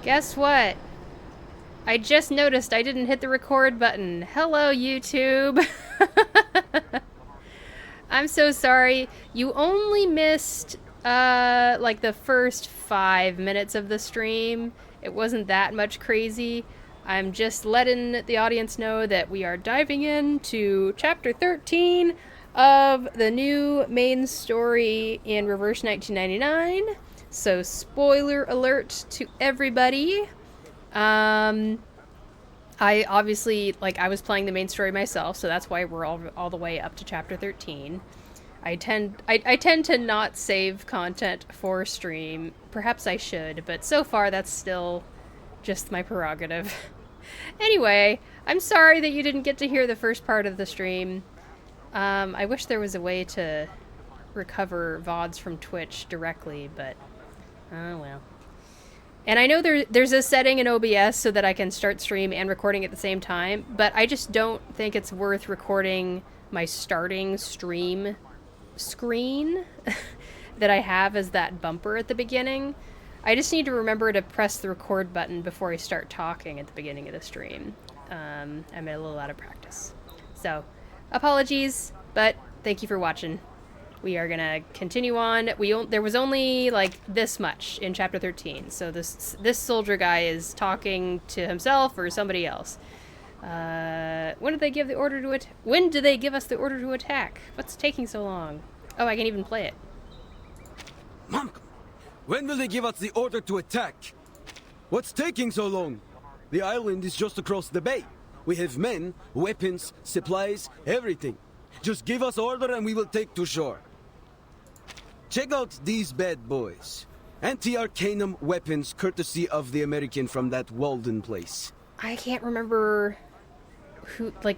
Guess what? I just noticed I didn't hit the record button. Hello, YouTube. I'm so sorry. You only missed, like the first 5 minutes of the stream. It wasn't that much crazy. I'm just letting the audience know that we are diving into Chapter 13 of the new main story in Reverse 1999. So, spoiler alert to everybody. I obviously, like, I was playing the main story myself, so that's why we're all the way up to Chapter 13. I tend to not save content for stream. Perhaps I should, but so far that's still just my prerogative. Anyway, I'm sorry that you didn't get to hear the first part of the stream. I wish there was a way to recover VODs from Twitch directly, but oh well. And I know there's a setting in OBS so that I can start stream and recording at the same time, but I just don't think it's worth recording my starting stream screen that I have as that bumper at the beginning. I just need to remember to press the record button before I start talking at the beginning of the stream. I'm a little out of practice. So, apologies, but thank you for watching. We are gonna continue on. There was only like this much in chapter 13, so this soldier guy is talking to himself or somebody else. When did they give the order to When do they give us the order to attack? What's taking so long? Oh, I can even play it. Mom, when will they give us the order to attack? What's taking so long? The island is just across the bay. We have men, weapons, supplies, everything. Just give us order and we will take to shore. Check out these bad boys. Anti-Arcanum weapons courtesy of the American from that Walden place. I can't remember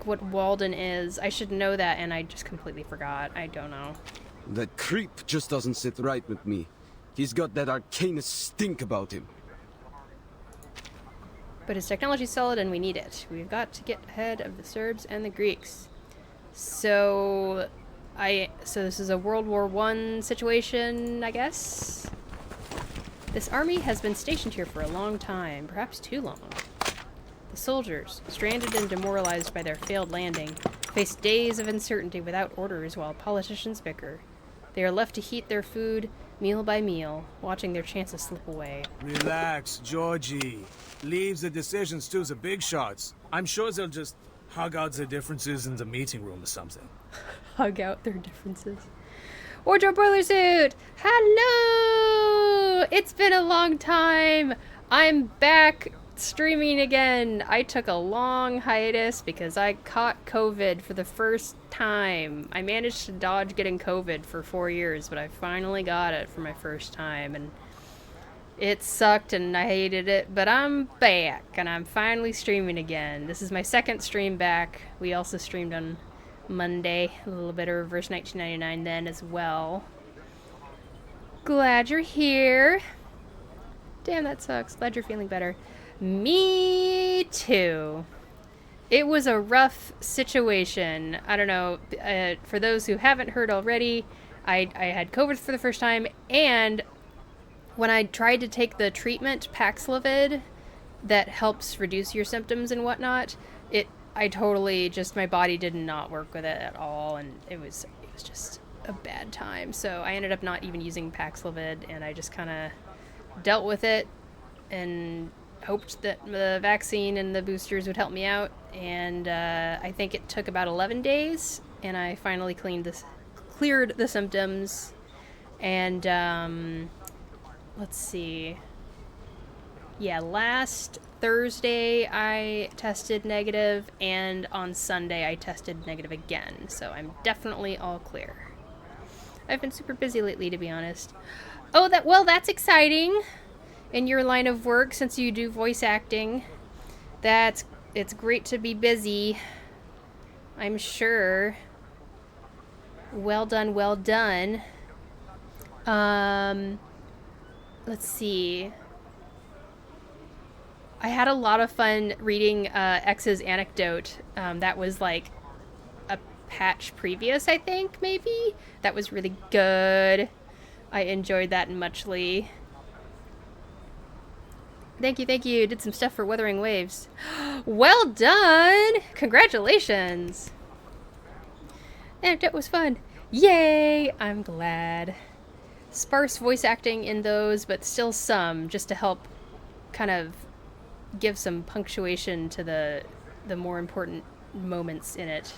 what Walden is. I should know that and I just completely forgot. I don't know. That creep just doesn't sit right with me. He's got that Arcanus stink about him. But his technology's solid and we need it. We've got to get ahead of the Serbs and the Greeks. So this is a World War I situation, I guess? This army has been stationed here for a long time, perhaps too long. The soldiers, stranded and demoralized by their failed landing, face days of uncertainty without orders while politicians bicker. They are left to heat their food, meal by meal, watching their chances slip away. Relax, Georgie. Leaves the decisions to the big shots. I'm sure they'll just hug out the differences in the meeting room or something. Hug out their differences. Wardrobe boiler suit! Hello! It's been a long time! I'm back streaming again. I took a long hiatus because I caught COVID for the first time. I managed to dodge getting COVID for 4 years, but I finally got it for my first time, and it sucked and I hated it, but I'm back and I'm finally streaming again. This is my second stream back. We also streamed on Monday, a little bit of Reverse 1999 then as well. Glad you're here. Damn, that sucks. Glad you're feeling better. Me too. It was a rough situation. I don't know, for those who haven't heard already, I had COVID for the first time, and when I tried to take the treatment Paxlovid that helps reduce your symptoms and whatnot, my body did not work with it at all, and it was just a bad time. So I ended up not even using Paxlovid, and I just kind of dealt with it and hoped that the vaccine and the boosters would help me out. And I think it took about 11 days, and I finally cleared the symptoms. And let's see. Yeah, last Thursday I tested negative, and on Sunday I tested negative again. So I'm definitely all clear. I've been super busy lately, to be honest. Oh, that's exciting. In your line of work, since you do voice acting, it's great to be busy. I'm sure. Well done, well done. Let's see. I had a lot of fun reading X's anecdote. That was like a patch previous, I think, maybe? That was really good. I enjoyed that muchly. Thank you, thank you. Did some stuff for Wuthering Waves. Well done! Congratulations! And that was fun. Yay! I'm glad. Sparse voice acting in those, but still some, just to help kind of give some punctuation to the more important moments in it.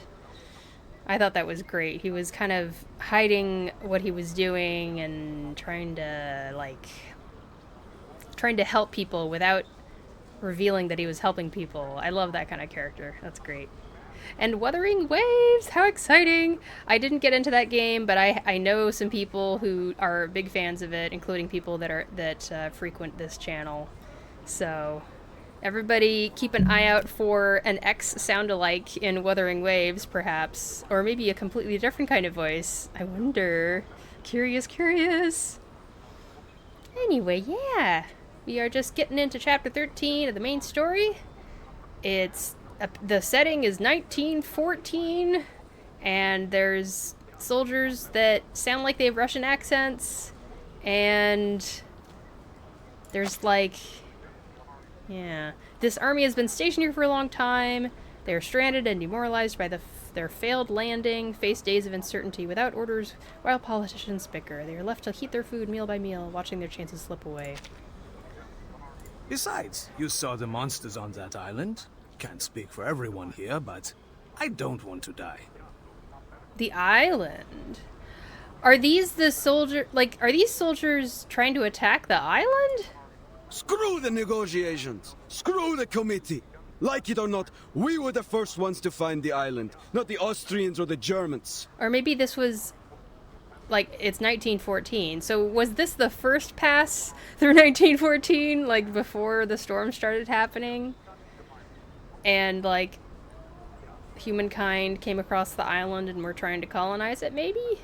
I thought that was great. He was kind of hiding what he was doing and trying to help people without revealing that he was helping people. I love that kind of character. That's great. And Wuthering Waves, how exciting! I didn't get into that game, but I know some people who are big fans of it, including people that frequent this channel. So everybody keep an eye out for an X sound-alike in Wuthering Waves, perhaps. Or maybe a completely different kind of voice. I wonder. Curious, curious. Anyway, yeah. We are just getting into Chapter 13 of the main story. The setting is 1914, and there's soldiers that sound like they have Russian accents, and there's like... Yeah. This army has been stationed here for a long time. They are stranded and demoralized by their failed landing, face days of uncertainty without orders while politicians bicker. They are left to heat their food meal by meal, watching their chances slip away. Besides, you saw the monsters on that island. Can't speak for everyone here, but I don't want to die. The island? Are these the soldier... are these soldiers trying to attack the island? Screw the negotiations! Screw the committee! Like it or not, we were the first ones to find the island, not the Austrians or the Germans. Or maybe this was... it's 1914. So was this the first pass through 1914? Before the storm started happening? And, humankind came across the island and were trying to colonize it, maybe?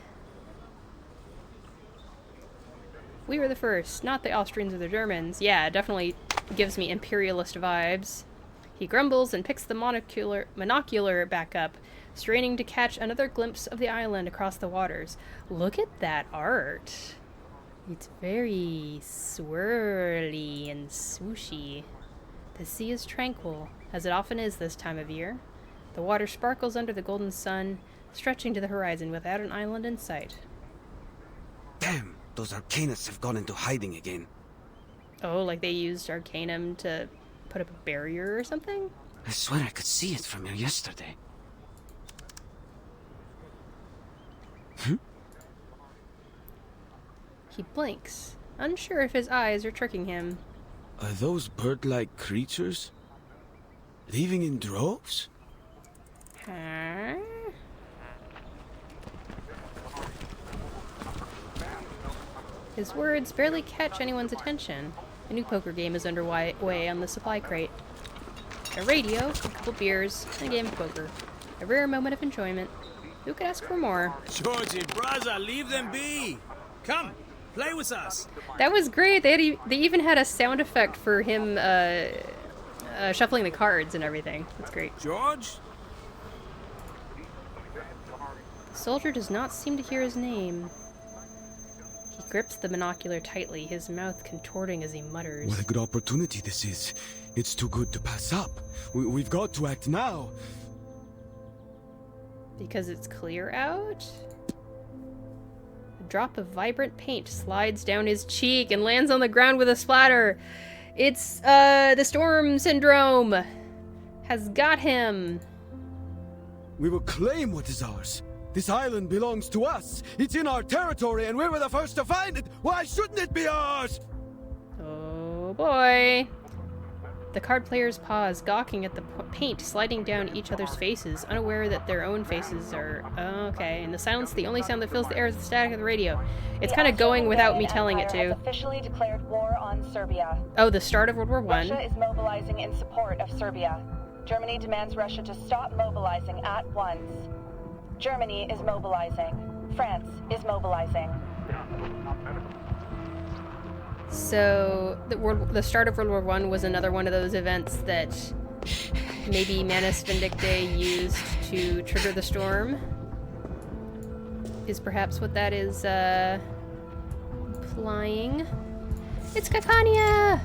We were the first, not the Austrians or the Germans. Yeah, it definitely gives me imperialist vibes. He grumbles and picks the monocular back up, straining to catch another glimpse of the island across the waters. Look at that art. It's very swirly and swooshy. The sea is tranquil, as it often is this time of year. The water sparkles under the golden sun, stretching to the horizon without an island in sight. Damn, those Arcanists have gone into hiding again. Oh, like they used Arcanum to put up a barrier or something? I swear I could see it from here yesterday. He blinks, unsure if his eyes are tricking him. Are those bird-like creatures? Leaving in droves? Huh? His words barely catch anyone's attention. A new poker game is underway on the supply crate. A radio, a couple beers, and a game of poker. A rare moment of enjoyment. Who could ask for more? Georgie, brother, leave them be! Come, play with us! That was great. They even had a sound effect for him shuffling the cards and everything. That's great. George? The soldier does not seem to hear his name. He grips the binocular tightly, his mouth contorting as he mutters. What a good opportunity this is. It's too good to pass up. We've got to act now. Because it's clear out? A drop of vibrant paint slides down his cheek and lands on the ground with a splatter. It's, the storm syndrome has got him. We will claim what is ours. This island belongs to us. It's in our territory and we were the first to find it. Why shouldn't it be ours? Oh boy. The card players pause, gawking at the paint sliding down each other's faces, unaware that their own faces are... okay. In the silence, the only sound that fills the air is the static of the radio. It's kind of going without me telling it to. Has officially declared war on Serbia. Oh, the start of World War I. Russia is mobilizing in support of Serbia. Germany demands Russia to stop mobilizing at once. Germany is mobilizing. France is mobilizing. So, the start of World War I was another one of those events that maybe Manus Vindictae used to trigger the storm. Is perhaps what that is, implying. It's Kakania!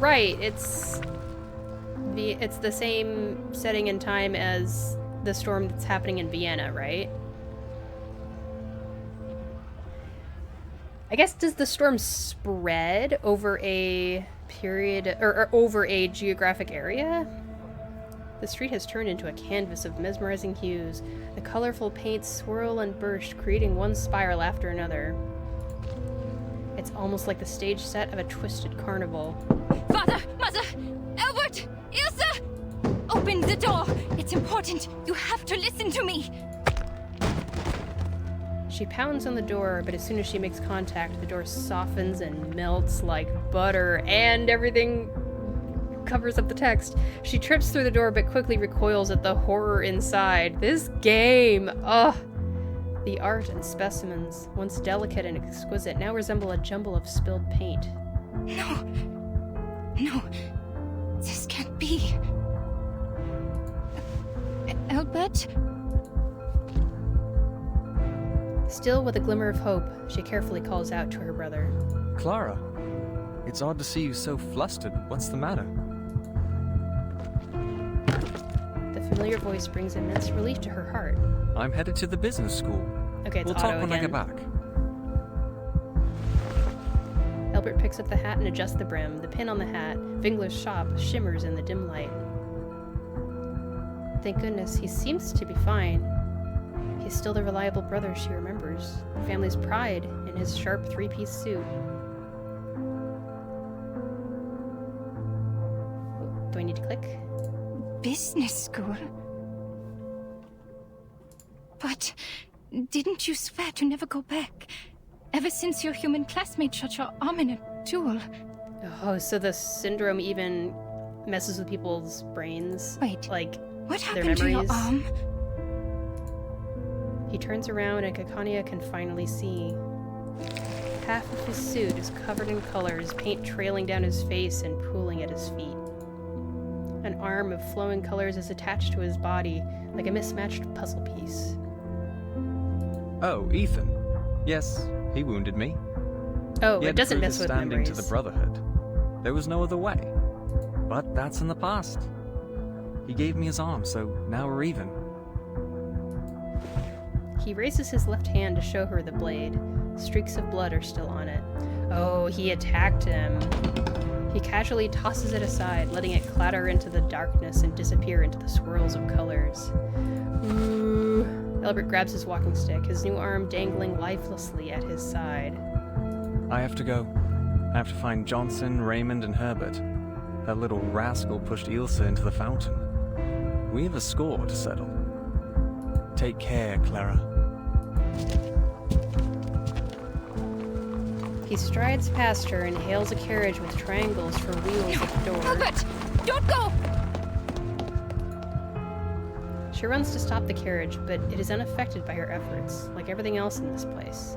right. It's the same setting and time as the storm that's happening in Vienna, right? I guess, does the storm spread over a period, or over a geographic area? The street has turned into a canvas of mesmerizing hues. The colorful paints swirl and burst, creating one spiral after another. It's almost like the stage set of a twisted carnival. Father! Mother! Albert! Ilse! Open the door! It's important! You have to listen to me! She pounds on the door, but as soon as she makes contact, the door softens and melts like butter, and everything covers up the text. She trips through the door, but quickly recoils at the horror inside. This game! Ugh! The art and specimens, once delicate and exquisite, now resemble a jumble of spilled paint. No. No. This can't be. Albert? Still with a glimmer of hope, she carefully calls out to her brother. Clara, it's odd to see you so flustered. What's the matter? The familiar voice brings immense relief to her heart. I'm headed to the business school. Okay, it's We'll Otto talk when I again. get back. Albert picks up the hat and adjusts the brim. The pin on the hat, Vingler's shop, shimmers in the dim light. Thank goodness, he seems to be fine. He's still the reliable brother she remembers. The family's pride in his sharp three-piece suit. Do I need to click? Business school? But didn't you swear to never go back? Ever since your human classmate shot your arm in a duel. Oh, so the syndrome even messes with people's brains? Wait, like, what their happened to your memories? arm? He turns around and Kakania can finally see. Half of his suit is covered in colors, paint trailing down his face and pooling at his feet. An arm of flowing colors is attached to his body, like a mismatched puzzle piece. Oh, Ethan. Yes, he wounded me. Oh, He it had doesn't proof mess his with standing memories. to the Brotherhood. There was no other way. But that's in the past. He gave me his arm, so now we're even. He raises his left hand to show her the blade. Streaks of blood are still on it. Oh, he attacked him. He casually tosses it aside, letting it clatter into the darkness and disappear into the swirls of colors. Ooh. Albert grabs his walking stick, his new arm dangling lifelessly at his side. I have to go. I have to find Johnson, Raymond, and Herbert. That little rascal pushed Ilse into the fountain. We have a score to settle. Take care, Clara. He strides past her and hails a carriage with triangles for wheels at the door. Albert! Don't go! She runs to stop the carriage, but it is unaffected by her efforts, like everything else in this place.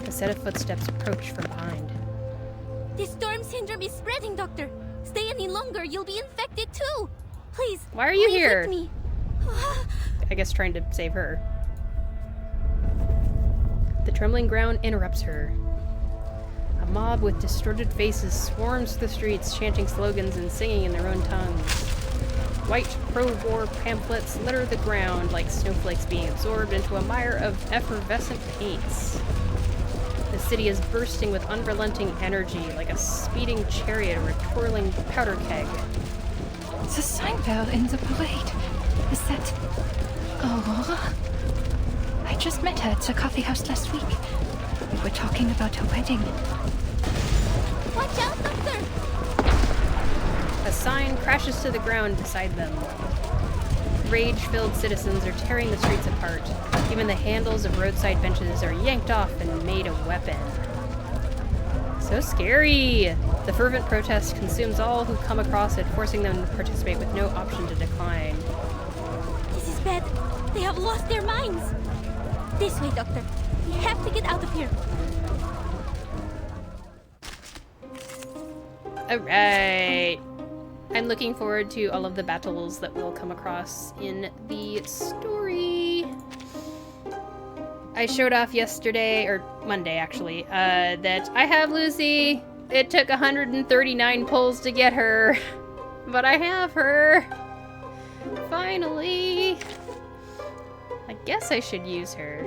A set of footsteps approach from behind. The storm syndrome is spreading, Doctor. Stay any longer, you'll be infected too. Please. Why are you leave here? with me. I guess trying to save her. The trembling ground interrupts her. A mob with distorted faces swarms the streets, chanting slogans and singing in their own tongues. White pro-war pamphlets litter the ground like snowflakes being absorbed into a mire of effervescent paints. The city is bursting with unrelenting energy, like a speeding chariot or a twirling powder keg. The sign bell in the parade. Is that Aurora? I just met her at the coffee house last week. We were talking about her wedding. Watch out, Doctor! A sign crashes to the ground beside them. Rage-filled citizens are tearing the streets apart. Even the handles of roadside benches are yanked off and made a weapon. So scary! The fervent protest consumes all who come across it, forcing them to participate with no option to decline. This is bad. They have lost their minds. This way, Doctor. We have to get out of here. Alright. I'm looking forward to all of the battles that we'll come across in the story. I showed off yesterday, or Monday actually, that I have Lucy. It took 139 pulls to get her, but I have her. Finally. I guess I should use her.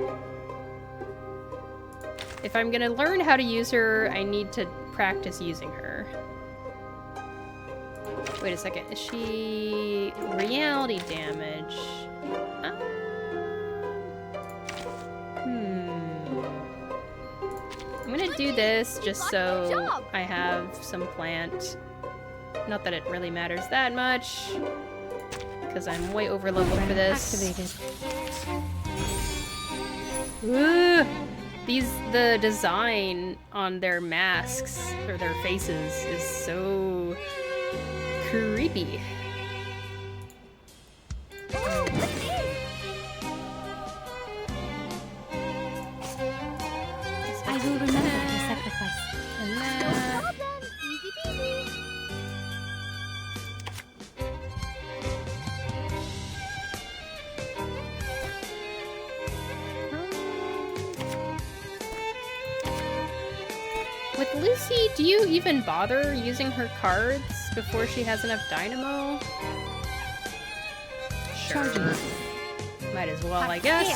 If I'm gonna learn how to use her, I need to practice using her. Wait a second, is she reality damage? I'm gonna do this just so I have some plant. Not that it really matters that much, because I'm way over leveled for this. Ooh, the design on their masks or their faces is so creepy. I will remember the sacrifice. Well done. Easy peasy. With Lucy, do you even bother using her cards before she has enough dynamo? Sure. Might as well, I guess.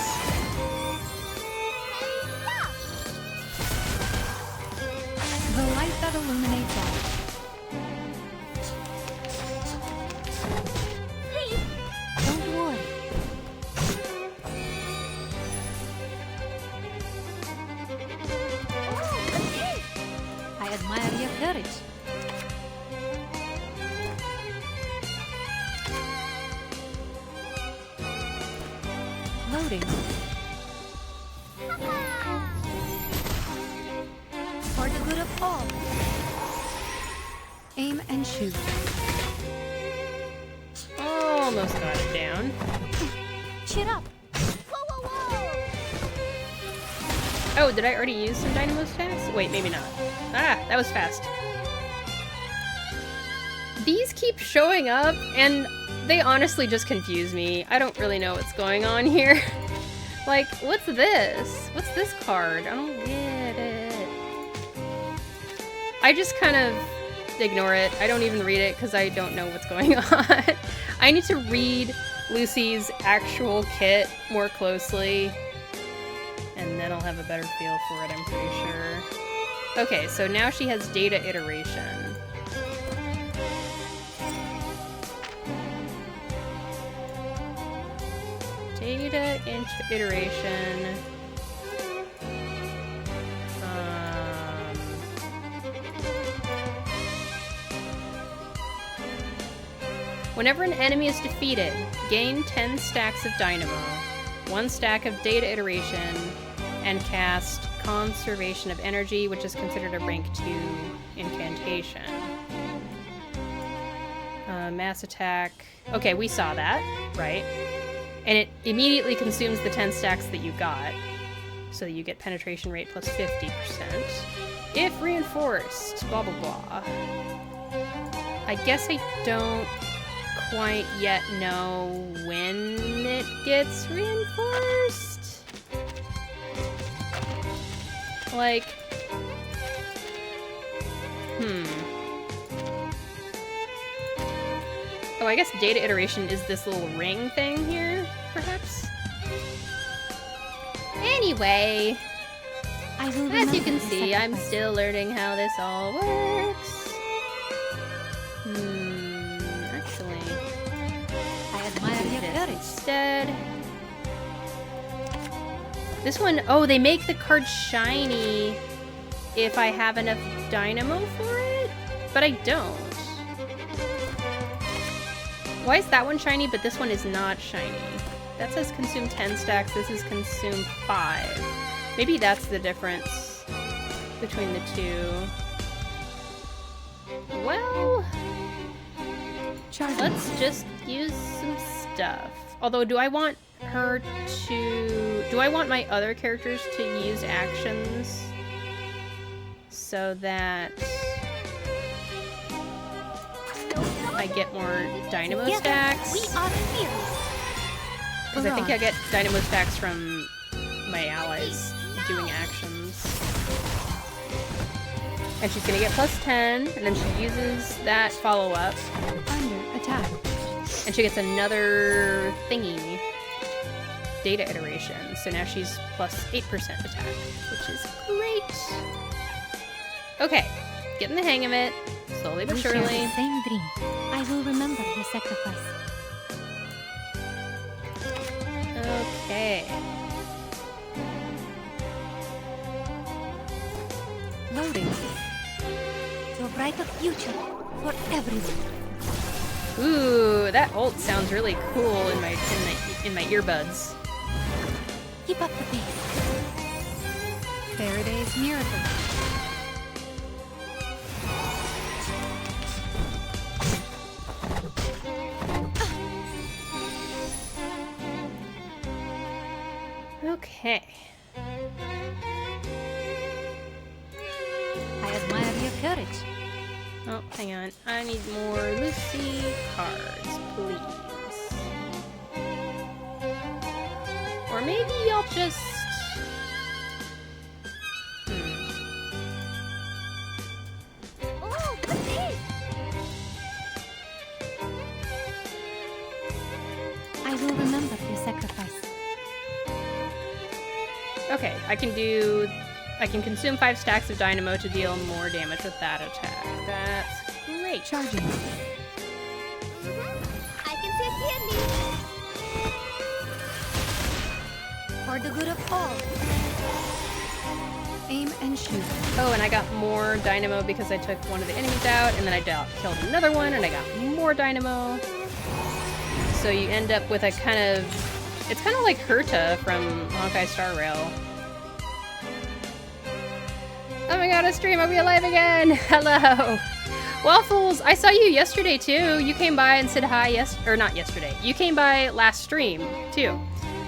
The light that illuminates all. Don't worry. I admire your courage. Loading. For the good of all. Aim and shoot. Almost got it down. Cheer up. Whoa, whoa, whoa. Oh, did I already use some dynamo stacks? Wait, maybe not. Ah, that was fast. These keep showing up, and they honestly just confuse me. I don't really know what's going on here. Like, what's this? What's this card? I don't get it. I just kind of ignore it. I don't even read it because I don't know what's going on. I need to read Lucy's actual kit more closely, and then I'll have a better feel for it, I'm pretty sure. Okay, so now she has data iteration. Data iteration. Whenever an enemy is defeated, gain 10 stacks of dynamo, 1 stack of data iteration, and cast Conservation of Energy, which is considered a rank 2 incantation. Mass attack. Okay, we saw that, right? And it immediately consumes the 10 stacks that you got. So you get penetration rate plus 50%. If reinforced, blah blah blah. I guess I don't quite yet know when it gets reinforced. Like, Oh, I guess data iteration is this little ring thing here, perhaps? Anyway, as you can see, I'm still learning how this all works. Actually, I admire your courage. instead. This one, oh, they make the card shiny if I have enough dynamo for it, but I don't. Why is that one shiny, but this one is not shiny? That says consume 10 stacks, this is consume 5. Maybe that's the difference between the two. Well, let's just use some stuff. Although, do I want her to... Do I want my other characters to use actions so that I get more dynamo stacks? We are fearless. Because I think I get dynamo stacks from my allies doing actions. And she's gonna get plus 10, and then she uses that follow-up. Under attack. And she gets another thingy. Data iteration. So now she's plus 8% attack, which is great. Okay, getting the hang of it. Slowly but We share surely. the same dream. I will remember your sacrifice. Okay. Loading. To a brighter future for everyone. Ooh, that ult sounds really cool in my earbuds. Keep up the pace. Faraday's miracle. Okay. I admire your courage. Oh, hang on. I need more Lucy cards, please. Or maybe I'll just... Oh, what's this? I will remember your sacrifice. Okay, I can consume 5 stacks of dynamo to deal more damage with that attack. That's great. Charging. I can see it clearly. For the good of all. Aim and shoot. Oh, and I got more dynamo because I took one of the enemies out, and then I killed another one, and I got more dynamo. So you end up with a kind of... It's kind of like Herta from Honkai Star Rail. Oh my god, a stream! I'll be alive again! Hello! Waffles, I saw you yesterday too. You came by and said hi or not yesterday. You came by last stream too,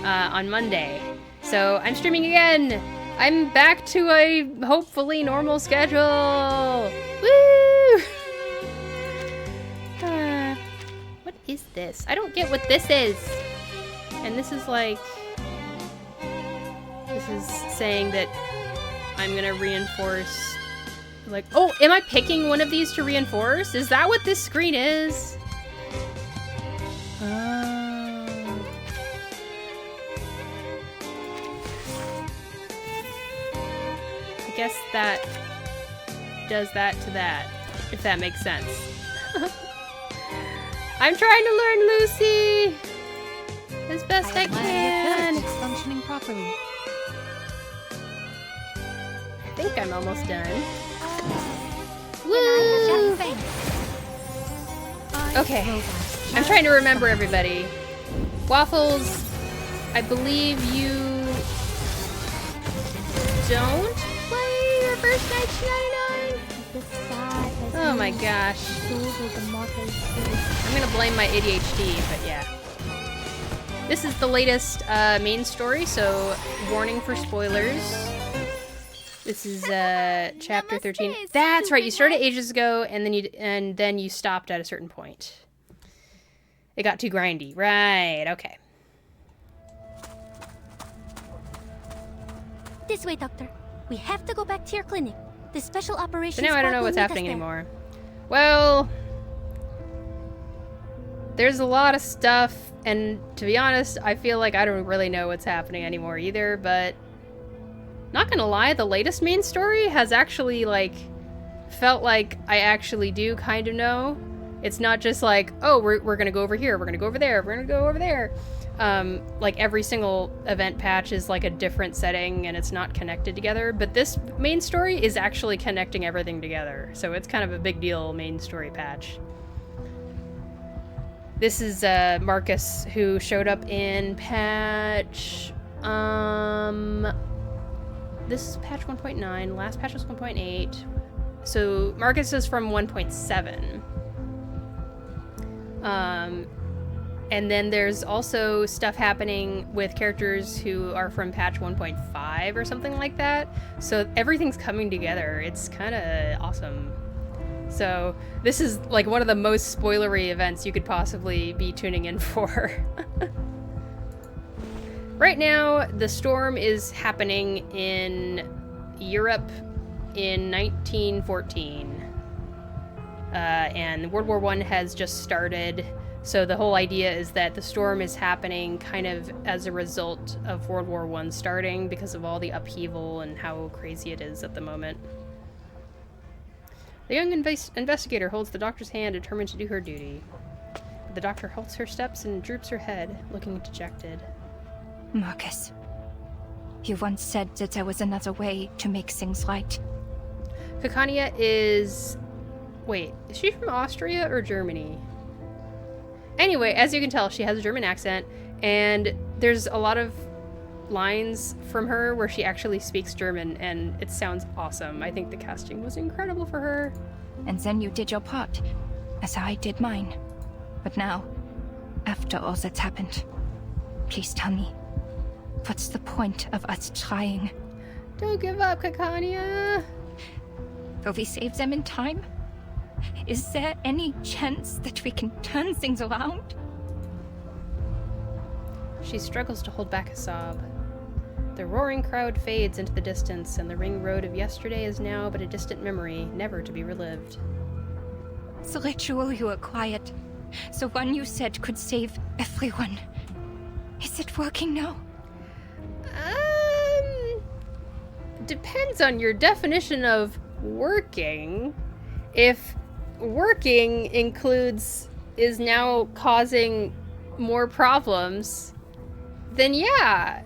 on Monday. So I'm streaming again! I'm back to a hopefully normal schedule! Woo! What is this? I don't get what this is! And this is like... This is saying that I'm gonna reinforce... Like, oh, am I picking one of these to reinforce? Is that what this screen is? I guess that does that to that, if that makes sense. I'm trying to learn Lucy! As best I can! It's functioning properly. I think I'm almost done. Woo! Okay, I'm trying to remember everybody. Waffles, I believe you don't play your first 1999? Oh my gosh. I'm gonna blame my ADHD, but yeah. This is the latest main story, so warning for spoilers. This is chapter 13. That's right. You started ages ago, and then you stopped at a certain point. It got too grindy. Right. Okay. This way, Doctor. We have to go back to your clinic. The special operations. So now I don't know squad will what's meet us happening there. anymore. Well, there's a lot of stuff, and to be honest, I feel like I don't really know what's happening anymore either, but not gonna lie, the latest main story has actually, like, felt like I actually do kind of know. It's not just like, oh, we're gonna go over here, we're gonna go over there, we're gonna go over there. Like, every single event patch is, like, a different setting, and it's not connected together, but this main story is actually connecting everything together, so it's kind of a big deal main story patch. This is, Marcus, who showed up in patch, this is patch 1.9, last patch was 1.8, so Marcus is from 1.7. And then there's also stuff happening with characters who are from patch 1.5 or something like that. So everything's coming together. It's kind of awesome. So this is like one of the most spoilery events you could possibly be tuning in for. Right now, the storm is happening in Europe in 1914. And World War I has just started. So the whole idea is that the storm is happening kind of as a result of World War I starting because of all the upheaval and how crazy it is at the moment. The young investigator holds the doctor's hand, determined to do her duty. But the doctor halts her steps and droops her head, looking dejected. Marcus, you once said that there was another way to make things right. Kakania is... Wait, is she from Austria or Germany? Anyway, as you can tell, she has a German accent, and there's a lot of lines from her where she actually speaks German, and it sounds awesome. I think the casting was incredible for her. And then you did your part, as I did mine. But now, after all that's happened, please tell me, what's the point of us trying? Don't give up, Kakania! Will we save them in time? Is there any chance that we can turn things around? She struggles to hold back a sob. The roaring crowd fades into the distance, and the ring road of yesterday is now but a distant memory, never to be relived. The ritual you acquired, the one you said could save everyone. Is it working now? Depends on your definition of working. If working is now causing more problems, then yeah,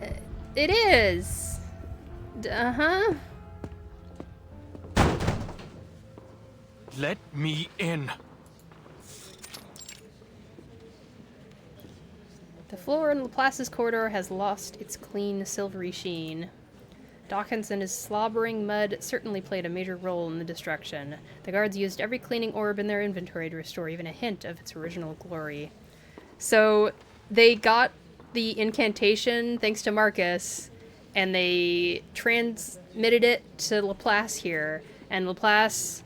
it is. Uh-huh. Let me in. The floor in Laplace's corridor has lost its clean, silvery sheen. Dawkins and his slobbering mud certainly played a major role in the destruction. The guards used every cleaning orb in their inventory to restore even a hint of its original glory. So they got the incantation thanks to Marcus, and they transmitted it to Laplace here, and Laplace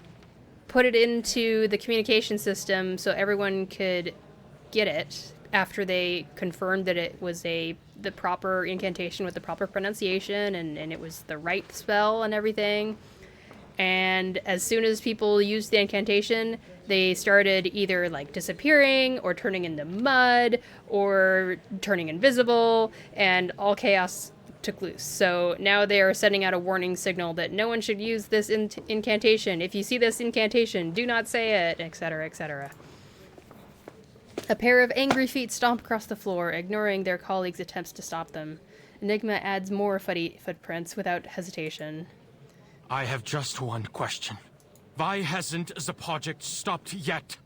put it into the communication system so everyone could get it after they confirmed that it was the proper incantation with the proper pronunciation and it was the right spell and everything. And as soon as people used the incantation, they started either like disappearing or turning into mud or turning invisible, and all chaos took loose. So now they are sending out a warning signal that no one should use this incantation. If you see this incantation, do not say it, etc., etc. A pair of angry feet stomp across the floor, ignoring their colleagues' attempts to stop them. Enigma adds more fuddy footprints without hesitation. I have just one question. Why hasn't the project stopped yet?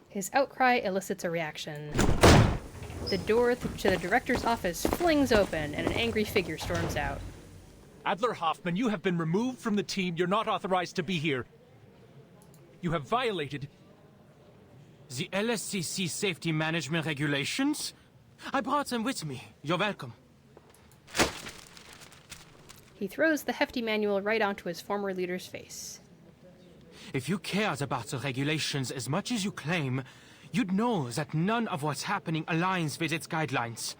His outcry elicits a reaction. The door to the director's office flings open, and an angry figure storms out. Adler Hoffman, you have been removed from the team. You're not authorized to be here. You have violated... The LSCC safety management regulations? I brought them with me. You're welcome. He throws the hefty manual right onto his former leader's face. If you cared about the regulations as much as you claim, you'd know that none of what's happening aligns with its guidelines.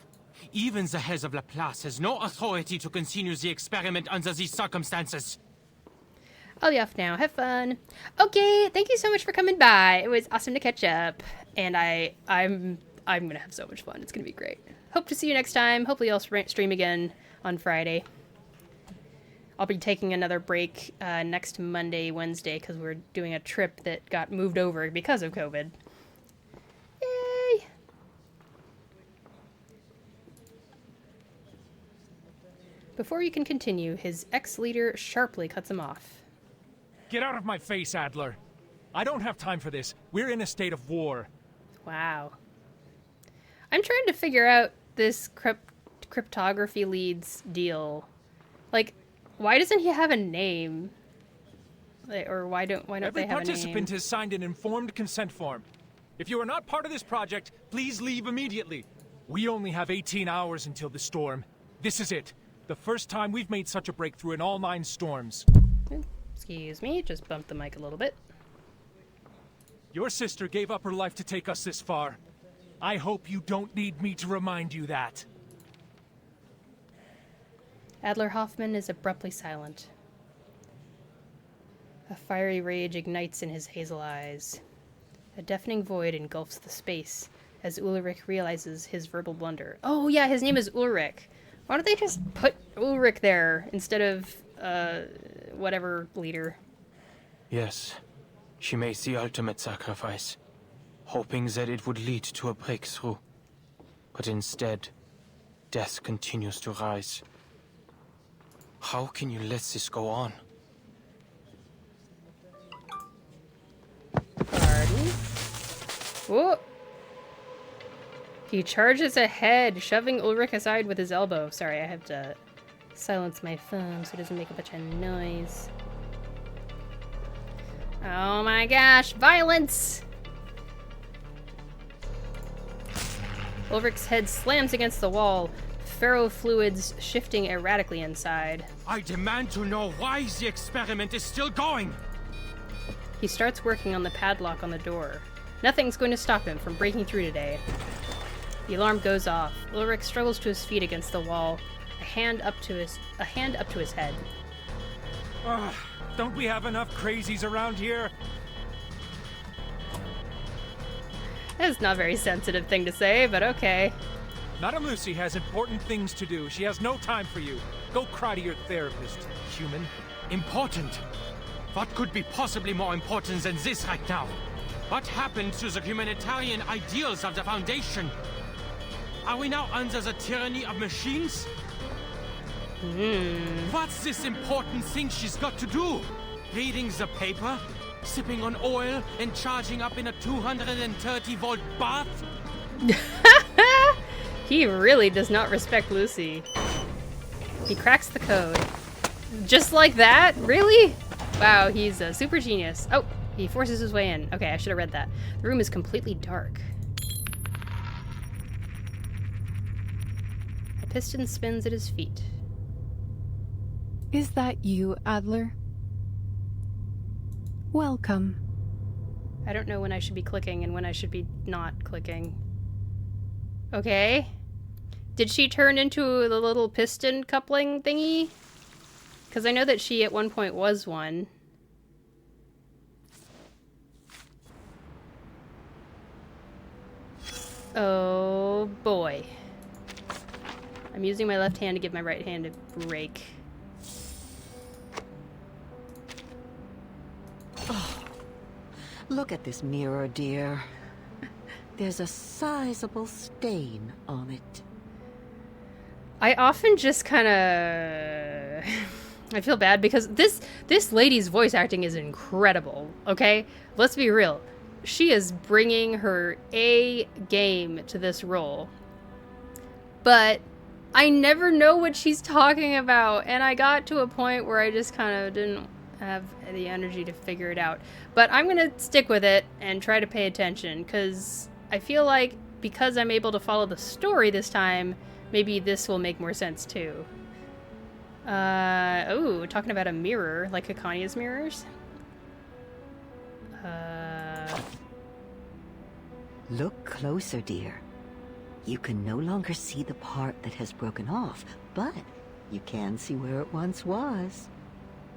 Even the head of Laplace has no authority to continue the experiment under these circumstances. I'll be off now. Have fun. Okay, thank you so much for coming by. It was awesome to catch up, and I'm gonna have so much fun. It's gonna be great. Hope to see you next time. Hopefully I'll stream again on Friday. I'll be taking another break next Monday, Wednesday, because we're doing a trip that got moved over because of COVID. Yay! Before you can continue, his ex-leader sharply cuts him off. Get out of my face, Adler. I don't have time for this. We're in a state of war. Wow. I'm trying to figure out this cryptography lead's deal. Like, why doesn't he have a name? Or why don't they have a name? Every participant has signed an informed consent form. If you are not part of this project, please leave immediately. We only have 18 hours until the storm. This is it. The first time we've made such a breakthrough in all 9 storms. Excuse me, just bumped the mic a little bit. Your sister gave up her life to take us this far. I hope you don't need me to remind you that. Adler Hoffman is abruptly silent. A fiery rage ignites in his hazel eyes. A deafening void engulfs the space as Ulrich realizes his verbal blunder. Oh yeah, his name is Ulrich. Why don't they just put Ulrich there instead of, whatever leader? Yes, she made the ultimate sacrifice, hoping that it would lead to a breakthrough. But instead, death continues to rise. How can you let this go on? Pardon? Whoa! He charges ahead, shoving Ulrich aside with his elbow. Sorry, I have to silence my phone so it doesn't make a bunch of noise. Oh my gosh, violence! Ulrich's head slams against the wall, ferrofluids shifting erratically inside. I demand to know why the experiment is still going! He starts working on the padlock on the door. Nothing's going to stop him from breaking through today. The alarm goes off. Ulrich struggles to his feet against the wall, a hand up to his head. Don't we have enough crazies around here? That's not a very sensitive thing to say, but okay. Madame Lucy has important things to do. She has no time for you. Go cry to your therapist, human. Important? What could be possibly more important than this right now? What happened to the humanitarian ideals of the Foundation? Are we now under the tyranny of machines? What's this important thing she's got to do? Reading the paper? Sipping on oil and charging up in a 230-volt bath? He really does not respect Lucy. He cracks the code. Just like that? Really? Wow, he's a super genius. Oh, he forces his way in. Okay, I should have read that. The room is completely dark. A piston spins at his feet. Is that you, Adler? Welcome. I don't know when I should be clicking and when I should be not clicking. Okay. Did she turn into the little piston coupling thingy? Because I know that she at one point was one. Oh boy. I'm using my left hand to give my right hand a break. Oh, look at this mirror, dear. There's a sizable stain on it. I often just kind of... I feel bad because this lady's voice acting is incredible, okay? Let's be real. She is bringing her A game to this role. But I never know what she's talking about, and I got to a point where I just kind of didn't have the energy to figure it out. But I'm gonna stick with it and try to pay attention, because I feel like because I'm able to follow the story this time, maybe this will make more sense too. Oh, talking about a mirror, like Hikania's mirrors. Look closer, dear. You can no longer see the part that has broken off, but you can see where it once was.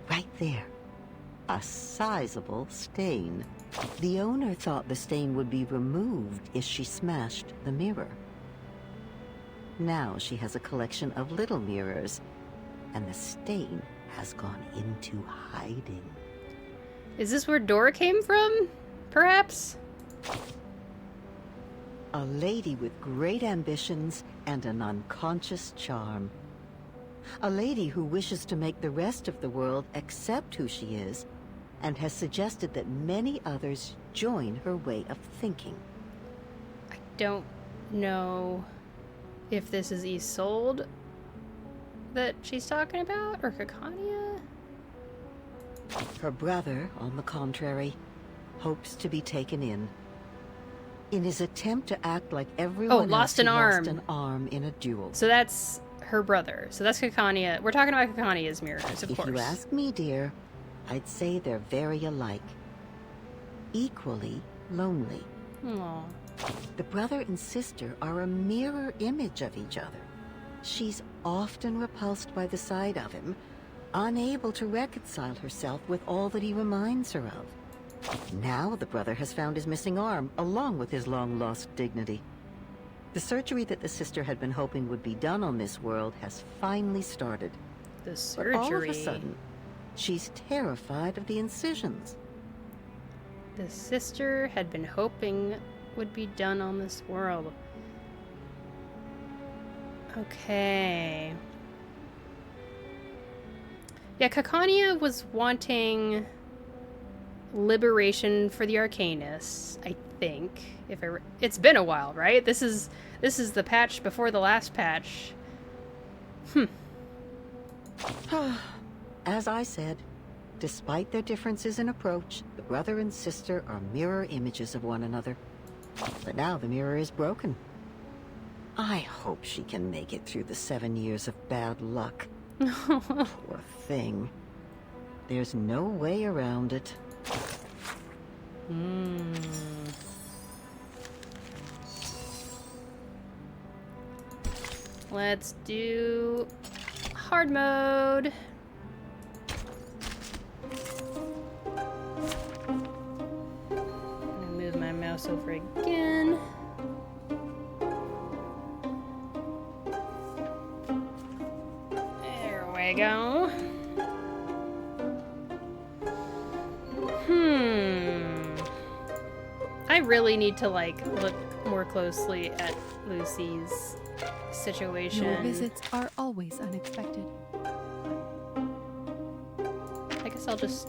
Right there. A sizable stain. The owner thought the stain would be removed if she smashed the mirror. Now she has a collection of little mirrors, and the stain has gone into hiding. Is this where Dora came from? Perhaps? A lady with great ambitions and an unconscious charm. A lady who wishes to make the rest of the world accept who she is, and has suggested that many others join her way of thinking. I don't know if this is Isolde that she's talking about, or Hikania? Her brother, on the contrary, hopes to be taken in. In his attempt to act like everyone lost else, an arm. Lost an arm in a duel. So that's her brother. So that's Hikania. We're talking about Hikania's mirrors, of course. If you ask me, dear, I'd say they're very alike. Equally lonely. Aww. The brother and sister are a mirror image of each other. She's often repulsed by the sight of him, unable to reconcile herself with all that he reminds her of. Now the brother has found his missing arm, along with his long-lost dignity. The surgery that the sister had been hoping would be done on this world has finally started. The surgery. But all of a sudden, she's terrified of the incisions. The sister had been hoping would be done on this world. Okay. Yeah, Kakania was wanting liberation for the Arcanists, I think. It's been a while, right? This is the patch before the last patch. As I said, despite their differences in approach, the brother and sister are mirror images of one another. But now the mirror is broken. I hope she can make it through the 7 years of bad luck. Poor thing. There's no way around it. Let's do hard mode. I'm gonna move my mouse over again. There we go. I really need to, like, look more closely at Lucy's situation. Your visits are always unexpected. I guess I'll just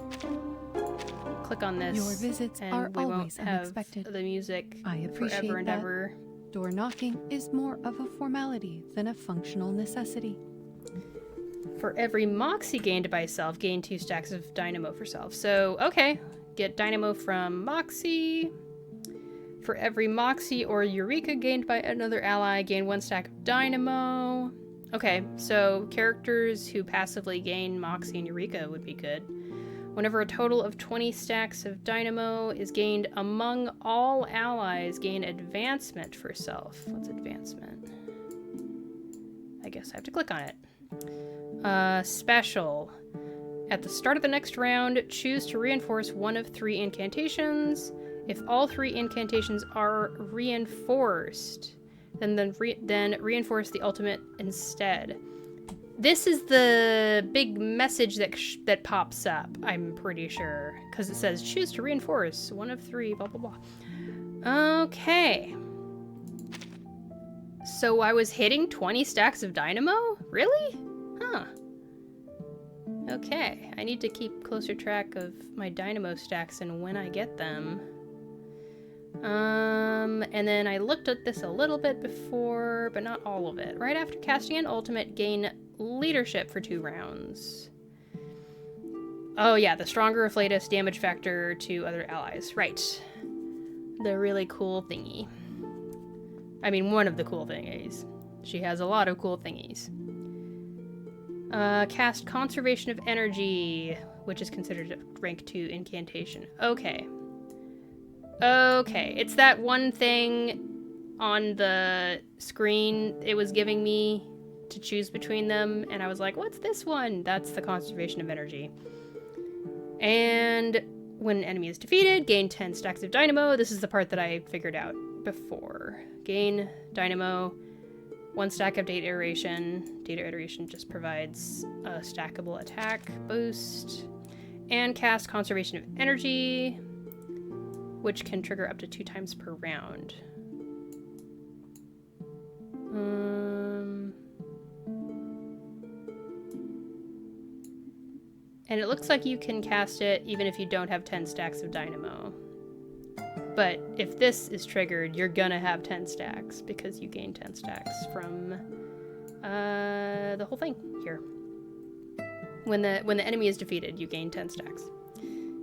click on this. Your visits and are we always won't have unexpected. the music I appreciate forever and that. ever. Door knocking is more of a formality than a functional necessity. For every Moxie gained by self, gain 2 stacks of Dynamo for self. So, okay. Get Dynamo from Moxie. For every Moxie or Eureka gained by another ally, gain 1 stack of Dynamo. Okay, so characters who passively gain Moxie and Eureka would be good. Whenever a total of 20 stacks of Dynamo is gained among all allies, gain advancement for self. What's advancement? I guess I have to click on it. Special. At the start of the next round, choose to reinforce one of 3 incantations. If all 3 incantations are reinforced, then reinforce the ultimate instead. This is the big message that pops up, I'm pretty sure, because it says choose to reinforce one of 3, blah blah blah. Okay. So I was hitting 20 stacks of Dynamo? Really? Huh. Okay, I need to keep closer track of my Dynamo stacks and when I get them. And then I looked at this a little bit before, but not all of it. Right after casting an ultimate, gain leadership for 2 rounds. Oh yeah, the stronger Afflatus damage factor to other allies. Right. The really cool thingy. I mean, one of the cool thingies. She has a lot of cool thingies. Cast Conservation of Energy, which is considered a rank 2 incantation. Okay. Okay, it's that one thing on the screen it was giving me to choose between them, and I was like, what's this one? That's the Conservation of Energy. And when an enemy is defeated, gain 10 stacks of Dynamo. This is the part that I figured out before. Gain Dynamo, 1 stack of Data Iteration. Data Iteration just provides a stackable attack boost. And cast Conservation of Energy, which can trigger up to 2 times per round. And it looks like you can cast it even if you don't have 10 stacks of Dynamo. But if this is triggered, you're gonna have 10 stacks because you gain 10 stacks from the whole thing here. When the enemy is defeated, you gain 10 stacks.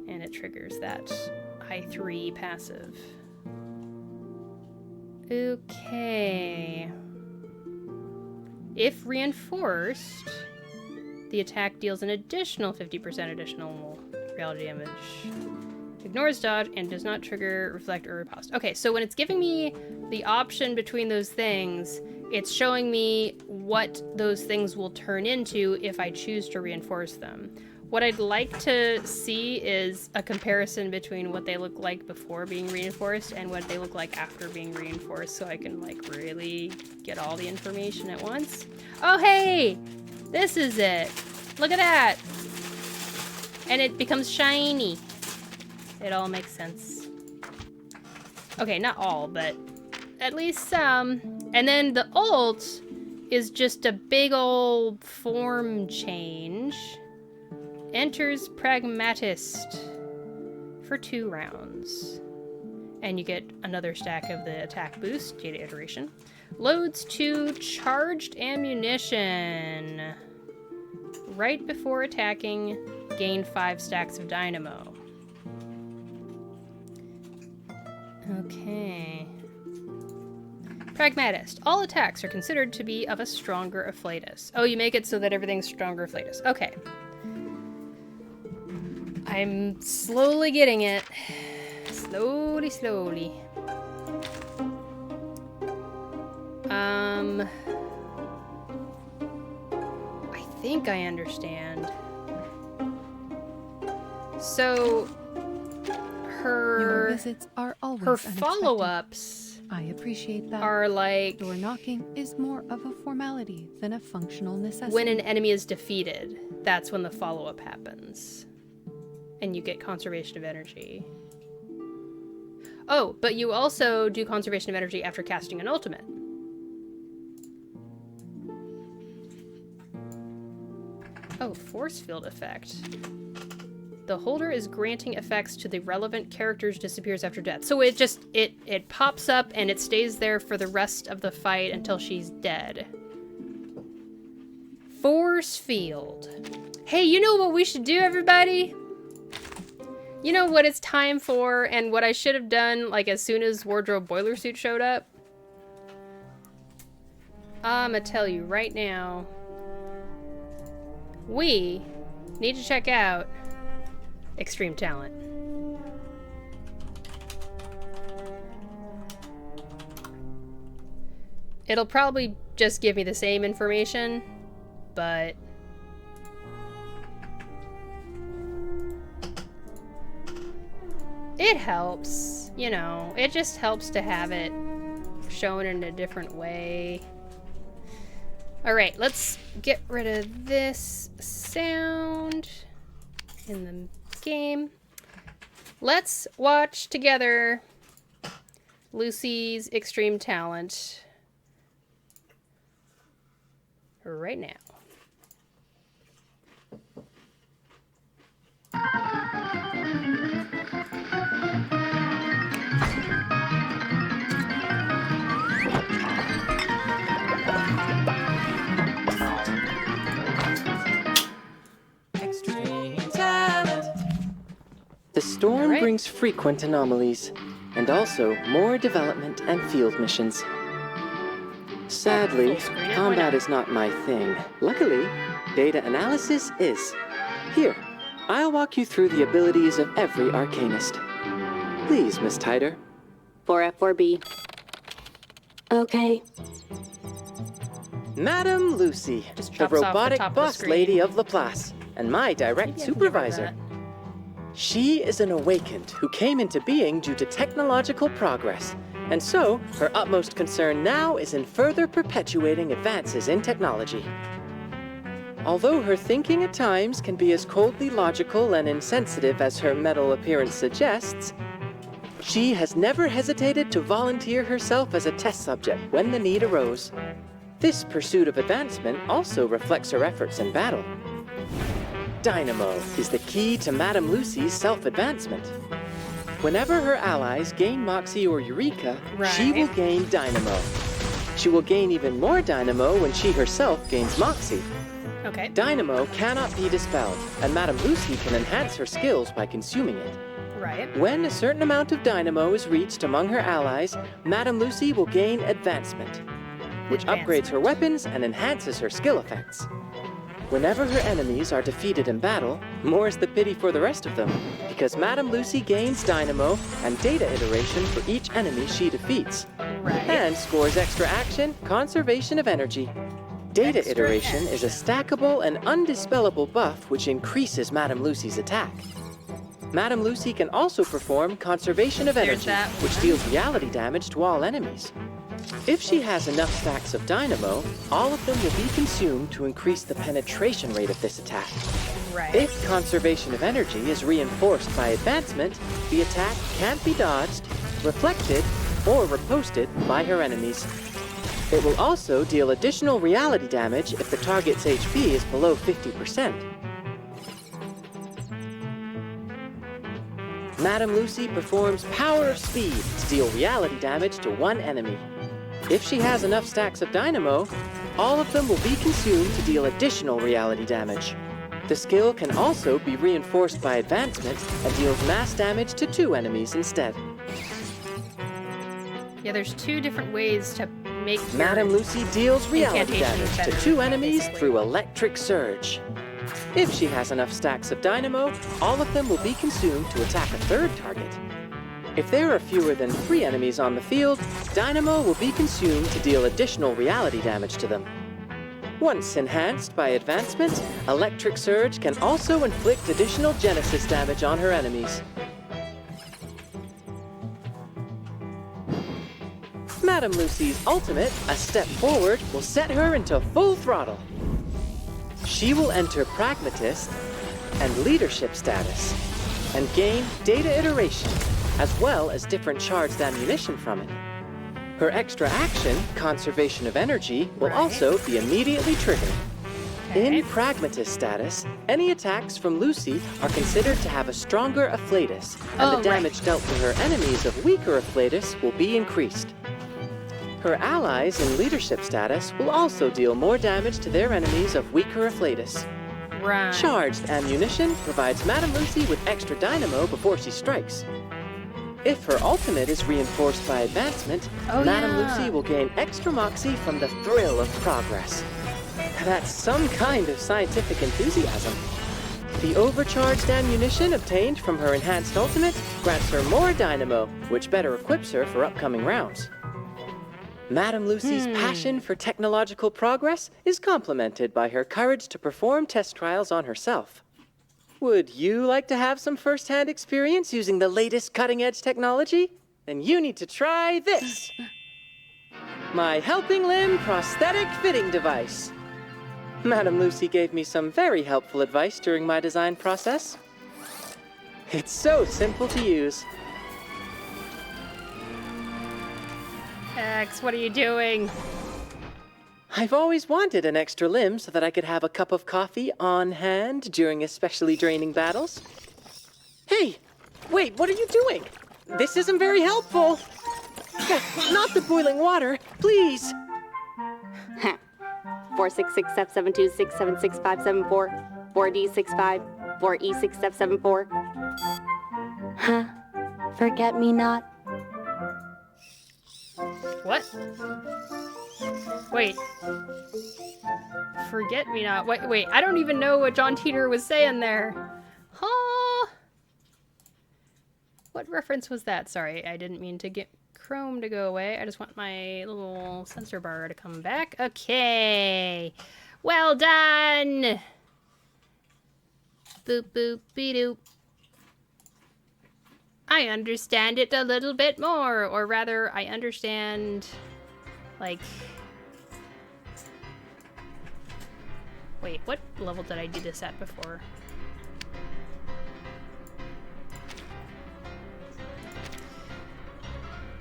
And it triggers that I3 passive. Okay. If reinforced, the attack deals an additional 50% additional reality damage Ignores dodge and does not trigger, reflect, or riposte. Okay, so when it's giving me the option between those things, it's showing me what those things will turn into if I choose to reinforce them. What I'd like to see is a comparison between what they look like before being reinforced and what they look like after being reinforced, so I can like really get all the information at once. Oh hey! This is it! Look at that! And it becomes shiny. It all makes sense. Okay, not all, but at least some. And then the ult is just a big old form change. Enters Pragmatist for 2 rounds. And you get another stack of the attack boost, data iteration. Loads 2 charged ammunition. Right before attacking, gain 5 stacks of dynamo. Okay. Pragmatist. All attacks are considered to be of a stronger afflatus. Oh, you make it so that everything's stronger afflatus. Okay. I'm slowly getting it. Slowly, slowly. I think I understand. So, Your visits are always her unexpected. follow-ups I appreciate that. are like Door knocking is more of a formality than a functional necessity. when an enemy is defeated, that's when the follow-up happens. And you get conservation of energy. Oh, but you also do conservation of energy after casting an ultimate. Oh, force field effect. The holder is granting effects to the relevant characters disappears after death. So it just, it pops up and it stays there for the rest of the fight until she's dead. Force field. Hey, you know what we should do, everybody? You know what it's time for and what I should have done, like, as soon as Wardrobe Boiler Suit showed up? I'ma tell you right now. We need to check out Extreme Talent. It'll probably just give me the same information, but it helps, you know, it just helps to have it shown in a different way. All right, let's get rid of this sound in the game. Let's watch together Lucy's Extreme Talent right now. The storm brings frequent anomalies, and also more development and field missions. Sadly, combat is not my thing. Luckily, data analysis is. Here, I'll walk you through the abilities of every arcanist. Please, Miss Tider. 4F4B. Okay. Madam Lucy, the chops off the robotic top of the boss screen. lady of Laplace, and my direct supervisor. She is an awakened who came into being due to technological progress, and so her utmost concern now is in further perpetuating advances in technology. Although her thinking at times can be as coldly logical and insensitive as her metal appearance suggests, she has never hesitated to volunteer herself as a test subject when the need arose. This pursuit of advancement also reflects her efforts in battle. Dynamo is the key to Madame Lucy's self-advancement. Whenever her allies gain Moxie or Eureka, she will gain Dynamo. She will gain even more Dynamo when she herself gains Moxie. Okay. Dynamo cannot be dispelled, and Madame Lucy can enhance her skills by consuming it. Right. When a certain amount of Dynamo is reached among her allies, Madame Lucy will gain Advancement, which upgrades her weapons and enhances her skill effects. Whenever her enemies are defeated in battle, more's the pity for the rest of them, because Madame Lucy gains dynamo and data iteration for each enemy she defeats. Right. And scores extra action, conservation of energy. Data Extra iteration is a stackable and undispellable buff which increases Madame Lucy's attack. Madame Lucy can also perform conservation of There's energy, that which one. deals reality damage to all enemies. If she has enough stacks of dynamo, all of them will be consumed to increase the penetration rate of this attack. Right. If conservation of energy is reinforced by advancement, the attack can't be dodged, reflected, or riposted by her enemies. It will also deal additional reality damage if the target's HP is below 50%. Madame Lucy performs Power of Speed to deal reality damage to one enemy. If she has enough stacks of dynamo, all of them will be consumed to deal additional reality damage. The skill can also be reinforced by advancement and deals mass damage to 2 enemies instead. Yeah, there's 2 different ways to make your Madame Lucy deals reality incantation damage to better, 2 enemies basically. through Electric Surge. If she has enough stacks of dynamo, all of them will be consumed to attack a 3rd target. If there are fewer than 3 enemies on the field, dynamo will be consumed to deal additional reality damage to them. Once enhanced by advancement, Electric Surge can also inflict additional Genesis damage on her enemies. Madame Lucy's ultimate, A Step Forward, will set her into full throttle. She will enter Pragmatist and Leadership status, and gain data iteration, as well as different charged ammunition from it. Her extra action, Conservation of Energy, will also be immediately triggered. In Pragmatist status, any attacks from Lucy are considered to have a stronger afflatus, and the damage dealt to her enemies of weaker afflatus will be increased. Her allies in Leadership status will also deal more damage to their enemies of weaker afflatus. Right. Charged ammunition provides Madame Lucy with extra dynamo before she strikes. If her ultimate is reinforced by advancement, Madame Lucy will gain extra moxie from the thrill of progress. That's some kind of scientific enthusiasm. The overcharged ammunition obtained from her enhanced ultimate grants her more dynamo, which better equips her for upcoming rounds. Madame Lucy's passion for technological progress is complemented by her courage to perform test trials on herself. Would you like to have some first-hand experience using the latest cutting-edge technology? Then you need to try this. My Helping Limb Prosthetic Fitting Device. Madame Lucy gave me some very helpful advice during my design process. It's so simple to use. X, what are you doing? I've always wanted an extra limb so that I could have a cup of coffee on hand during especially draining battles. Hey, wait, what are you doing? This isn't very helpful. Not the boiling water, please. 466F726765764 4D65 4E6F74. Huh? Forget me not. What? Wait. Forget me not. Wait, I don't even know what John Teeter was saying there. Huh? What reference was that? Sorry, I didn't mean to get Chrome to go away. I just want my little sensor bar to come back. Okay. Well done! Boop boop be doop. I understand it a little bit more, or rather, I understand, like... Wait, what level did I do this at before?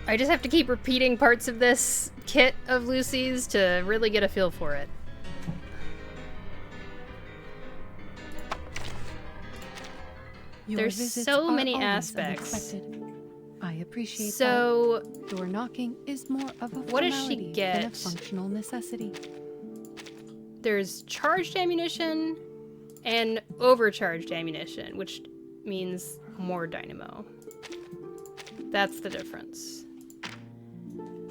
I just have to keep repeating parts of this kit of Lucy's to really get a feel for it. There's so many aspects. I appreciate so, that. Door knocking is more of a what does she formality get? than a functional necessity. There's charged ammunition and overcharged ammunition, which means more dynamo. That's the difference.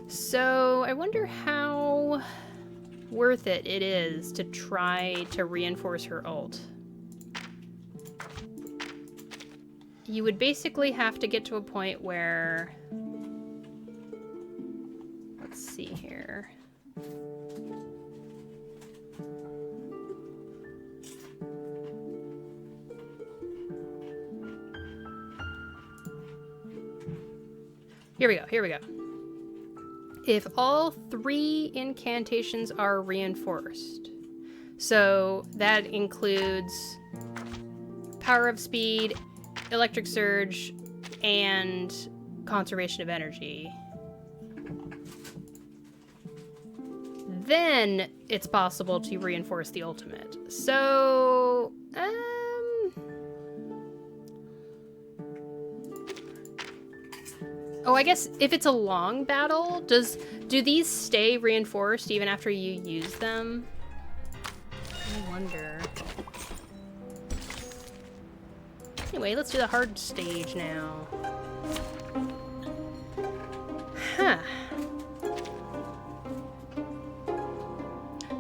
So, I wonder how worth it is to try to reinforce her ult. You would basically have to get to a point where... Let's see here. Here we go, here we go. If all 3 incantations are reinforced, so that includes Power of Speed, Electric Surge, and Conservation of Energy, then it's possible to reinforce the ultimate. So, oh, I guess if it's a long battle, do these stay reinforced even after you use them? I wonder. Anyway, let's do the hard stage now. Huh.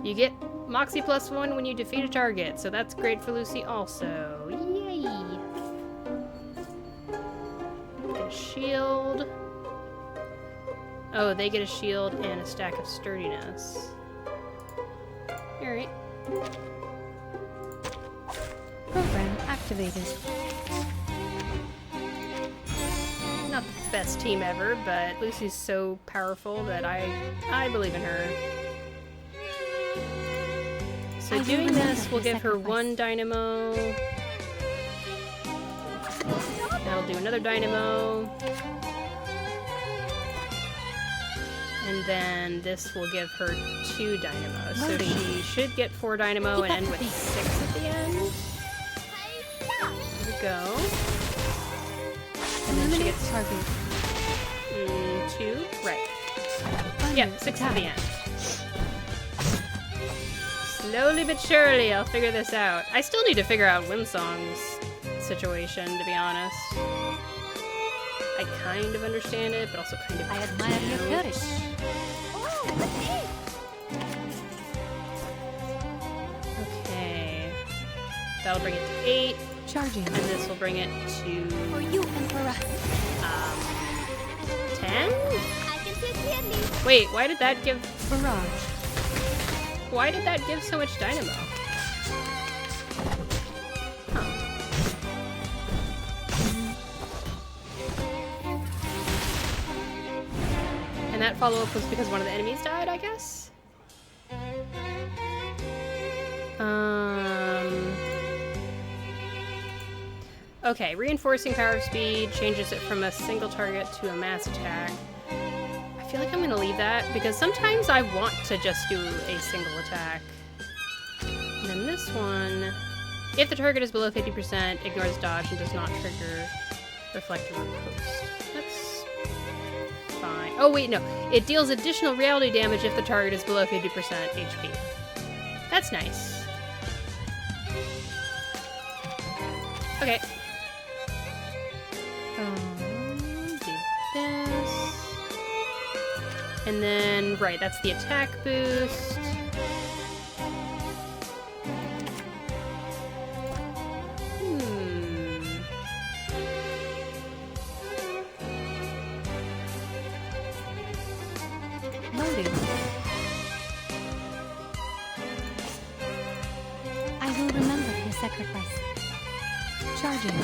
You get Moxie +1 when you defeat a target, so that's great for Lucy also. Yay! Get a shield. Oh, they get a shield and a stack of sturdiness. Alright. Program activated. Not the best team ever, but Lucy's so powerful that I believe in her. So doing this will give her 1 dynamo. That'll do another dynamo. And then this will give her 2 dynamos. So she should get 4 dynamo and end with 6 at the end. There we go. And then she gets target. 2. Right. Yep, 6 at the end. Slowly but surely, I'll figure this out. I still need to figure out Winsong's situation, to be honest. I kind of understand it, but also kind of I admire your courage. Okay. That'll bring it to 8. Charging. And this will bring it to... For you and for us. 10? I can see clearly. Wait, why did that give... Barrage. Why did that give so much dynamo? And that follow-up was because one of the enemies died, I guess? Okay, reinforcing power speed changes it from a single target to a mass attack. I feel like I'm gonna leave that because sometimes I want to just do a single attack. And then this one, if the target is below 50%, ignores dodge and does not trigger reflective riposte. That's fine. Oh wait, no. It deals additional reality damage if the target is below 50% HP. That's nice. Okay. Do this. And then, right, that's the attack boost. Loading. I will remember your sacrifice. Charging.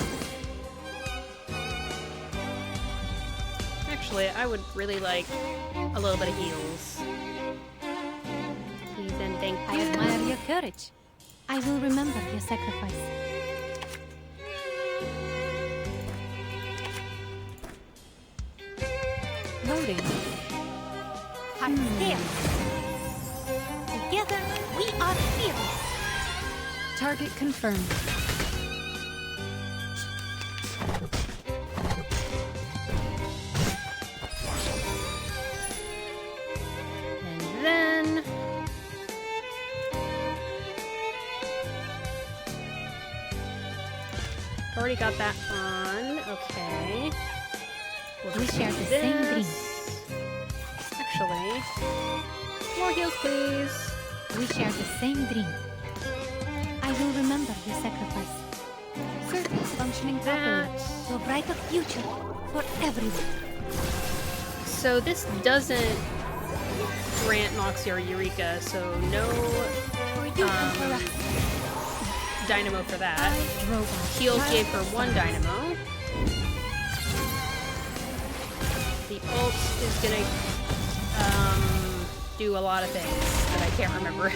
Actually, I would really like a little bit of heals. Please and thank you. I admire your courage. I will remember your sacrifice. Loading. Heart stairs. Together, we are fearless. Target confirmed. And then... already got that on. Okay. We share the same dream. Actually, more heals, please. We share the same dream. I will remember your sacrifice. Circuits functioning properly. A brighter future for everyone. So this doesn't grant Moxie or Eureka, so no dynamo for that. Heals gave her 1 dynamo. The ult is gonna do a lot of things that I can't remember.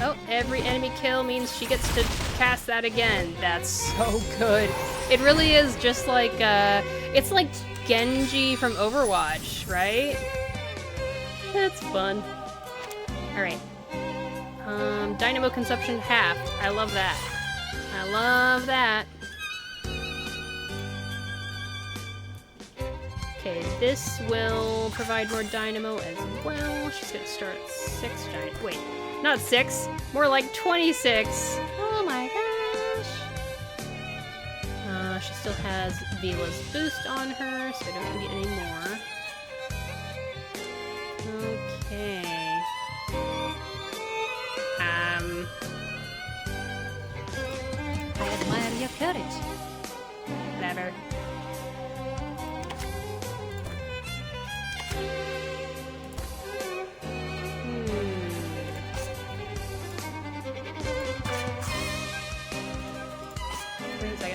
Oh, every enemy kill means she gets to cast that again. That's so good. It really is just like, it's like Genji from Overwatch, right? That's fun. Alright. Dynamo consumption half. I love that. I love that. Okay, this will provide more dynamo as well. She's gonna start at 6 dynamo. Wait, not 6, more like 26. Oh my gosh. She still has Vila's boost on her, so I don't need any more. Okay. I admire your courage. Whatever.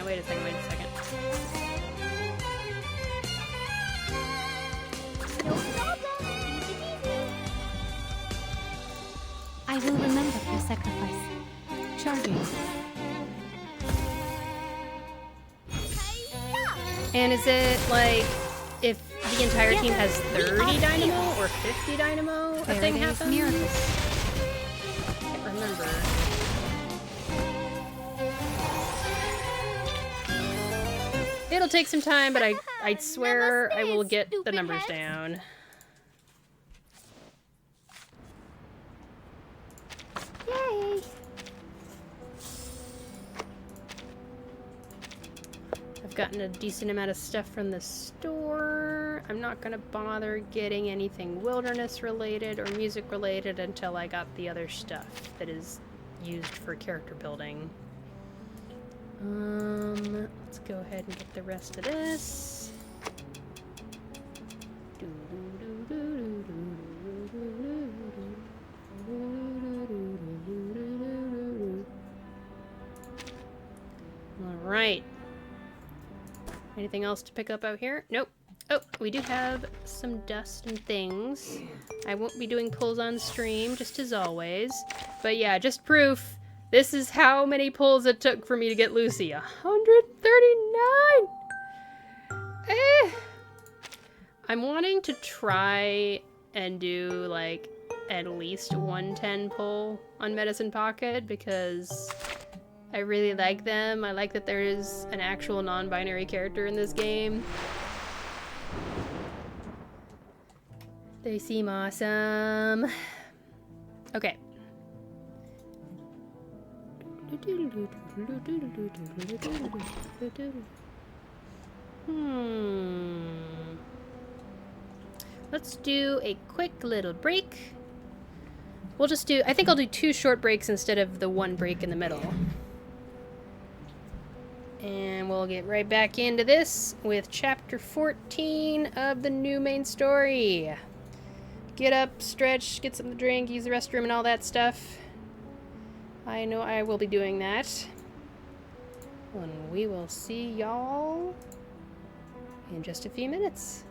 Wait a second. I will remember your sacrifice. Charging. And is it like if the entire team has 30 dynamo or 50 dynamo? A thing happens? Miracles. I can't remember. It'll take some time, but I swear I will get the numbers down. Yay! I've gotten a decent amount of stuff from the store. I'm not gonna bother getting anything wilderness related or music related until I got the other stuff that is used for character building. Let's go ahead and get the rest of this. Alright. Anything else to pick up out here? Nope. Oh, we do have some dust and things. I won't be doing pulls on stream, just as always. But yeah, just proof. This is how many pulls it took for me to get Lucy. 139! I'm wanting to try and do, like, at least 110 pull on Medicine Pocket because I really like them. I like that there is an actual non-binary character in this game. They seem awesome. Okay. Let's do a quick little break. We'll just do, I think I'll do 2 short breaks instead of the 1 break in the middle. And we'll get right back into this with chapter 14 of the new main story. Get up, stretch, get something to drink, use the restroom and all that stuff. I know I will be doing that. And we will see y'all in just a few minutes.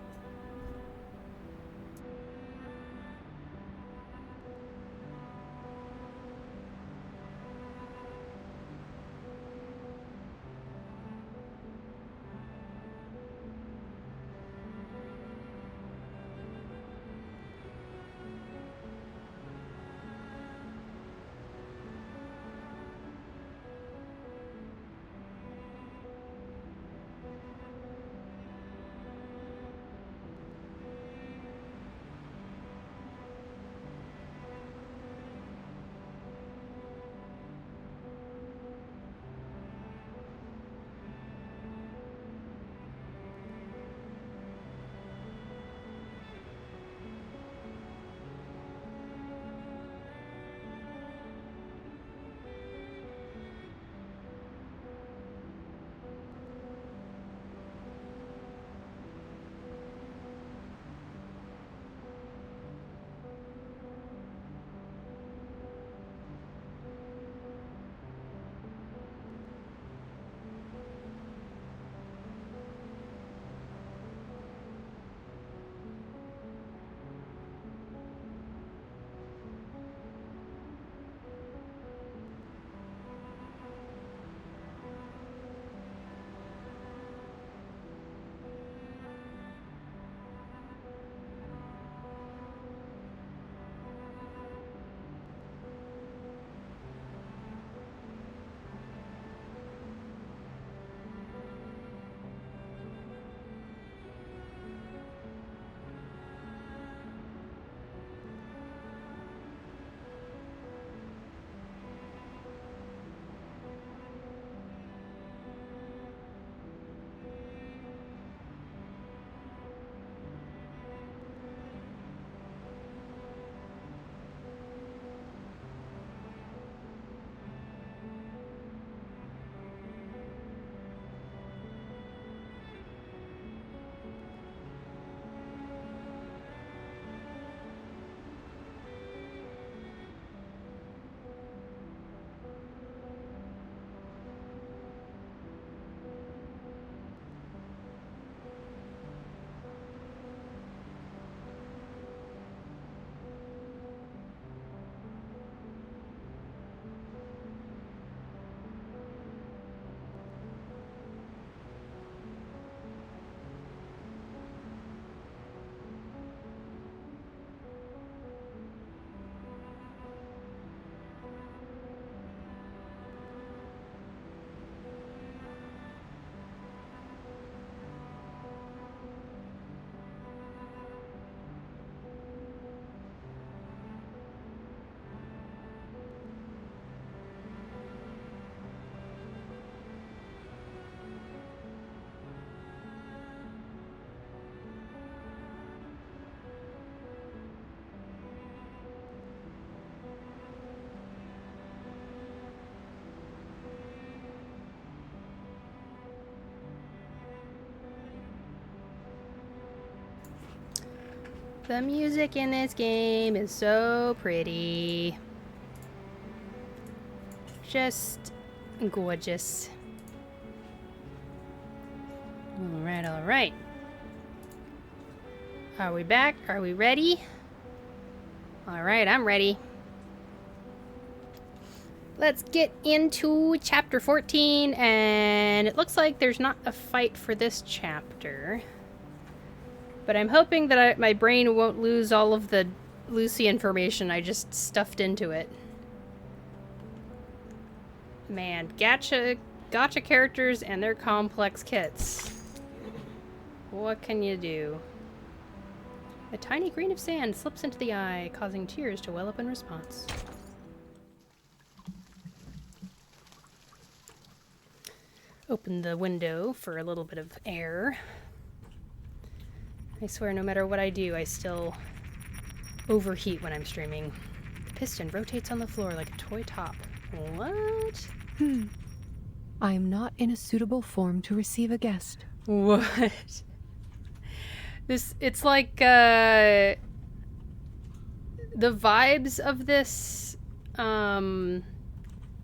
The music in this game is so pretty. Just gorgeous. Alright, alright. Are we back? Are we ready? Alright, I'm ready. Let's get into chapter 14, and it looks like there's not a fight for this chapter. But I'm hoping that my brain won't lose all of the Lucy information I just stuffed into it. Man, gotcha characters and their complex kits. What can you do? A tiny grain of sand slips into the eye, causing tears to well up in response. Open the window for a little bit of air. I swear, no matter what I do, I still overheat when I'm streaming. The piston rotates on the floor like a toy top. What? I am not in a suitable form to receive a guest. What? It's like, the vibes of this,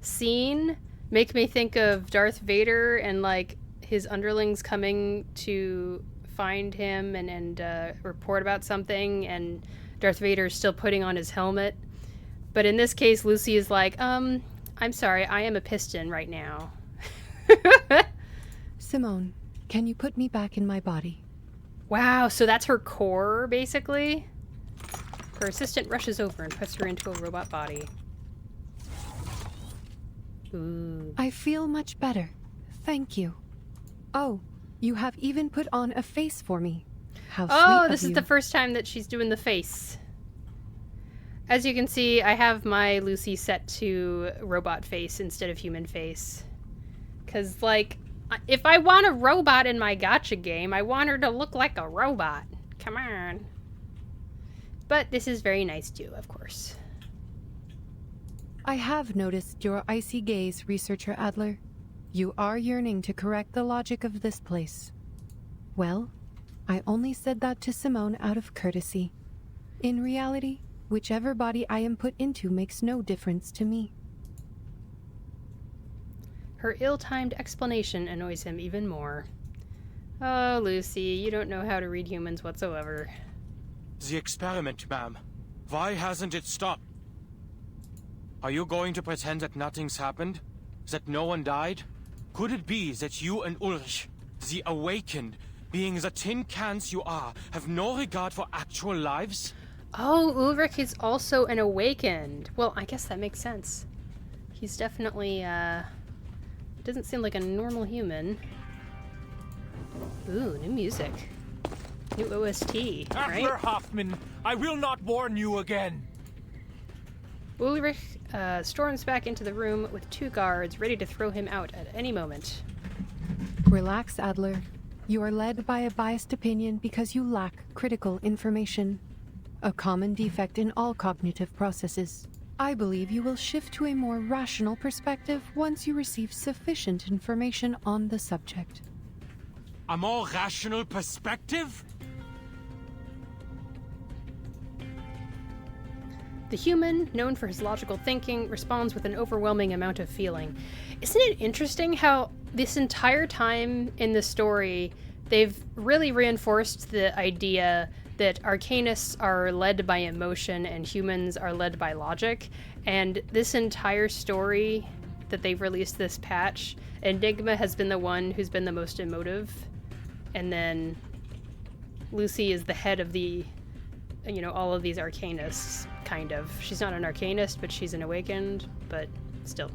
scene make me think of Darth Vader and, like, his underlings coming to find him and report about something, and Darth Vader's still putting on his helmet. But in this case, Lucy is like, I'm sorry, I am a piston right now. Simone, can you put me back in my body? Wow, so that's her core, basically? Her assistant rushes over and puts her into a robot body. Ooh. I feel much better. Thank you. Oh, you have even put on a face for me. How sweet Oh, of this is you. the first time that she's doing the face. As you can see, I have my Lucy set to robot face instead of human face. Because, like, if I want a robot in my gacha game, I want her to look like a robot. Come on. But this is very nice too, of course. I have noticed your icy gaze, Researcher Adler. You are yearning to correct the logic of this place. Well, I only said that to Simone out of courtesy. In reality, whichever body I am put into makes no difference to me. Her ill-timed explanation annoys him even more. Oh, Lucy, you don't know how to read humans whatsoever. The experiment, ma'am. Why hasn't it stopped? Are you going to pretend that nothing's happened? That no one died? Could it be that you and Ulrich, the awakened, being the tin cans you are, have no regard for actual lives? Oh, Ulrich is also an awakened. Well, I guess that makes sense. He's definitely, doesn't seem like a normal human. Ooh, new music. New OST, right? Adler Hoffman, I will not warn you again. Ulrich storms back into the room with two guards ready to throw him out at any moment. Relax, Adler. You are led by a biased opinion because you lack critical information. A common defect in all cognitive processes. I believe you will shift to a more rational perspective once you receive sufficient information on the subject. A more rational perspective? The human, known for his logical thinking, responds with an overwhelming amount of feeling. Isn't it interesting how this entire time in the story, they've really reinforced the idea that arcanists are led by emotion and humans are led by logic, and this entire story that they've released this patch, Enigma has been the one who's been the most emotive, and then Lucy is the head of the, you know, all of these arcanists, kind of. She's not an arcanist, but she's an awakened, but still.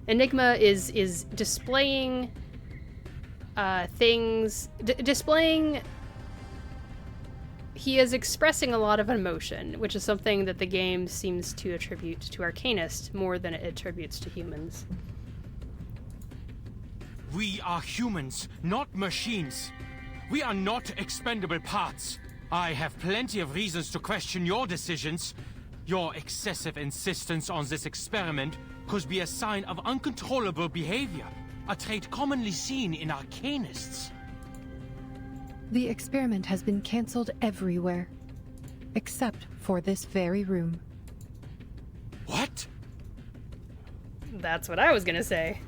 Enigma is displaying things, displaying... He is expressing a lot of emotion, which is something that the game seems to attribute to arcanists more than it attributes to humans. We are humans, not machines. We are not expendable parts. I have plenty of reasons to question your decisions. Your excessive insistence on this experiment could be a sign of uncontrollable behavior, a trait commonly seen in arcanists. The experiment has been cancelled everywhere. except for this very room. What? That's what I was gonna say.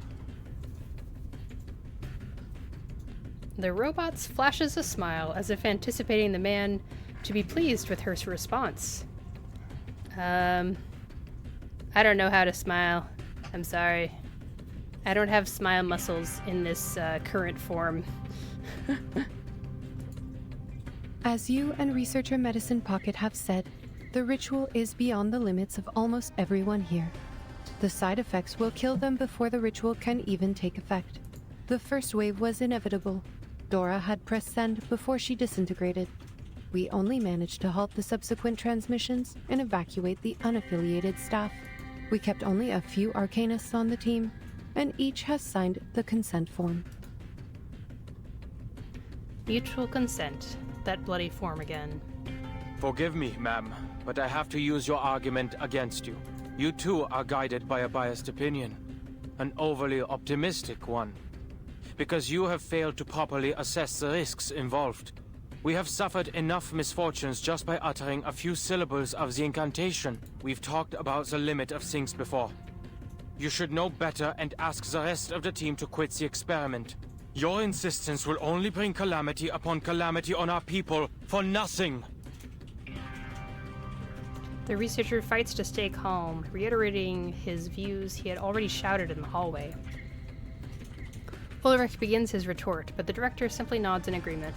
The robot flashes a smile as if anticipating the man to be pleased with her response. I don't know how to smile. I'm sorry. I don't have smile muscles in this current form. As you and researcher Medicine Pocket have said, the ritual is beyond the limits of almost everyone here. The side effects will kill them before the ritual can even take effect. The first wave was inevitable. Dora had pressed send before she disintegrated. We only managed to halt the subsequent transmissions and evacuate the unaffiliated staff. We kept only a few Arcanists on the team, and each has signed the consent form. Mutual consent. That bloody form again. Forgive me, ma'am, but I have to use your argument against you. You too are guided by a biased opinion. An overly optimistic one. Because you have failed to properly assess the risks involved. We have suffered enough misfortunes just by uttering a few syllables of the incantation. We've talked about the limit of things before. You should know better and ask the rest of the team to quit the experiment. Your insistence will only bring calamity upon calamity on our people for nothing. The researcher fights to stay calm, reiterating his views he had already shouted in the hallway. Ulrich begins his retort, but the director simply nods in agreement.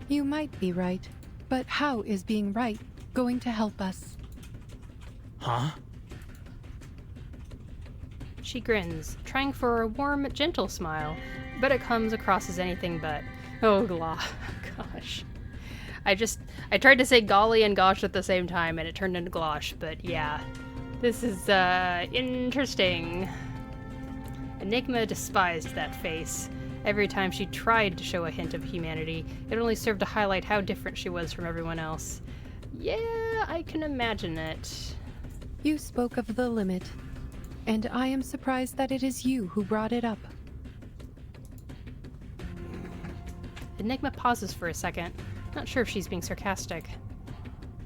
You might be right, but how is being right going to help us? Huh? She grins, trying for a warm, gentle smile, but it comes across as anything but. Oh, gosh. I tried to say golly and gosh at the same time, and it turned into glosh, but yeah. This is, interesting. Enigma despised that face. Every time she tried to show a hint of humanity, it only served to highlight how different she was from everyone else. Yeah, I can imagine it. You spoke of the limit, and I am surprised that it is you who brought it up. Enigma pauses for a second, not sure if she's being sarcastic.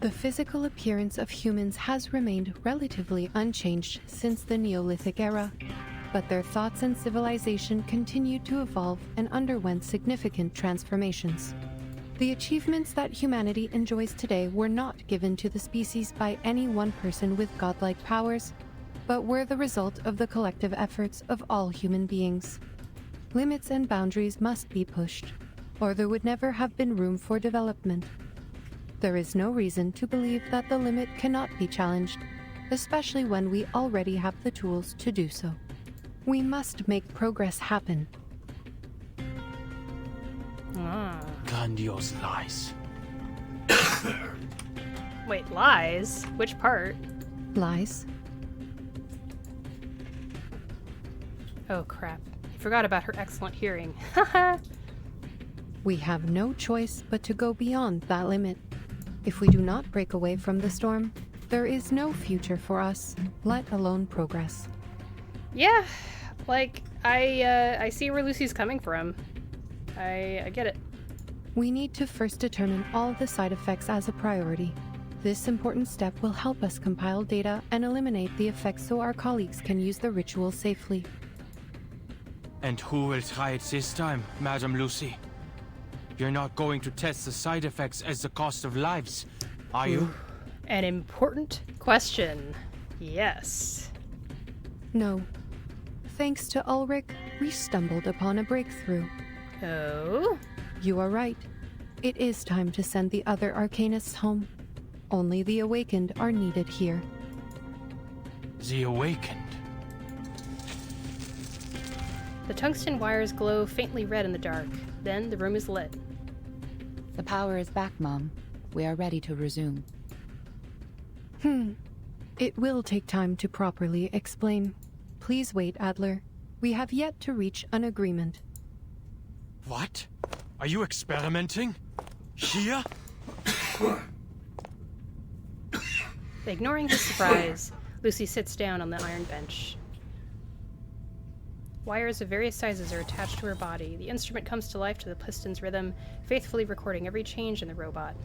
The physical appearance of humans has remained relatively unchanged since the Neolithic era, but their thoughts and civilization continued to evolve and underwent significant transformations. The achievements that humanity enjoys today were not given to the species by any one person with godlike powers, but were the result of the collective efforts of all human beings. Limits and boundaries must be pushed, or there would never have been room for development. There is no reason to believe that the limit cannot be challenged, especially when we already have the tools to do so. We must make progress happen. Grandiose lies. Wait, lies? Which part? Lies. Oh crap. I forgot about her excellent hearing. Haha! We have no choice but to go beyond that limit. If we do not break away from the storm, there is no future for us, let alone progress. Yeah, like, I see where Lucy's coming from. I get it. We need to first determine all the side effects as a priority. This important step will help us compile data and eliminate the effects so our colleagues can use the ritual safely. And who will try it this time, Madam Lucy? You're not going to test the side effects as the cost of lives, are you? An important question. Yes. No. Thanks to Ulrich, we stumbled upon a breakthrough. Oh? You are right. It is time to send the other Arcanists home. Only the Awakened are needed here. The Awakened? The tungsten wires glow faintly red in the dark. Then the room is lit. The power is back, Mom. We are ready to resume. It will take time to properly explain. Please wait, Adler. We have yet to reach an agreement. What? Are you experimenting? Here? Ignoring his surprise, Lucy sits down on the iron bench. Wires of various sizes are attached to her body. The instrument comes to life to the piston's rhythm, faithfully recording every change in the robot.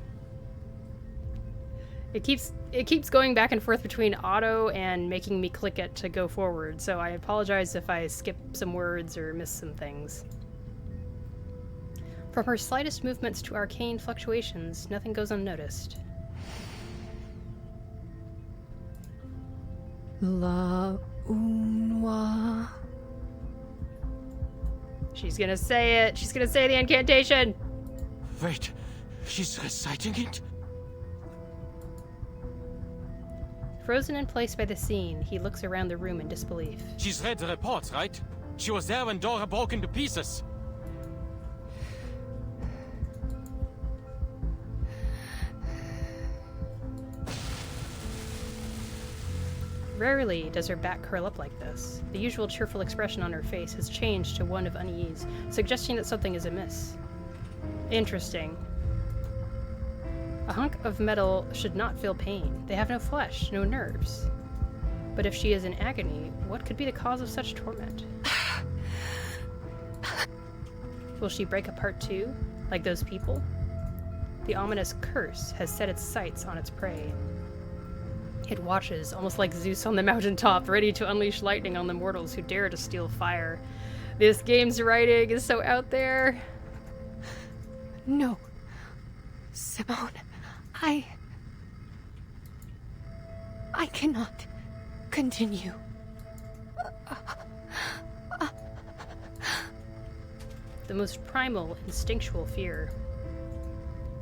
It keeps going back and forth between auto and making me click it to go forward, so I apologize if I skip some words or miss some things. From her slightest movements to arcane fluctuations, nothing goes unnoticed. La Unwa. She's gonna say it. She's gonna say the incantation. Wait, she's reciting it? Frozen in place by the scene, he looks around the room in disbelief. She's read the reports, right? She was there when Dora broke into pieces. Rarely does her back curl up like this. The usual cheerful expression on her face has changed to one of unease, suggesting that something is amiss. Interesting. A hunk of metal should not feel pain. They have no flesh, no nerves. But if she is in agony, what could be the cause of such torment? Will she break apart too, like those people? The ominous curse has set its sights on its prey. It watches, almost like Zeus on the mountaintop, ready to unleash lightning on the mortals who dare to steal fire. This game's writing is so out there. No. Simone, I cannot continue. The most primal, instinctual fear.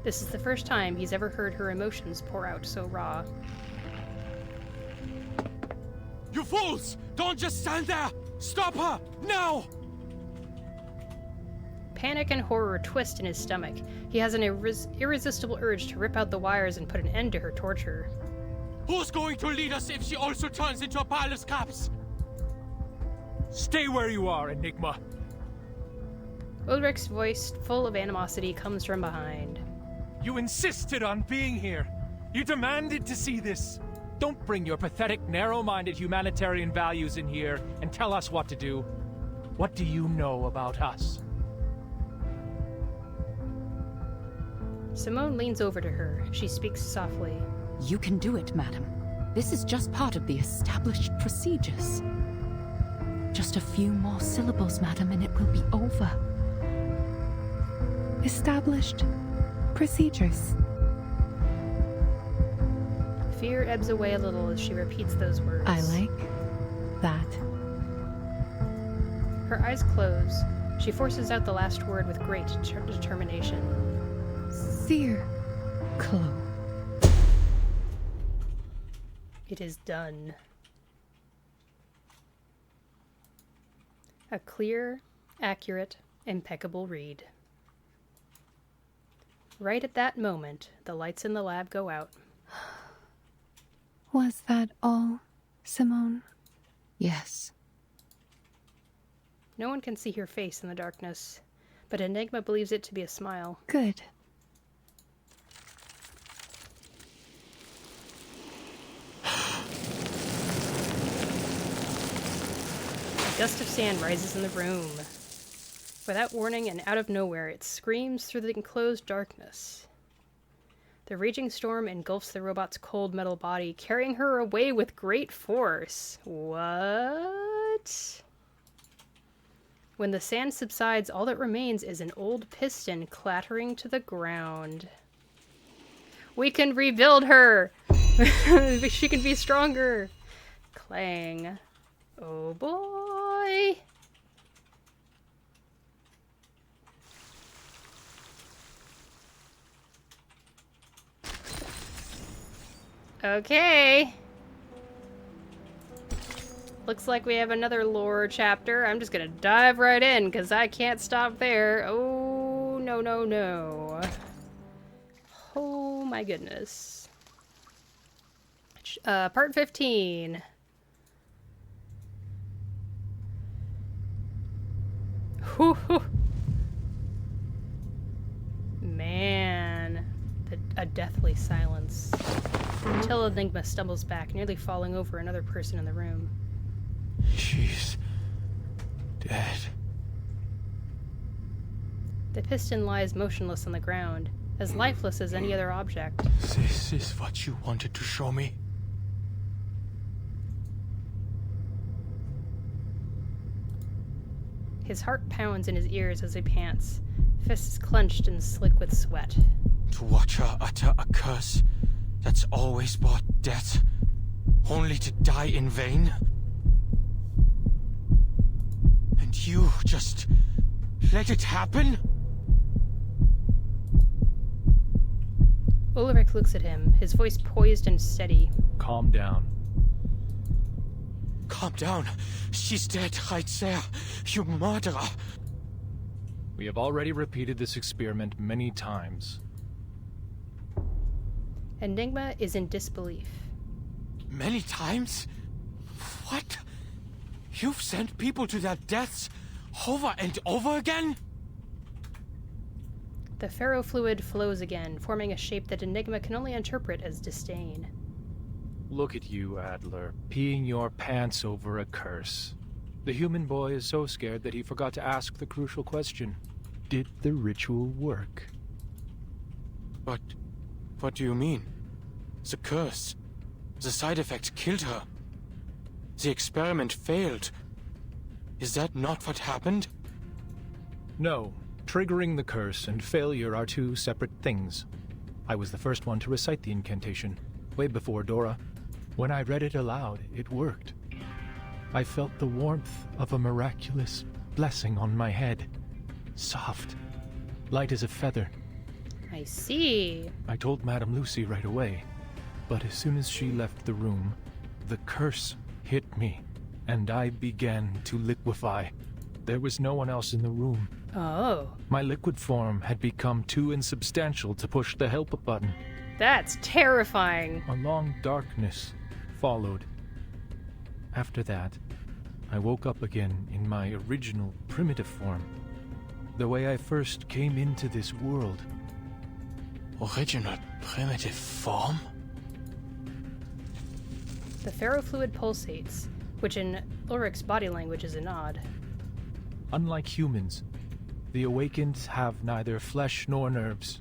This is the first time he's ever heard her emotions pour out so raw. You fools! Don't just stand there! Stop her! Now! Panic and horror twist in his stomach. He has an irresistible urge to rip out the wires and put an end to her torture. Who's going to lead us if she also turns into a pile of scraps? Stay where you are, Enigma. Ulrich's voice, full of animosity, comes from behind. You insisted on being here. You demanded to see this. Don't bring your pathetic, narrow-minded humanitarian values in here and tell us what to do. What do you know about us? Simone leans over to her. She speaks softly. You can do it, madam. This is just part of the established procedures. Just a few more syllables, madam, and it will be over. Established procedures. Fear ebbs away a little as she repeats those words. I like that. Her eyes close. She forces out the last word with great determination. Seer Clo. It is done. A clear, accurate, impeccable read. Right at that moment, the lights in the lab go out. Was that all, Simone? Yes. No one can see her face in the darkness, but Enigma believes it to be a smile. Good. A gust of sand rises in the room. Without warning and out of nowhere, it screams through the enclosed darkness. The raging storm engulfs the robot's cold metal body, carrying her away with great force. What? When the sand subsides, all that remains is an old piston clattering to the ground. We can rebuild her! She can be stronger! Clang. Oh boy! Okay. Looks like we have another lore chapter. I'm just gonna dive right in because I can't stop there. Oh, no, no, no. Oh my goodness. Part 15. Whew. Man. A deathly silence. Until Enigma stumbles back, nearly falling over another person in the room. She's dead. The piston lies motionless on the ground. as lifeless as any other object. This is what you wanted to show me? His heart pounds in his ears as he pants, fists clenched and slick with sweat. To watch her utter a curse that's always brought death, only to die in vain? And you just let it happen? Ulrich looks at him, his voice poised and steady. Calm down. Calm down. She's dead right there. You murderer. We have already repeated this experiment many times. Enigma is in disbelief. Many times? What? You've sent people to their deaths over and over again? The ferrofluid flows again, forming a shape that Enigma can only interpret as disdain. Look at you, Adler, peeing your pants over a curse. The human boy is so scared that he forgot to ask the crucial question. Did the ritual work? But what do you mean? The curse. The side effect killed her. The experiment failed. Is that not what happened? No. Triggering the curse and failure are two separate things. I was the first one to recite the incantation, way before Dora. When I read it aloud, it worked. I felt the warmth of a miraculous blessing on my head. Soft, light as a feather. I see. I told Madame Lucy right away, but as soon as she left the room, the curse hit me, and I began to liquefy. There was no one else in the room. Oh. My liquid form had become too insubstantial to push the help button. That's terrifying. A long darkness followed. After that, I woke up again in my original primitive form. The way I first came into this world. Original primitive form? The ferrofluid pulsates, which in Ulrich's body language is a nod. Unlike humans, the awakened have neither flesh nor nerves.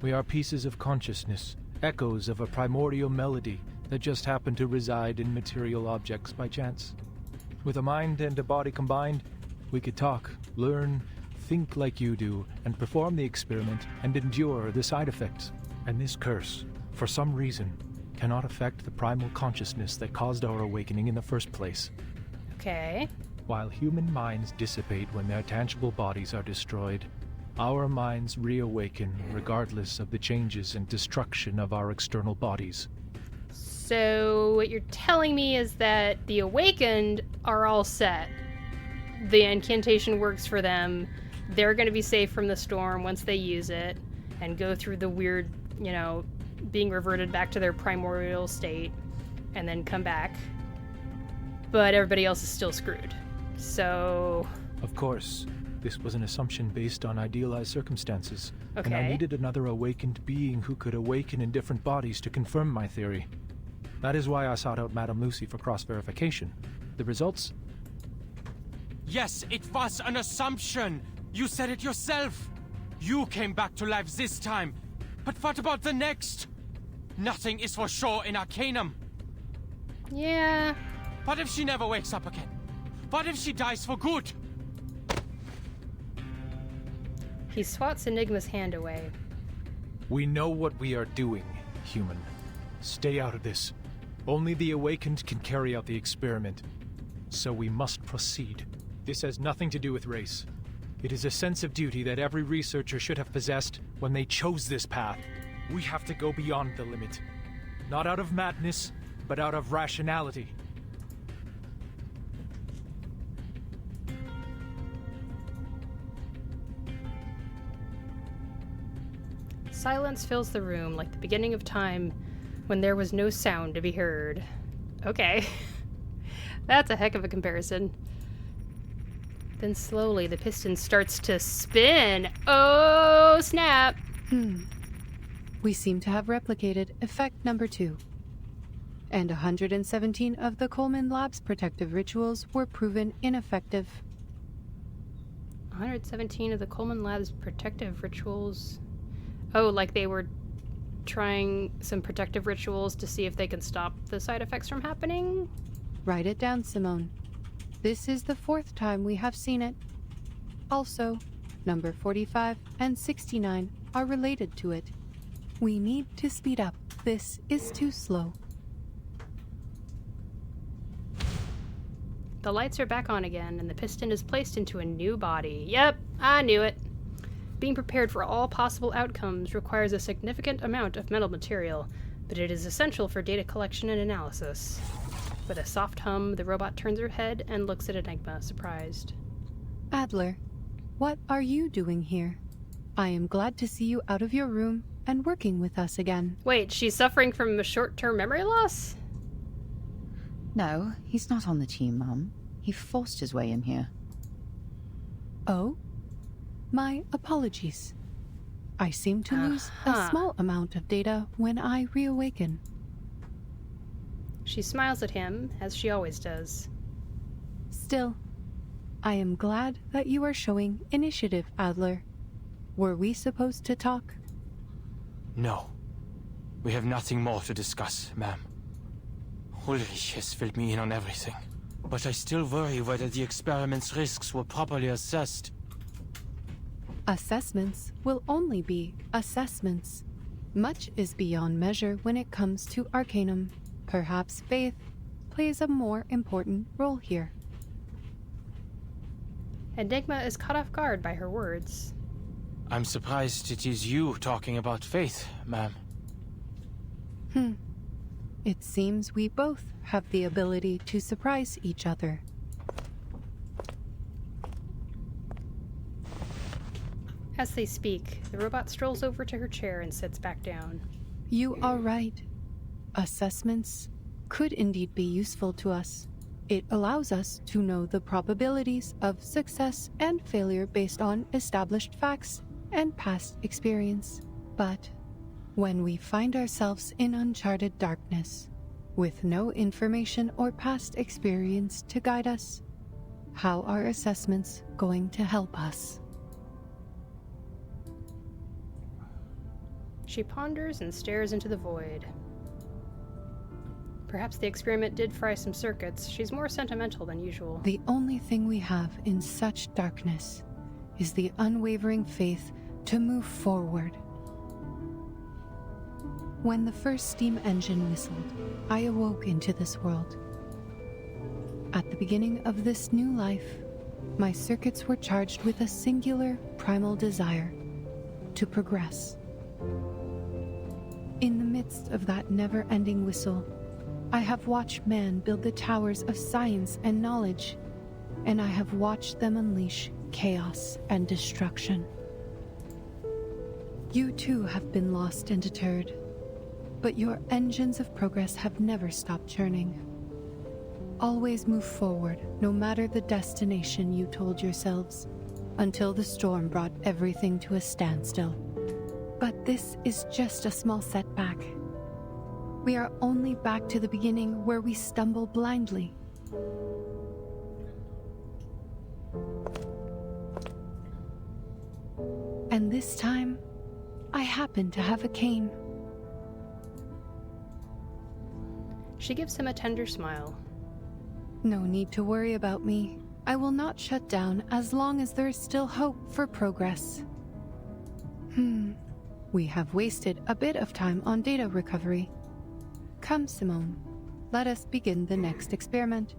We are pieces of consciousness, echoes of a primordial melody that just happen to reside in material objects by chance. With a mind and a body combined, we could talk, learn, think like you do, and perform the experiment and endure the side effects. And this curse, for some reason, cannot affect the primal consciousness that caused our awakening in the first place. Okay. While human minds dissipate when their tangible bodies are destroyed, our minds reawaken regardless of the changes and destruction of our external bodies. So what you're telling me is that the awakened are all set. The incantation works for them. They're going to be safe from the storm once they use it and go through the weird, being reverted back to their primordial state and then come back. But everybody else is still screwed. So... Of course, this was an assumption based on idealized circumstances. Okay. And I needed another awakened being who could awaken in different bodies to confirm my theory. That is why I sought out Madame Lucy for cross-verification. The results? Yes, it was an assumption. You said it yourself. You came back to life this time. But what about the next? Nothing is for sure in Arcanum. Yeah. What if she never wakes up again? What if she dies for good? He swats Enigma's hand away. We know what we are doing, human. Stay out of this. Only the awakened can carry out the experiment. So we must proceed. This has nothing to do with race. It is a sense of duty that every researcher should have possessed when they chose this path. We have to go beyond the limit. Not out of madness, but out of rationality. Silence fills the room like the beginning of time when there was no sound to be heard. Okay. That's a heck of a comparison. Then slowly the piston starts to spin. Oh, snap! We seem to have replicated effect number 2. And 117 of the Coleman Lab's protective rituals were proven ineffective. 117 of the Coleman Lab's protective rituals... Oh, like they were trying some protective rituals to see if they can stop the side effects from happening? Write it down, Simone. This is the 4th time we have seen it. Also, number 45 and 69 are related to it. We need to speed up. This is too slow. The lights are back on again, and the piston is placed into a new body. Yep, I knew it. Being prepared for all possible outcomes requires a significant amount of mental material, but it is essential for data collection and analysis. With a soft hum, the robot turns her head and looks at Enigma, surprised. Adler, what are you doing here? I am glad to see you out of your room and working with us again. Wait, she's suffering from a short-term memory loss? No, he's not on the team, Mum. He forced his way in here. Oh? My apologies. I seem to lose a small amount of data when I reawaken. She smiles at him, as she always does. Still, I am glad that you are showing initiative, Adler. Were we supposed to talk? No. We have nothing more to discuss, ma'am. Ulrich has filled me in on everything, but I still worry whether the experiment's risks were properly assessed. Assessments will only be assessments. Much is beyond measure when it comes to Arcanum. Perhaps faith plays a more important role here. Enigma is caught off guard by her words. I'm surprised it is you talking about faith, ma'am. It seems we both have the ability to surprise each other. As they speak, the robot strolls over to her chair and sits back down. You are right. Assessments could indeed be useful to us. It allows us to know the probabilities of success and failure based on established facts and past experience. But when we find ourselves in uncharted darkness, with no information or past experience to guide us, how are assessments going to help us? She ponders and stares into the void. Perhaps the experiment did fry some circuits. She's more sentimental than usual. The only thing we have in such darkness is the unwavering faith to move forward. When the first steam engine whistled, I awoke into this world. At the beginning of this new life, my circuits were charged with a singular primal desire to progress. In the midst of that never-ending whistle, I have watched man build the towers of science and knowledge, and I have watched them unleash chaos and destruction. You too have been lost and deterred, but your engines of progress have never stopped churning. Always move forward, no matter the destination you told yourselves, until the storm brought everything to a standstill. But this is just a small setback. We are only back to the beginning where we stumble blindly. And this time, I happen to have a cane. She gives him a tender smile. No need to worry about me. I will not shut down as long as there is still hope for progress. We have wasted a bit of time on data recovery. Come, Simone. Let us begin the next experiment.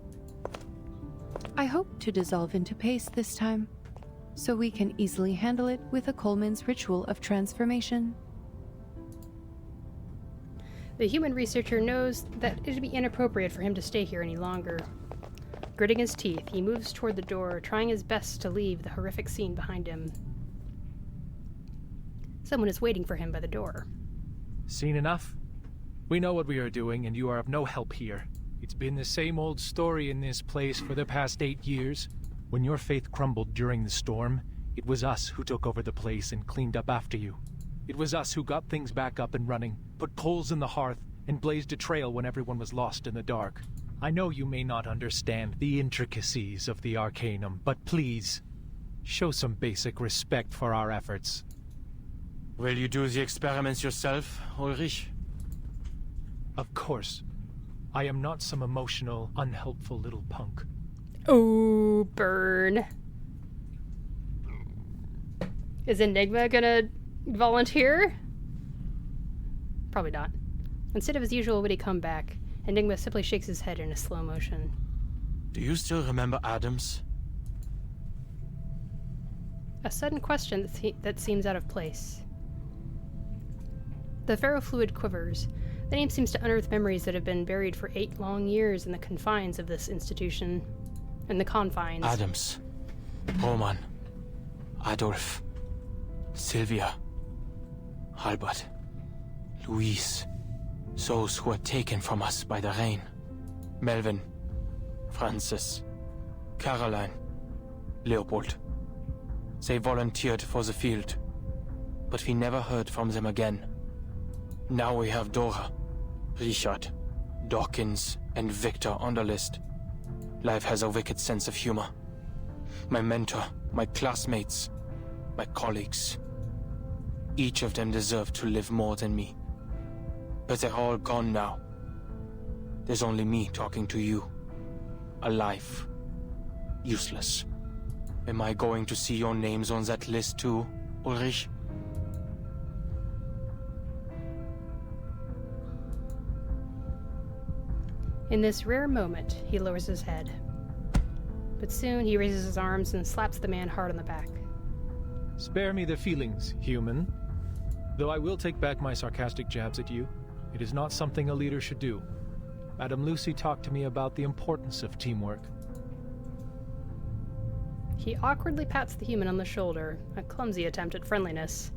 I hope to dissolve into paste this time, so we can easily handle it with a Coleman's ritual of transformation. The human researcher knows that it'd be inappropriate for him to stay here any longer. Gritting his teeth, he moves toward the door, trying his best to leave the horrific scene behind him. Someone is waiting for him by the door. Seen enough? We know what we are doing, and you are of no help here. It's been the same old story in this place for the past 8 years. When your faith crumbled during the storm, it was us who took over the place and cleaned up after you. It was us who got things back up and running, put coals in the hearth, and blazed a trail when everyone was lost in the dark. I know you may not understand the intricacies of the Arcanum, but please, show some basic respect for our efforts. Will you do the experiments yourself, Ulrich? Of course. I am not some emotional, unhelpful little punk. Oh, burn. Is Enigma gonna volunteer? Probably not. Instead of his usual witty comeback, Enigma simply shakes his head in a slow motion. Do you still remember Adams? A sudden question that seems out of place. The ferrofluid quivers. The name seems to unearth memories that have been buried for 8 long years in the confines of this institution. In the confines. Adams. Roman. Adolf. Sylvia. Albert. Louise. Those who were taken from us by the rain. Melvin. Francis. Caroline. Leopold. They volunteered for the field, but we never heard from them again. Now we have Dora, Richard, Dawkins, and Victor on the list. Life has a wicked sense of humor. My mentor, my classmates, my colleagues. Each of them deserved to live more than me. But they're all gone now. There's only me talking to you. Alive. Useless. Am I going to see your names on that list too, Ulrich? In this rare moment, he lowers his head. But soon he raises his arms and slaps the man hard on the back. Spare me the feelings, human. Though I will take back my sarcastic jabs at you, it is not something a leader should do. Madame Lucy talked to me about the importance of teamwork. He awkwardly pats the human on the shoulder, a clumsy attempt at friendliness.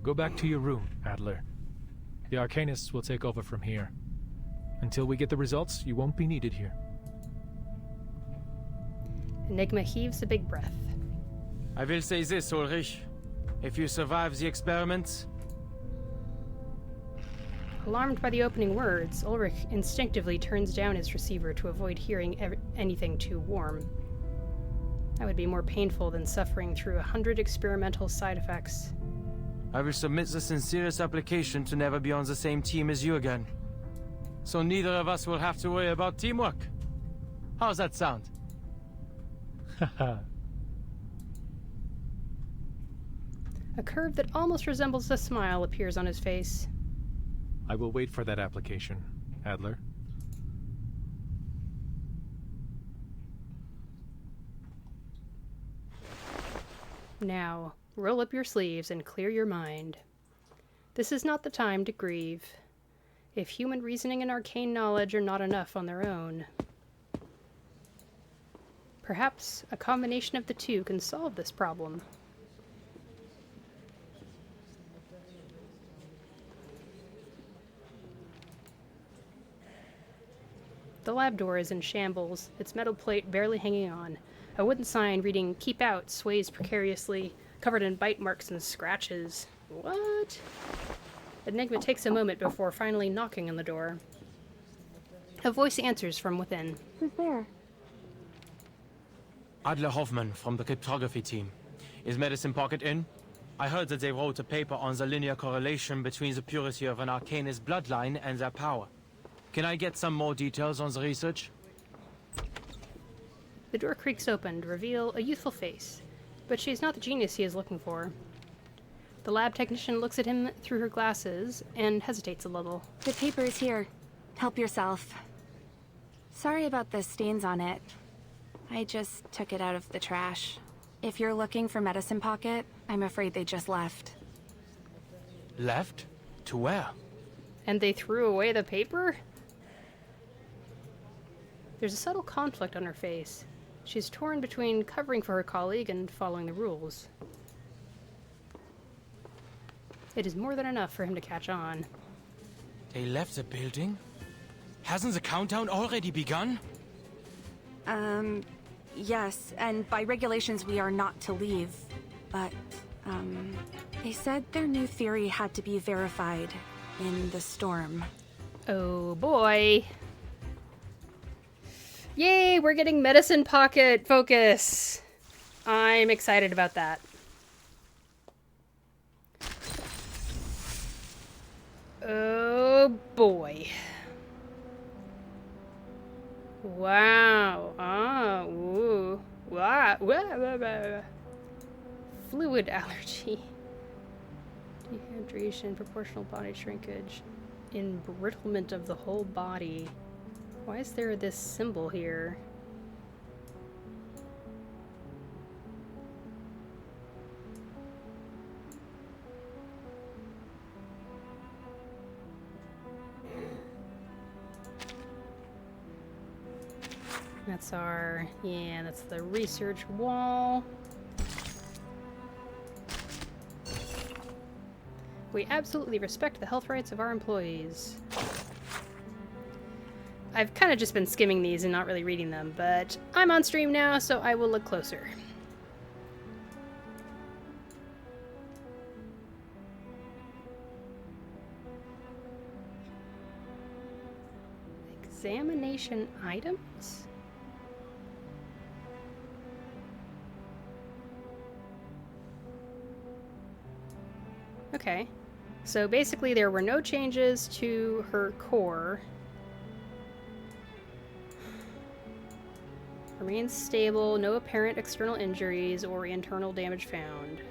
Go back to your room, Adler. The Arcanists will take over from here. Until we get the results, you won't be needed here. Enigma heaves a big breath. I will say this, Ulrich. If you survive the experiments... Alarmed by the opening words, Ulrich instinctively turns down his receiver to avoid hearing anything too warm. That would be more painful than suffering through 100 experimental side effects. I will submit the sincerest application to never be on the same team as you again. So neither of us will have to worry about teamwork. How's that sound? A curve that almost resembles a smile appears on his face. I will wait for that application, Adler. Now, roll up your sleeves and clear your mind. This is not the time to grieve. If human reasoning and arcane knowledge are not enough on their own, perhaps a combination of the two can solve this problem. The lab door is in shambles, its metal plate barely hanging on. A wooden sign reading "Keep Out" sways precariously, covered in bite marks and scratches. What? Enigma takes a moment before finally knocking on the door. A voice answers from within. Who's there? Adler Hoffman from the cryptography team. Is Medicine Pocket in? I heard that they wrote a paper on the linear correlation between the purity of an Arcanist bloodline and their power. Can I get some more details on the research? The door creaks open to reveal a youthful face, but she is not the genius he is looking for. The lab technician looks at him through her glasses and hesitates a little. The paper is here. Help yourself. Sorry about the stains on it. I just took it out of the trash. If you're looking for Medicine Pocket, I'm afraid they just left. Left? To where? And they threw away the paper? There's a subtle conflict on her face. She's torn between covering for her colleague and following the rules. It is more than enough for him to catch on. They left the building? Hasn't the countdown already begun? Yes, and by regulations we are not to leave. But, they said their new theory had to be verified in the storm. Oh boy. Yay, we're getting Medicine Pocket focus. I'm excited about that. Oh boy. Wow. Ah, ooh. Wow. Fluid allergy. Dehydration, proportional body shrinkage. Embrittlement of the whole body. Why is there this symbol here? That's our, yeah, that's the research wall. We absolutely respect the health rights of our employees. I've kind of just been skimming these and not really reading them, but I'm on stream now, so I will look closer. Examination items? Okay, so basically there were no changes to her core. Remains stable, no apparent external injuries or internal damage found.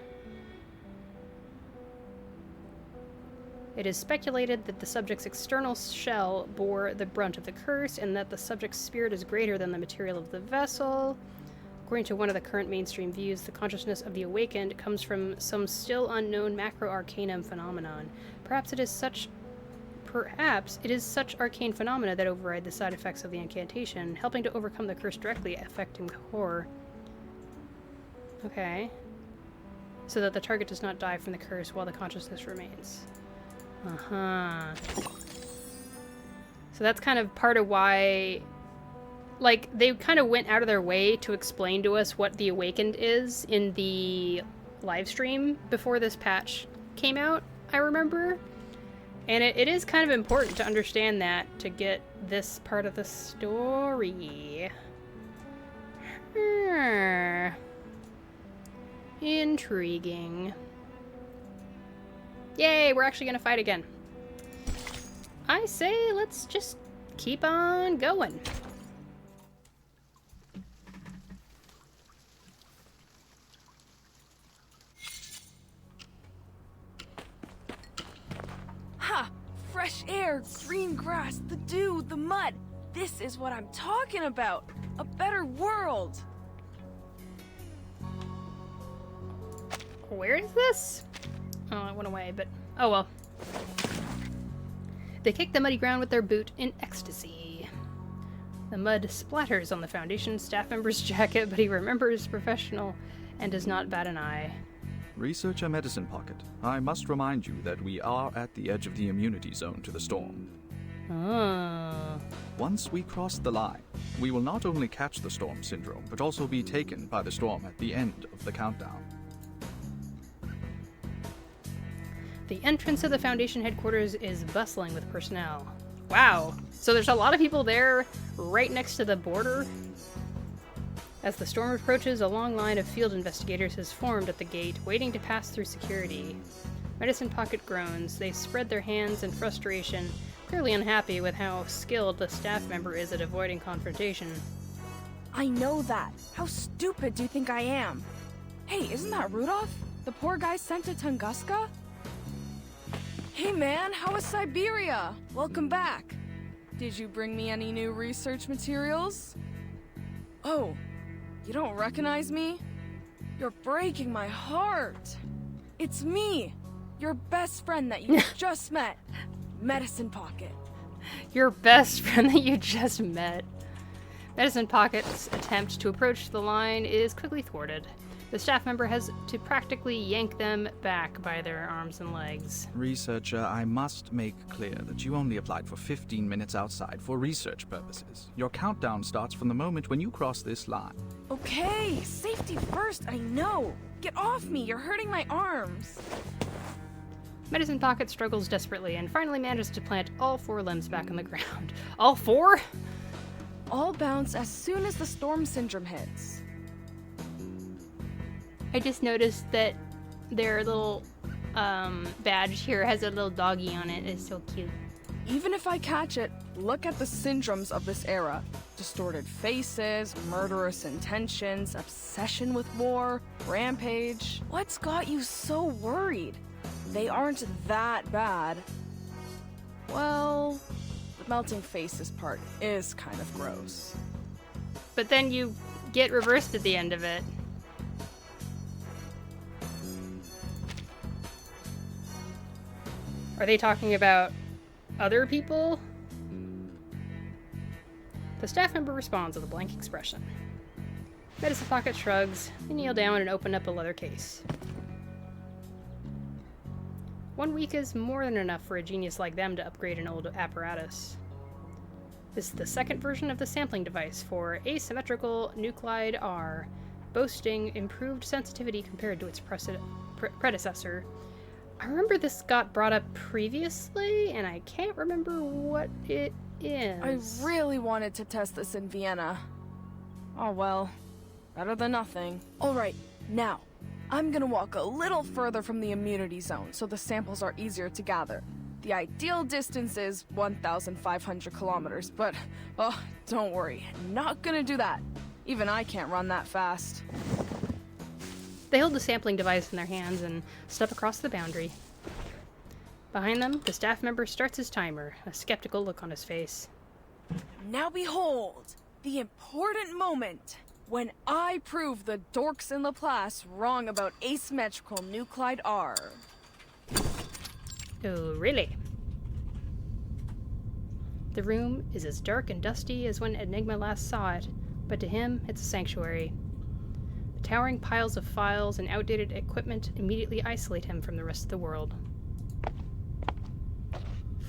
It is speculated that the subject's external shell bore the brunt of the curse and that the subject's spirit is greater than the material of the vessel. According to one of the current mainstream views, the consciousness of the awakened comes from some still unknown macro-arcanum phenomenon. Perhaps it is such arcane phenomena that override the side effects of the incantation, helping to overcome the curse directly affecting the core. Okay. So that the target does not die from the curse while the consciousness remains. Uh-huh. So that's kind of part of why... Like, they kind of went out of their way to explain to us what the Awakened is in the live stream before this patch came out, I remember. And it is kind of important to understand that to get this part of the story. Intriguing. Yay, we're actually gonna fight again. I say let's just keep on going. Ha! Fresh air, green grass, the dew, the mud. This is what I'm talking about. A better world. Where is this? Oh, it went away, but oh well. They kick the muddy ground with their boot in ecstasy. The mud splatters on the Foundation staff member's jacket, but he remembers professional and does not bat an eye. Researcher Medicine Pocket, I must remind you that we are at the edge of the immunity zone to the storm. Once we cross the line, we will not only catch the storm syndrome, but also be taken by the storm at the end of the countdown. The entrance of the Foundation headquarters is bustling with personnel. Wow, so there's a lot of people there right next to the border? As the storm approaches, a long line of field investigators has formed at the gate, waiting to pass through security. Medicine Pocket groans. They spread their hands in frustration, clearly unhappy with how skilled the staff member is at avoiding confrontation. I know that. How stupid do you think I am? Hey, isn't that Rudolph? The poor guy sent to Tunguska? Hey man, how was Siberia? Welcome back. Did you bring me any new research materials? Oh, you don't recognize me? You're breaking my heart. It's me, your best friend that you just met. Medicine Pocket. Your best friend that you just met. Medicine Pocket's attempt to approach the line is quickly thwarted. The staff member has to practically yank them back by their arms and legs. Researcher, I must make clear that you only applied for 15 minutes outside for research purposes. Your countdown starts from the moment when you cross this line. Okay, safety first, I know. Get off me, you're hurting my arms. Medicine Pocket struggles desperately and finally manages to plant all 4 limbs back on the ground. All 4? All bounce as soon as the storm syndrome hits. I just noticed that their little badge here has a little doggy on it. It's so cute. Even if I catch it, look at the syndromes of this era. Distorted faces, murderous intentions, obsession with war, rampage. What's got you so worried? They aren't that bad. Well, the melting faces part is kind of gross. But then you get reversed at the end of it. Are they talking about other people? The staff member responds with a blank expression. Medicine Pocket shrugs. They kneel down and open up a leather case. 1 week is more than enough for a genius like them to upgrade an old apparatus. This is the second version of the sampling device for asymmetrical nuclide R, boasting improved sensitivity compared to its predecessor. I remember this got brought up previously, and I can't remember what it is. I really wanted to test this in Vienna. Oh well, better than nothing. Alright, now, I'm gonna walk a little further from the immunity zone so the samples are easier to gather. The ideal distance is 1,500 kilometers, but, oh, don't worry, not gonna do that. Even I can't run that fast. They hold the sampling device in their hands and step across the boundary. Behind them, the staff member starts his timer, a skeptical look on his face. Now behold, the important moment when I prove the dorks in Laplace wrong about asymmetrical nuclide R. Oh, really? The room is as dark and dusty as when Enigma last saw it, but to him, it's a sanctuary. The towering piles of files and outdated equipment immediately isolate him from the rest of the world.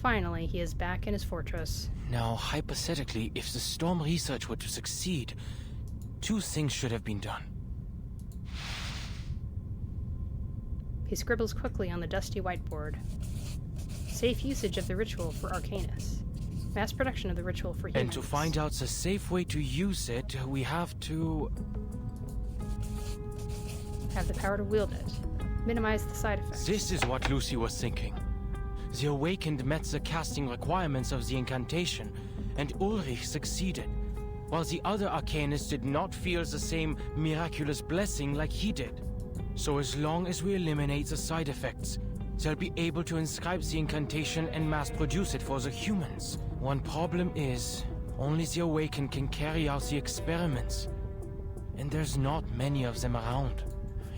Finally, he is back in his fortress. Now, hypothetically, if the storm research were to succeed, 2 things should have been done. He scribbles quickly on the dusty whiteboard. Safe usage of the ritual for Arcanus. Mass production of the ritual for humans. And to find out the safe way to use it, we have to... have the power to wield it. Minimize the side effects. This is what Lucy was thinking. The Awakened met the casting requirements of the incantation, and Ulrich succeeded, while the other Arcanists did not feel the same miraculous blessing like he did. So as long as we eliminate the side effects, they'll be able to inscribe the incantation and mass produce it for the humans. One problem is, only the Awakened can carry out the experiments, and there's not many of them around.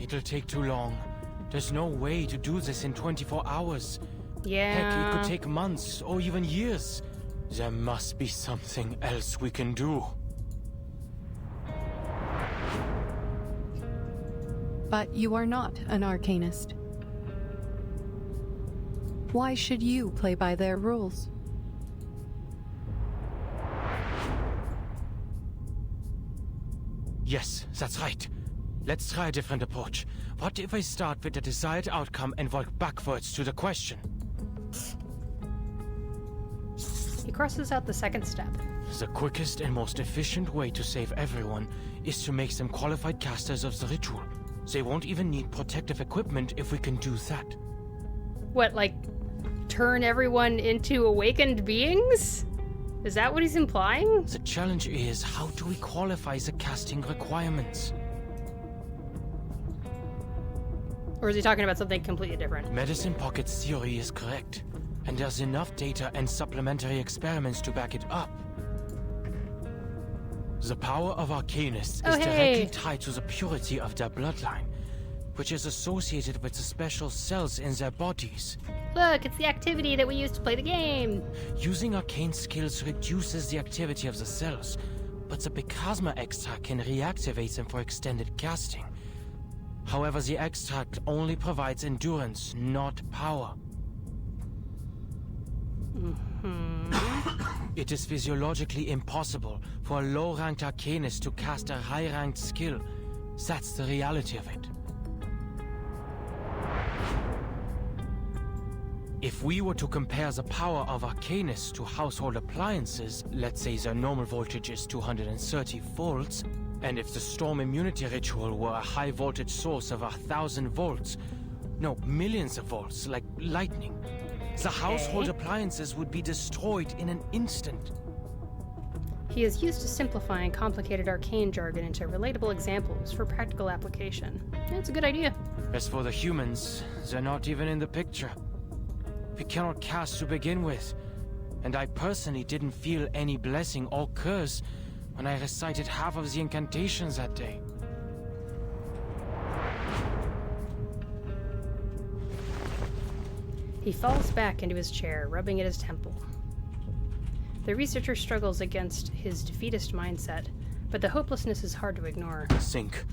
It'll take too long. There's no way to do this in 24 hours. Yeah. Heck, it could take months or even years. There must be something else we can do. But you are not an Arcanist. Why should you play by their rules? Yes, that's right. Let's try a different approach. What if I start with the desired outcome and work backwards to the question? He crosses out the second step. The quickest and most efficient way to save everyone is to make them qualified casters of the ritual. They won't even need protective equipment if we can do that. What, like, turn everyone into awakened beings? Is that what he's implying? The challenge is, how do we qualify the casting requirements? Or is he talking about something completely different? Medicine Pocket's theory is correct, and there's enough data and supplementary experiments to back it up. The power of Arcanists is directly tied to the purity of their bloodline, which is associated with the special cells in their bodies. Look, it's the activity that we used to play the game. Using arcane skills reduces the activity of the cells, but the Picasma extract can reactivate them for extended casting. However, the extract only provides endurance, not power. It is physiologically impossible for a low-ranked Arcanist to cast a high-ranked skill. That's the reality of it. If we were to compare the power of Arcanists to household appliances, let's say their normal voltage is 230 volts, and if the Storm Immunity Ritual were a high-voltage source of 1,000 volts, No, millions of volts, like lightning. The household appliances would be destroyed in an instant. He is used to simplifying complicated arcane jargon into relatable examples for practical application. It's a good idea. As for the humans, they're not even in the picture. We cannot cast to begin with, and I personally didn't feel any blessing or curse when I recited half of the incantations that day. He falls back into his chair, rubbing at his temple. The researcher struggles against his defeatist mindset, but the hopelessness is hard to ignore. Think,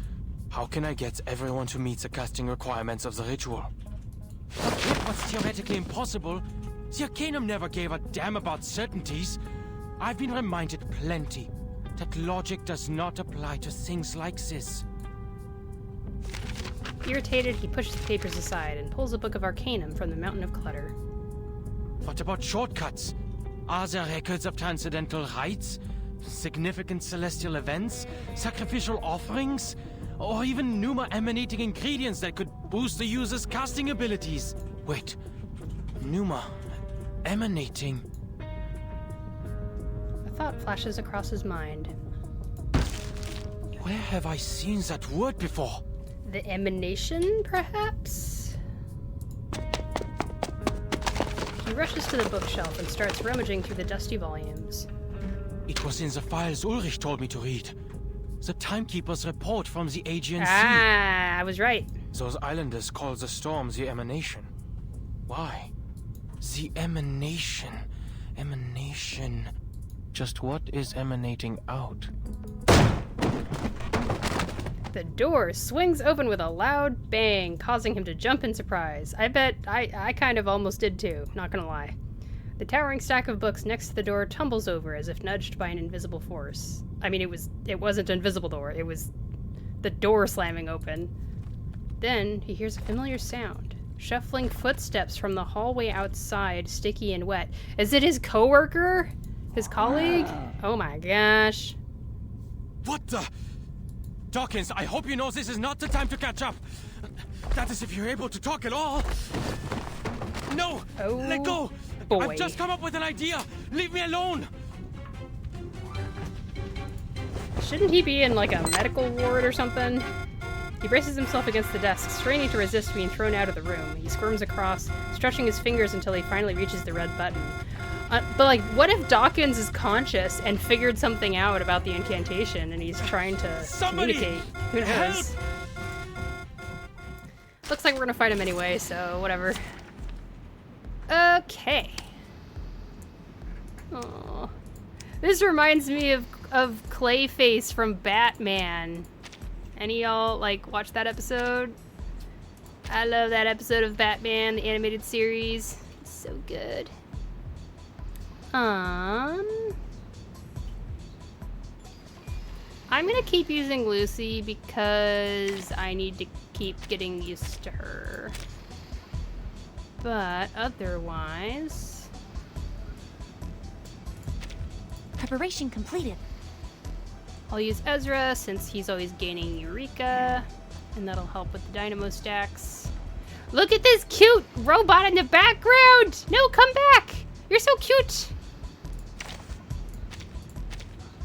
how can I get everyone to meet the casting requirements of the ritual? Forget what's theoretically impossible. The Arcanum never gave a damn about certainties. I've been reminded plenty that logic does not apply to things like this. Irritated, he pushes the papers aside and pulls a book of Arcanum from the mountain of clutter. What about shortcuts? Are there records of transcendental rites? Significant celestial events? Sacrificial offerings? Or even Numa emanating ingredients that could boost the user's casting abilities? Wait, Numa emanating? A thought flashes across his mind. Where have I seen that word before? The emanation, perhaps? He rushes to the bookshelf and starts rummaging through the dusty volumes. It was in the files Ulrich told me to read. The Timekeeper's report from the Aegean Sea. Ah, I was right. Those islanders call the storm the emanation. Why? The emanation. Emanation. Just what is emanating out? The door swings open with a loud bang, causing him to jump in surprise. I bet I kind of almost did too, not gonna lie. The towering stack of books next to the door tumbles over as if nudged by an invisible force. I mean, it wasn't an invisible door, it was the door slamming open. Then he hears a familiar sound. Shuffling footsteps from the hallway outside, sticky and wet. Is it his coworker? His colleague? Oh my gosh. What the? Dawkins, I hope you know this is not the time to catch up. That is if you're able to talk at all. No! Oh, let go! boy. I've just come up with an idea! Leave me alone! Shouldn't he be in like a medical ward or something? He braces himself against the desk, straining to resist being thrown out of the room. He squirms across, stretching his fingers until he finally reaches the red button. But like, what if Dawkins is conscious and figured something out about the incantation and he's trying to communicate? Who knows? Looks like we're gonna fight him anyway, so whatever. Okay. Aww. This reminds me of Clayface from Batman. Any y'all like watch that episode? I love that episode of Batman, the animated series. It's so good. I'm gonna keep using Lucy because I need to keep getting used to her. But otherwise... Preparation completed. I'll use Ezra since he's always gaining Eureka, and that'll help with the dynamo stacks. Look at this cute robot in the background! No, come back! You're so cute!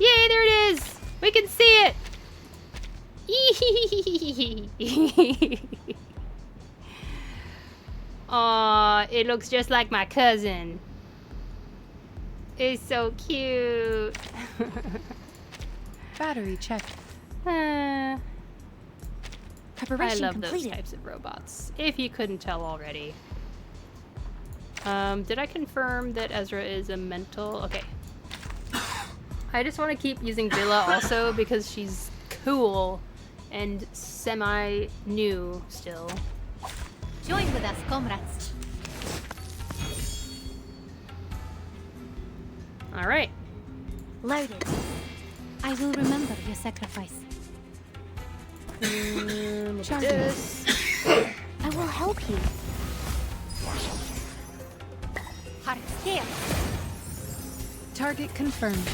Yay, there it is! We can see it! Aw, it looks just like my cousin. It's so cute. Battery check. I Preparation love completed. those types of robots, if you couldn't tell already. Did I confirm that Ezra is a mental? Okay. I just want to keep using Villa also because she's cool and semi-new still. Join with us, comrades. Alright. Loaded. I will remember your sacrifice. Look at this. I will help you. Hard scale. Target confirmed.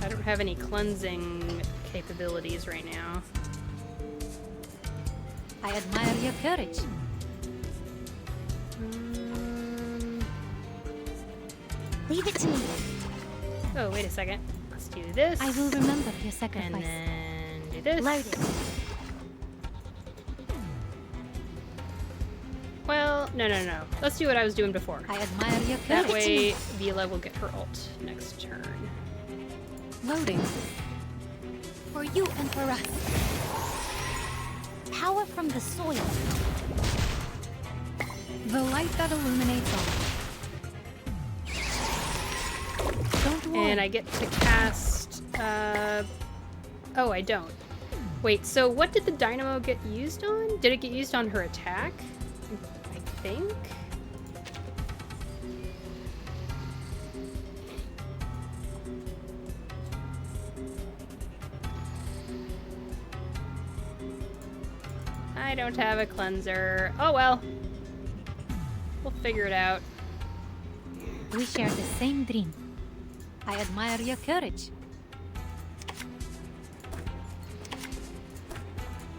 I don't have any cleansing capabilities right now. I admire your courage. Leave it to me. Oh, wait a second. Let's do this. I will remember your sacrifice. And then do this. Loaded. Well, no. Let's do what I was doing before. I admire your courage. That way, Vila will get her ult next turn. Loading. For you and for us. Power from the soil. The light that illuminates all. Don't worry. And I get to cast, oh, I don't. Wait, so what did the dynamo get used on? Did it get used on her attack? I think? I don't have a cleanser. Oh well. We'll figure it out. We share the same dream. I admire your courage.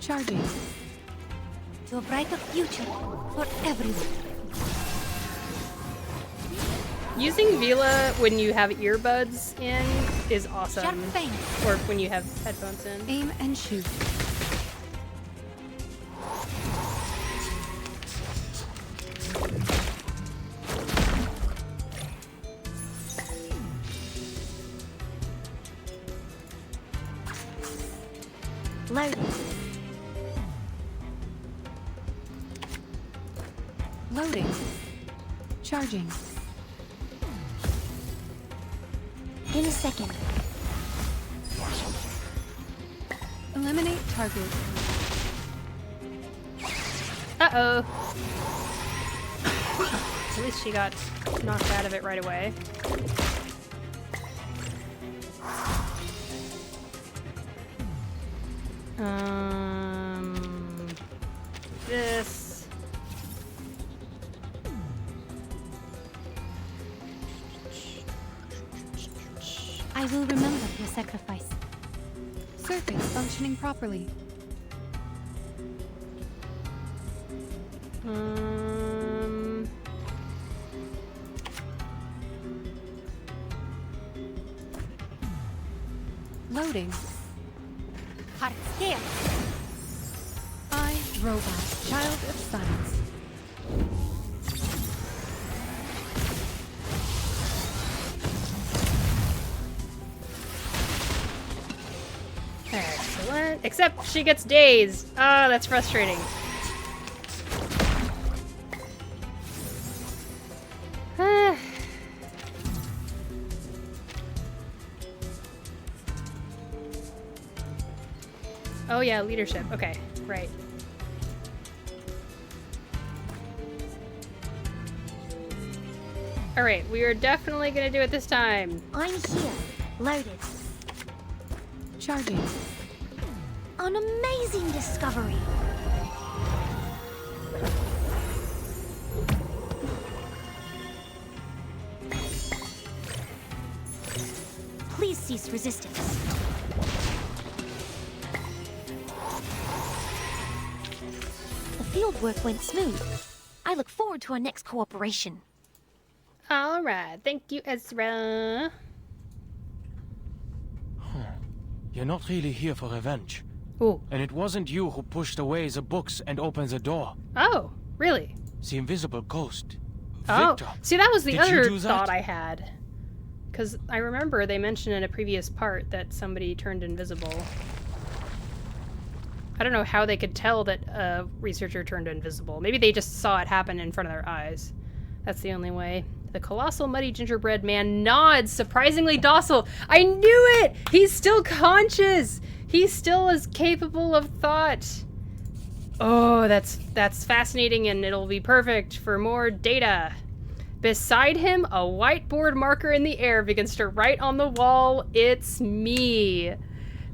Charging. To a brighter future for everyone. Using Vila when you have earbuds in is awesome. Sharp bang. Or when you have headphones in. Aim and shoot. Loading. Loading. Charging. In a second. Eliminate target. Uh-oh. At least she got knocked out of it right away. This. I will remember your sacrifice. Surface functioning properly. Loading. Heart scared. I, robot, child of science. Excellent. Except she gets dazed. Ah, that's frustrating. Oh yeah, leadership. Okay, right. Alright, we are definitely gonna do it this time. I'm here. Loaded. Charging. An amazing discovery. Please cease resistance. The fieldwork went smooth. I look forward to our next cooperation. Alright, thank you, Ezra. You're not really here for revenge. Ooh. And it wasn't you who pushed away the books and opened the door. Oh, really? The invisible ghost. Oh, Victor, see, that was the did other you do that? thought I had. Because I remember they mentioned in a previous part that somebody turned invisible. I don't know how they could tell that a researcher turned invisible. Maybe they just saw it happen in front of their eyes. That's the only way. The colossal muddy gingerbread man nods, surprisingly docile. I knew it! He's still conscious! He's still as capable of thought. Oh, that's fascinating, and it'll be perfect for more data. Beside him, a whiteboard marker in the air begins to write on the wall, "It's me."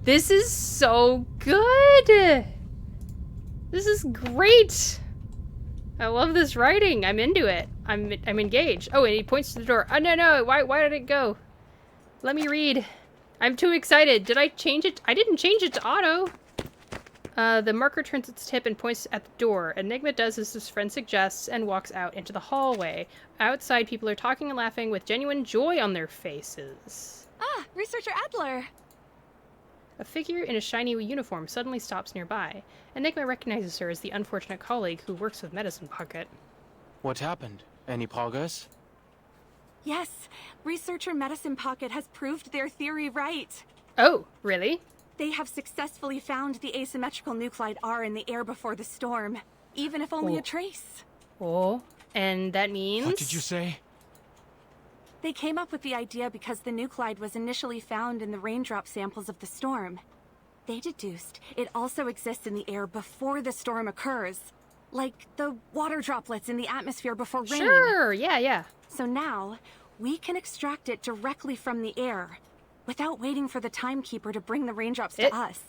This is so good! This is great! I love this writing. I'm into it. I'm engaged. Oh, and he points to the door. Oh, no, why did it go? Let me read. I'm too excited. Did I change it? I didn't change it to auto. The marker turns its tip and points at the door. Enigma does as his friend suggests and walks out into the hallway. Outside, people are talking and laughing with genuine joy on their faces. Ah, Researcher Adler! A figure in a shiny uniform suddenly stops nearby. Enigma recognizes her as the unfortunate colleague who works with Medicine Pocket. What happened? Any progress? Yes, Researcher Medicine Pocket has proved their theory right. Oh, really? They have successfully found the asymmetrical nuclide R in the air before the storm, even if only a trace. Oh, and that means... What did you say? They came up with the idea because the nuclide was initially found in the raindrop samples of the storm. They deduced it also exists in the air before the storm occurs, like the water droplets in the atmosphere before rain. Sure, yeah. So now, we can extract it directly from the air, without waiting for the timekeeper to bring the raindrops to us.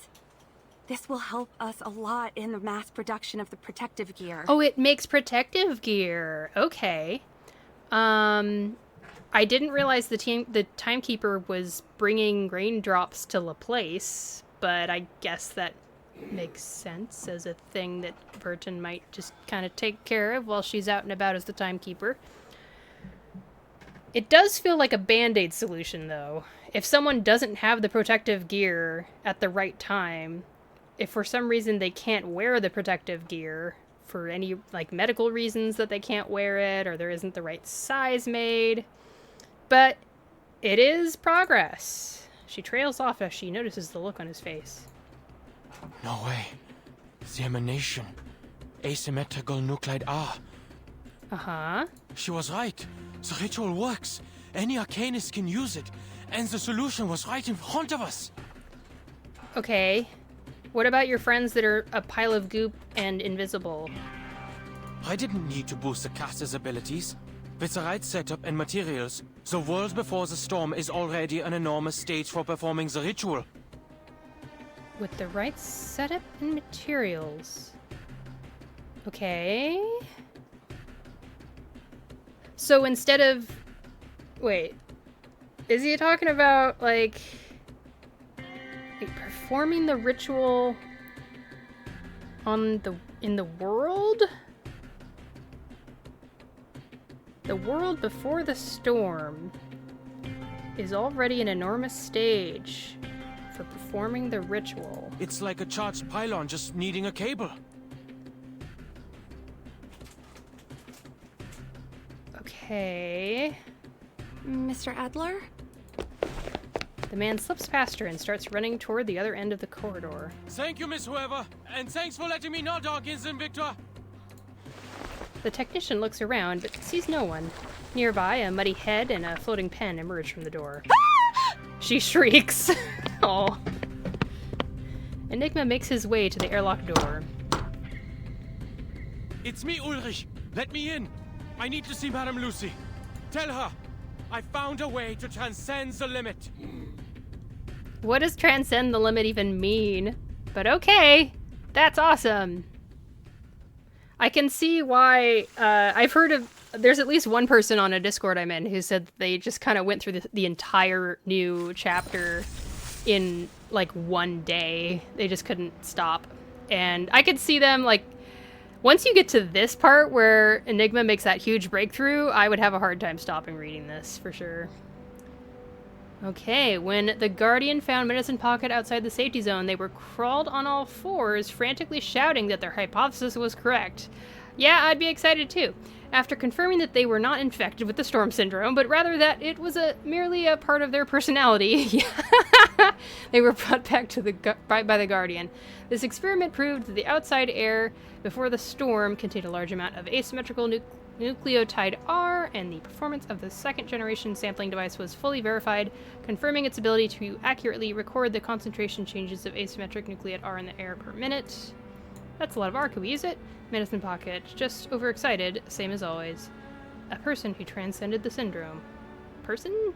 This will help us a lot in the mass production of the protective gear. Oh, it makes protective gear. Okay. I didn't realize the timekeeper was bringing raindrops to LaPlace, but I guess that makes sense as a thing that Burton might just kind of take care of while she's out and about as the timekeeper. It does feel like a Band-Aid solution, though. If someone doesn't have the protective gear at the right time, if for some reason they can't wear the protective gear, for any, like, medical reasons that they can't wear it, or there isn't the right size made. But it is progress. She trails off as she notices the look on his face. No way. The emanation. Asymmetrical nuclide R. Uh-huh. She was right. The ritual works. Any arcanist can use it. And the solution was right in front of us. Okay. What about your friends that are a pile of goop and invisible? I didn't need to boost the caster's abilities. With the right setup and materials, the world before the storm is already an enormous stage for performing the ritual. With the right setup and materials. Okay. So instead of... Wait. Is he talking about, like... performing the ritual in the world? The world before the storm is already an enormous stage for performing the ritual. It's like a charged pylon just needing a cable. Okay. Mr. Adler? The man slips past her and starts running toward the other end of the corridor. Thank you, Miss Whoever, and thanks for letting me know, Dawkins and Victor. The technician looks around, but sees no one. Nearby, a muddy head and a floating pen emerge from the door. She shrieks. Oh. Enigma makes his way to the airlock door. It's me, Ulrich. Let me in. I need to see Madame Lucy. Tell her I found a way to transcend the limit. What does transcend the limit even mean? But okay, that's awesome. I can see why, I've heard of, there's at least one person on a Discord I'm in who said they just kind of went through the entire new chapter in, like, one day. They just couldn't stop. And I could see them, like, once you get to this part where Enigma makes that huge breakthrough, I would have a hard time stopping reading this, for sure. Okay, when the Guardian found Medicine Pocket outside the safety zone, they were crawled on all fours, frantically shouting that their hypothesis was correct. Yeah, I'd be excited too. After confirming that they were not infected with the Storm Syndrome, but rather that it was merely a part of their personality, they were brought back to by the Guardian. This experiment proved that the outside air before the storm contained a large amount of asymmetrical nucleotide R, and the performance of the second-generation sampling device was fully verified, confirming its ability to accurately record the concentration changes of asymmetric nucleate R in the air per minute. That's a lot of R. Can we use it? Medicine Pocket, just overexcited, same as always. A person who transcended the syndrome. Person?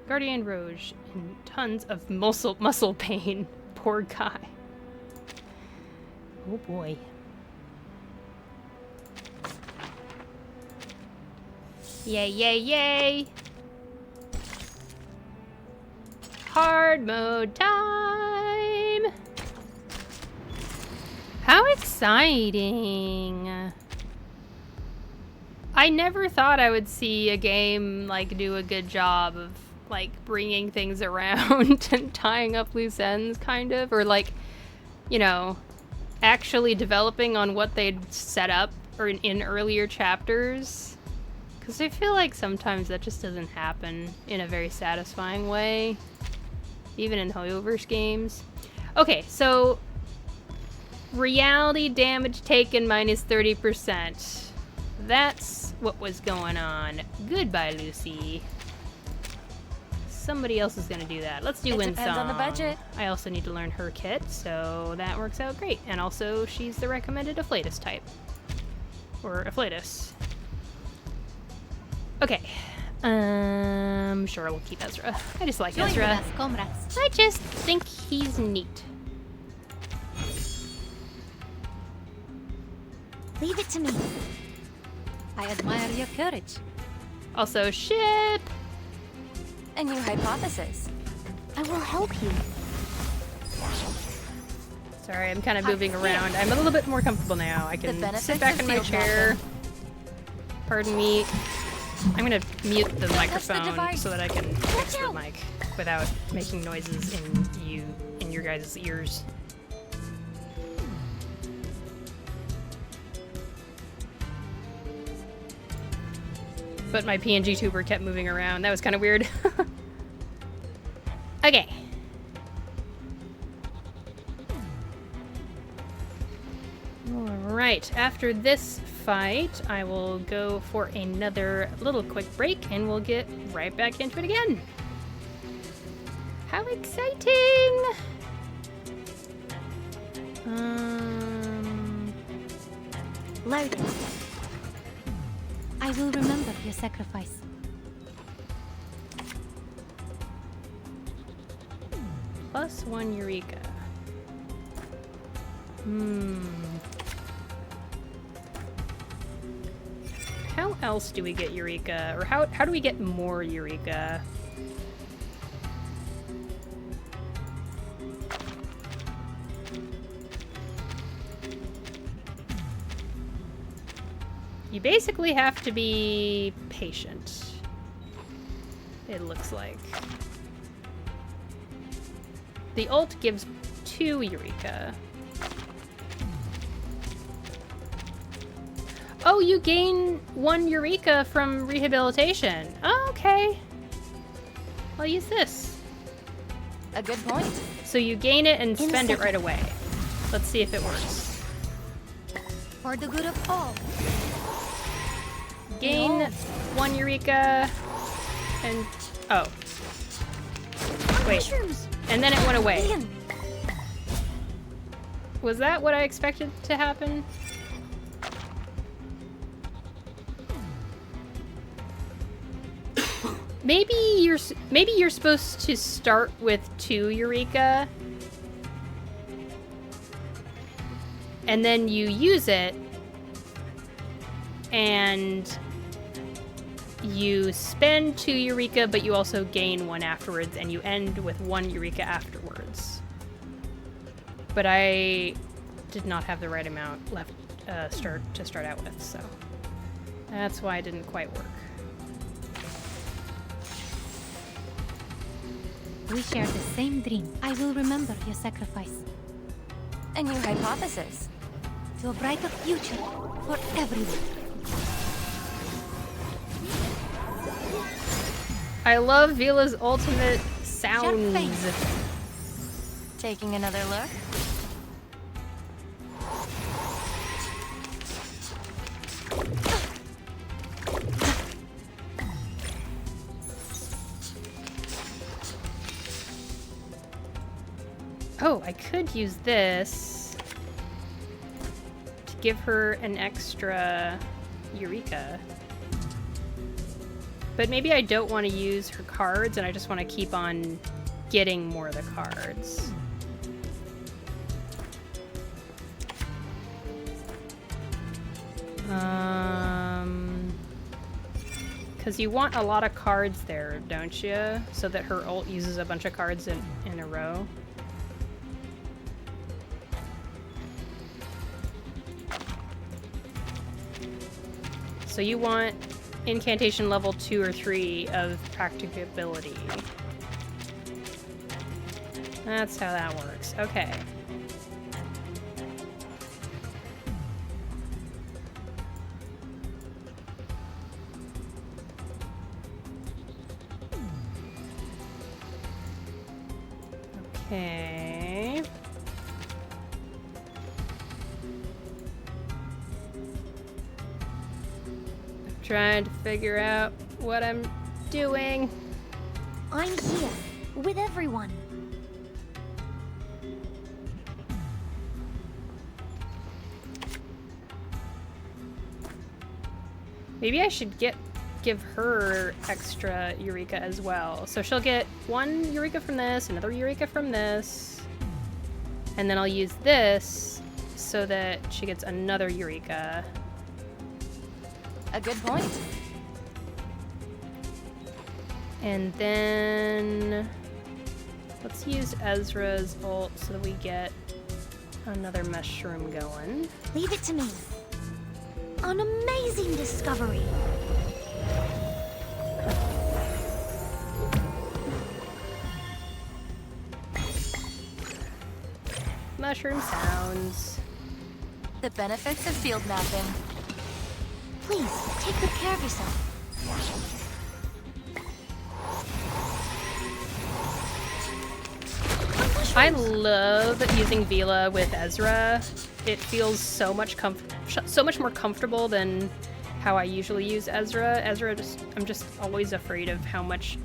Guardian Rouge, in tons of muscle pain. Poor guy. Oh boy. Yay, yay, yay! hard mode time! How exciting! I never thought I would see a game, like, do a good job of, like, bringing things around and tying up loose ends, kind of. Or, like, you know, actually developing on what they'd set up or in earlier chapters. Because I feel like sometimes that just doesn't happen in a very satisfying way. Even in Hoyoverse games. Okay, so... reality damage taken minus 30%. That's what was going on. Goodbye, Lucy. Somebody else is gonna do that. Let's do Windsong. Depends on the budget. I also need to learn her kit, so that works out great. And also, she's the recommended Afflatus type. Or Afflatus. Okay. Sure, we'll keep Ezra. I just like Ezra. I just think he's neat. Leave it to me. I admire your courage. Also, ship! A new hypothesis. I will help you. Sorry, I'm kind of moving around. I'm a little bit more comfortable now. I can sit back in my chair. Pardon me. I'm gonna mute the microphone so that I can fix the mic without making noises in your guys' ears. But my PNGTuber kept moving around. That was kind of weird. Okay. Alright, after this fight, I will go for another little quick break and we'll get right back into it again. How exciting! Loading. I will remember your sacrifice. +1 Eureka. How else do we get Eureka? Or how do we get more Eureka? You basically have to be patient, it looks like. The ult gives 2 Eureka. Oh, you gain 1 Eureka from rehabilitation. Oh, okay. I'll use this. A good point. So you gain it and spend it right away. Let's see if it works. For the good of all. Gain 1 Eureka and... oh. Wait. And then it went away. Was that what I expected to happen? Maybe you're supposed to start with 2 Eureka. And then you use it. And you spend 2 Eureka, but you also gain 1 afterwards, and you end with 1 Eureka afterwards. But I did not have the right amount left to start out with, so that's why it didn't quite work. We share the same dream. I will remember your sacrifice. A new hypothesis. To a brighter future for everyone. I love Vila's ultimate sounds. Taking another look. Oh, I could use this to give her an extra Eureka. But maybe I don't want to use her cards and I just want to keep on getting more of the cards. Because you want a lot of cards there, don't you? So that her ult uses a bunch of cards in a row. So you want incantation level 2 or 3 of practicability. That's how that works. Okay. Okay. I'm trying to figure out what I'm doing. I'm here, with everyone. Maybe I should give her extra Eureka as well. So she'll get 1 Eureka from this, another Eureka from this, and then I'll use this so that she gets another Eureka. A good point. And then let's use Ezra's ult so that we get another mushroom going. Leave it to me. An amazing discovery. Mushroom sounds. The benefits of field mapping. Please, take good care of yourself. I love using Vila with Ezra. It feels so much more comfortable than how I usually use Ezra. I'm just always afraid of how much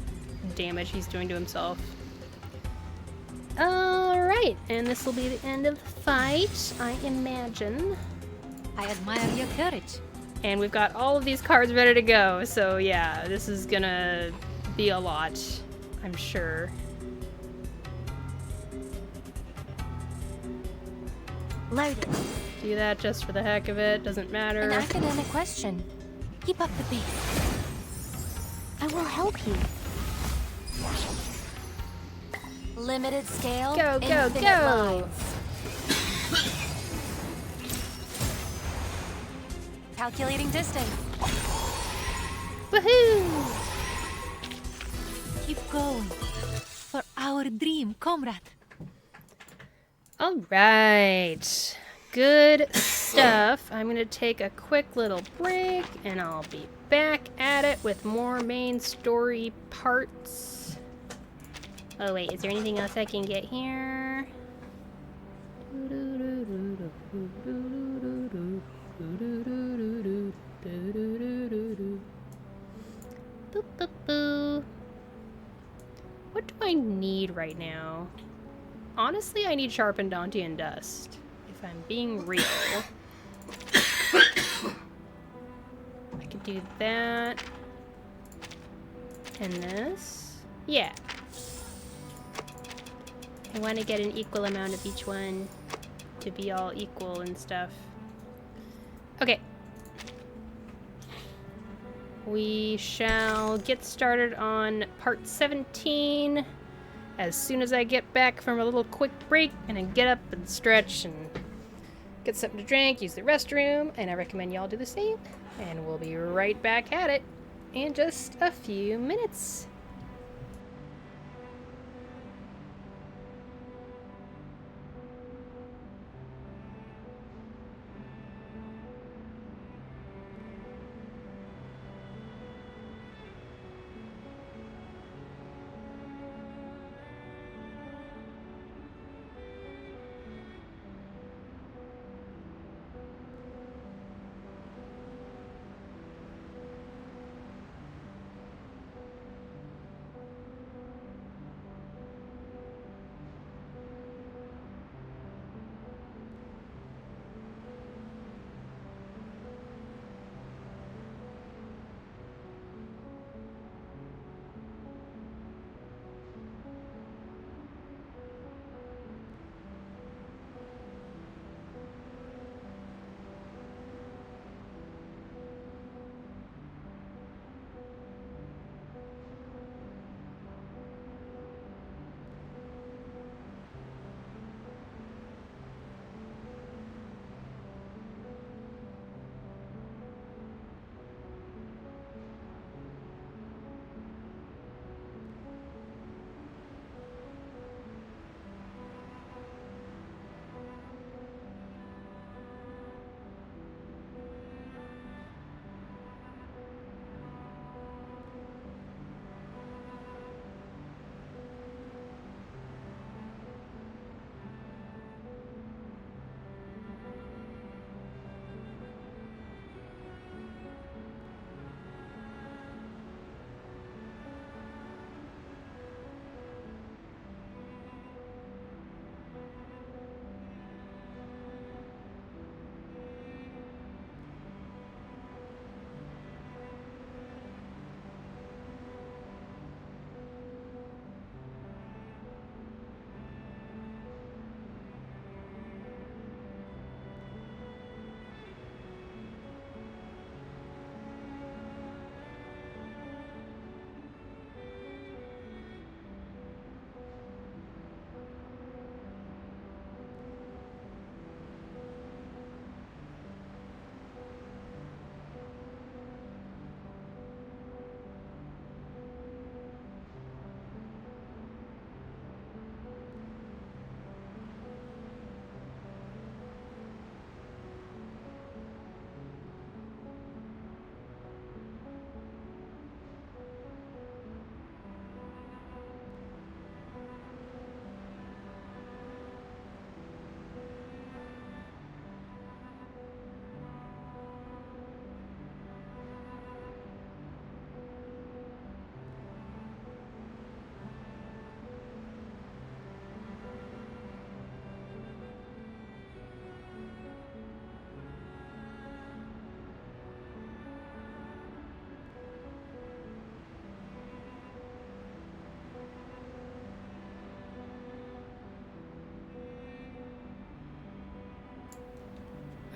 damage he's doing to himself. Alright, and this will be the end of the fight, I imagine. I admire your courage. And we've got all of these cards ready to go, so yeah, this is gonna be a lot, I'm sure. Loaded. Do that just for the heck of it, doesn't matter. An academic question. Keep up the pace. I will help you. Limited scale. Go, go, infinite go! lines. Calculating distance. Woohoo! Keep going. For our dream, comrade. Alright. Good stuff. I'm gonna take a quick little break and I'll be back at it with more main story parts. Oh wait, is there anything else I can get here? Boop, boop, boo. What do I need right now? Honestly, I need sharpened Dantean dust, if I'm being real. I could do that. And this. Yeah. I want to get an equal amount of each one to be all equal and stuff. Okay. We shall get started on part 17 as soon as I get back from a little quick break and then get up and stretch and get something to drink, use the restroom, and I recommend y'all do the same. And we'll be right back at it in just a few minutes.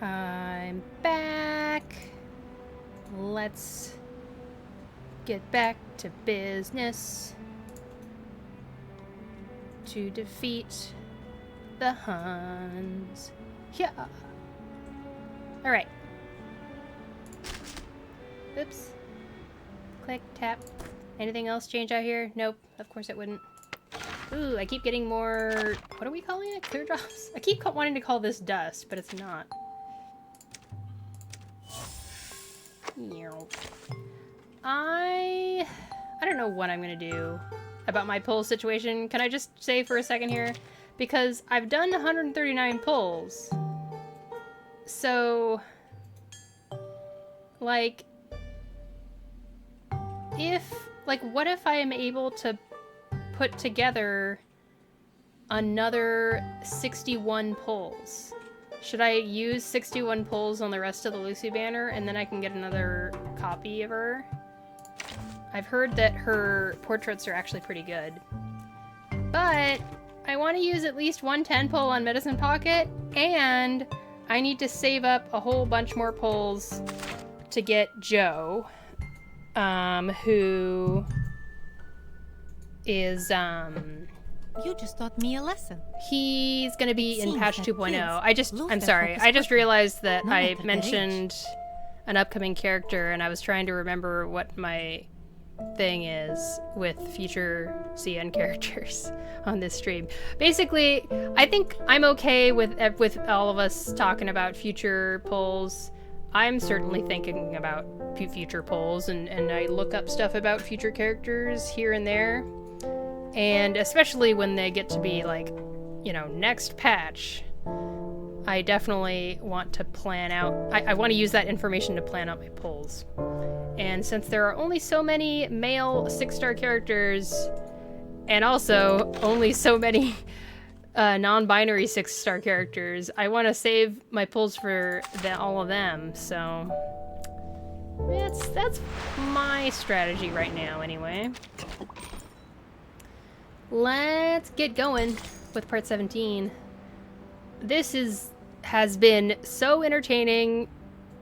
I'm back. Let's get back to business to defeat the Huns. Yeah. All right. Oops. Click, tap. Anything else change out here? Nope. Of course it wouldn't. Ooh, I keep getting more... What are we calling it? Clear drops? I keep wanting to call this dust, but it's not. I don't know what I'm gonna do about my pull situation. Can I just say for a second here? Because I've done 139 pulls. So... Like... what if I am able to put together another 61 pulls? Should I use 61 pulls on the rest of the Lucy banner and then I can get another copy of her? I've heard that her portraits are actually pretty good. But I want to use at least one 10 pull on Medicine Pocket, and I need to save up a whole bunch more pulls to get Joe, who is, You just taught me a lesson. He's gonna be in seems patch that 2.0. kids lose I'm their sorry, focus I just quickly, realized that no I matter their mentioned an upcoming character, and I was trying to remember what my thing is with future CN characters on this stream. Basically, I think I'm okay with all of us talking about future polls. I'm certainly thinking about future polls, and I look up stuff about future characters here and there. And especially when they get to be like, you know, next patch, I definitely want to plan out, I want to use that information to plan out my polls. And since there are only so many male 6-star characters, and also only so many non-binary 6-star characters, I want to save my polls for all of them, so that's my strategy right now anyway. Let's get going with part 17. This has been so entertaining.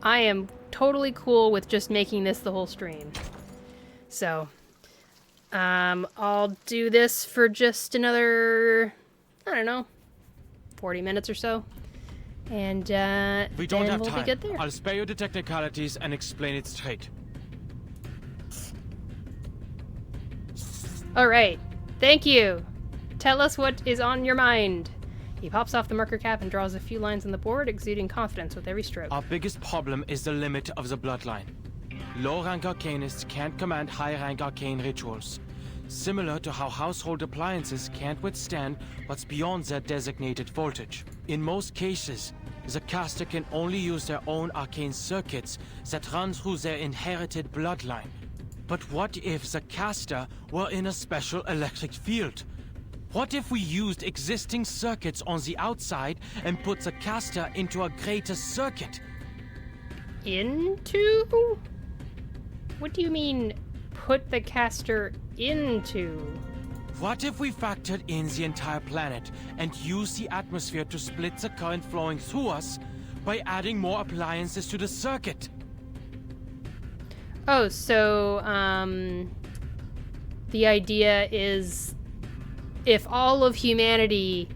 I am totally cool with just making this the whole stream. So, I'll do this for just another, I don't know, 40 minutes or so. And we don't then have we'll time. be good there. I'll spare you the technicalities and explain it straight. All right. Thank you. Tell us what is on your mind. He pops off the marker cap and draws a few lines on the board, exuding confidence with every stroke. Our biggest problem is the limit of the bloodline. Low-rank arcanists can't command high-rank arcane rituals, similar to how household appliances can't withstand what's beyond their designated voltage. In most cases, the caster can only use their own arcane circuits that run through their inherited bloodline. But what if the caster were in a special electric field? What if we used existing circuits on the outside and put the caster into a greater circuit? Into? What do you mean, put the caster into? What if we factored in the entire planet and used the atmosphere to split the current flowing through us by adding more appliances to the circuit? Oh, so, the idea is if all of humanity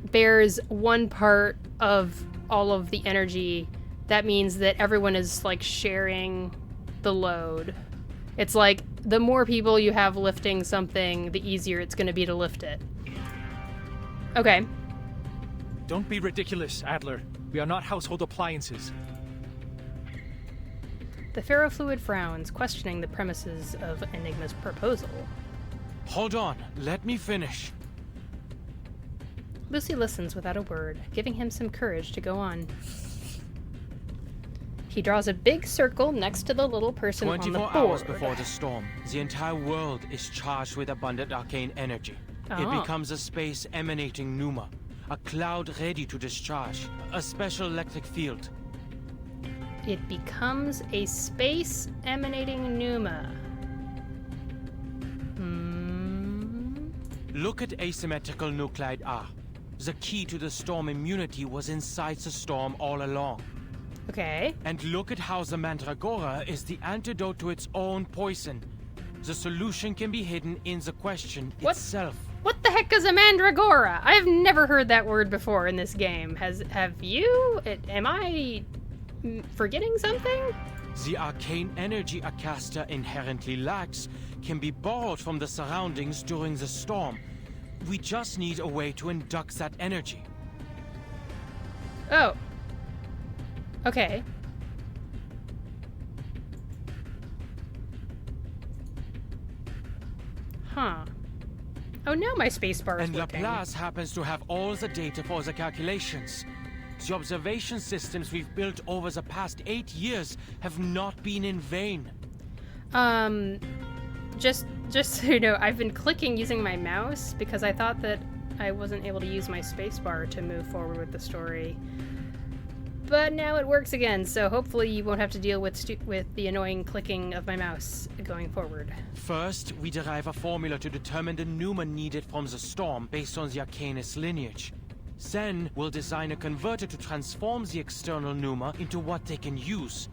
bears one part of all of the energy, that means that everyone is, like, sharing the load. It's like, the more people you have lifting something, the easier it's going to be to lift it. Okay. Don't be ridiculous, Adler. We are not household appliances. The ferrofluid frowns, questioning the premises of Enigma's proposal. Hold on, let me finish. Lucy listens without a word, giving him some courage to go on. He draws a big circle next to the little person on the board. 24 hours before the storm, the entire world is charged with abundant arcane energy. It becomes a space emanating pneuma, a cloud ready to discharge, a special electric field. It becomes a space emanating pneuma. Look at asymmetrical nuclide R. The key to the storm immunity was inside the storm all along. Okay. And look at how the Mandragora is the antidote to its own poison. The solution can be hidden in the question itself. What the heck is a Mandragora? I've never heard that word before in this game. Have you? Am I forgetting something? The arcane energy a caster inherently lacks can be borrowed from the surroundings during the storm. We just need a way to induct that energy. Oh. Okay. Huh. Oh, now my spacebar is And working. Laplace happens to have all the data for the calculations. The observation systems we've built over the past 8 years have not been in vain. Just so you know, I've been clicking using my mouse because I thought that I wasn't able to use my spacebar to move forward with the story. But now it works again, so hopefully you won't have to deal with the annoying clicking of my mouse going forward. First, we derive a formula to determine the pneuma needed from the storm based on the Arcanist lineage. Then, we'll design a converter to transform the external pneuma into what they can use.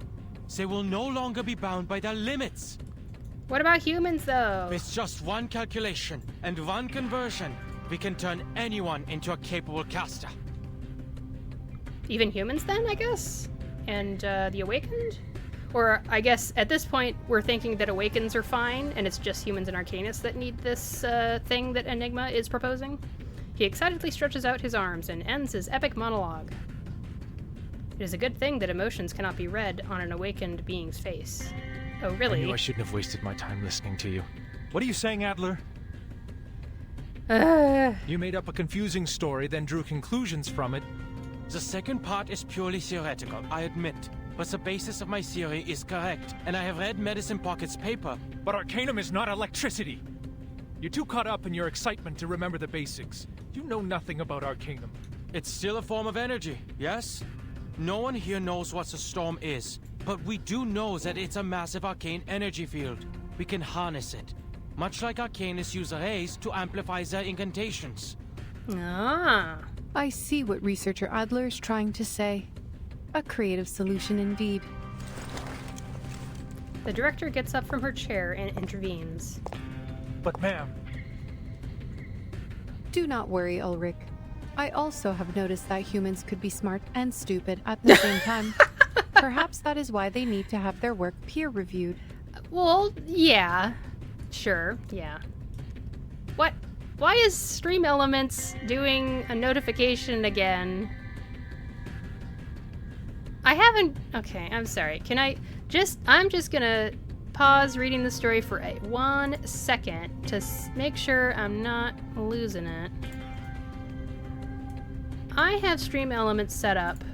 They will no longer be bound by their limits. What about humans, though? With just one calculation and one conversion, we can turn anyone into a capable caster. Even humans, then, I guess? And the Awakened? Or, I guess, at this point, we're thinking that Awakens are fine, and it's just humans and Arcanists that need this thing that Enigma is proposing? He excitedly stretches out his arms and ends his epic monologue. It is a good thing that emotions cannot be read on an awakened being's face. Oh, really? I knew I shouldn't have wasted my time listening to you. What are you saying, Adler? You made up a confusing story, then drew conclusions from it. The second part is purely theoretical, I admit. But the basis of my theory is correct, and I have read Medicine Pocket's paper. But Arcanum is not electricity! You're too caught up in your excitement to remember the basics. You know nothing about Arcanum. It's still a form of energy, yes? No one here knows what the storm is, but we do know that it's a massive arcane energy field. We can harness it, much like Arcanists use rays to amplify their incantations. Ah. I see what researcher Adler is trying to say. A creative solution indeed. The director gets up from her chair and intervenes. But ma'am... Do not worry, Ulrich. I also have noticed that humans could be smart and stupid at the same time. Perhaps that is why they need to have their work peer-reviewed. Well, yeah. Sure, yeah. What? Why is Stream Elements doing a notification again? I haven't... Okay, I'm sorry. Can I just... I'm just gonna pause reading the story for 1 second to make sure I'm not losing it. I have Stream Elements set up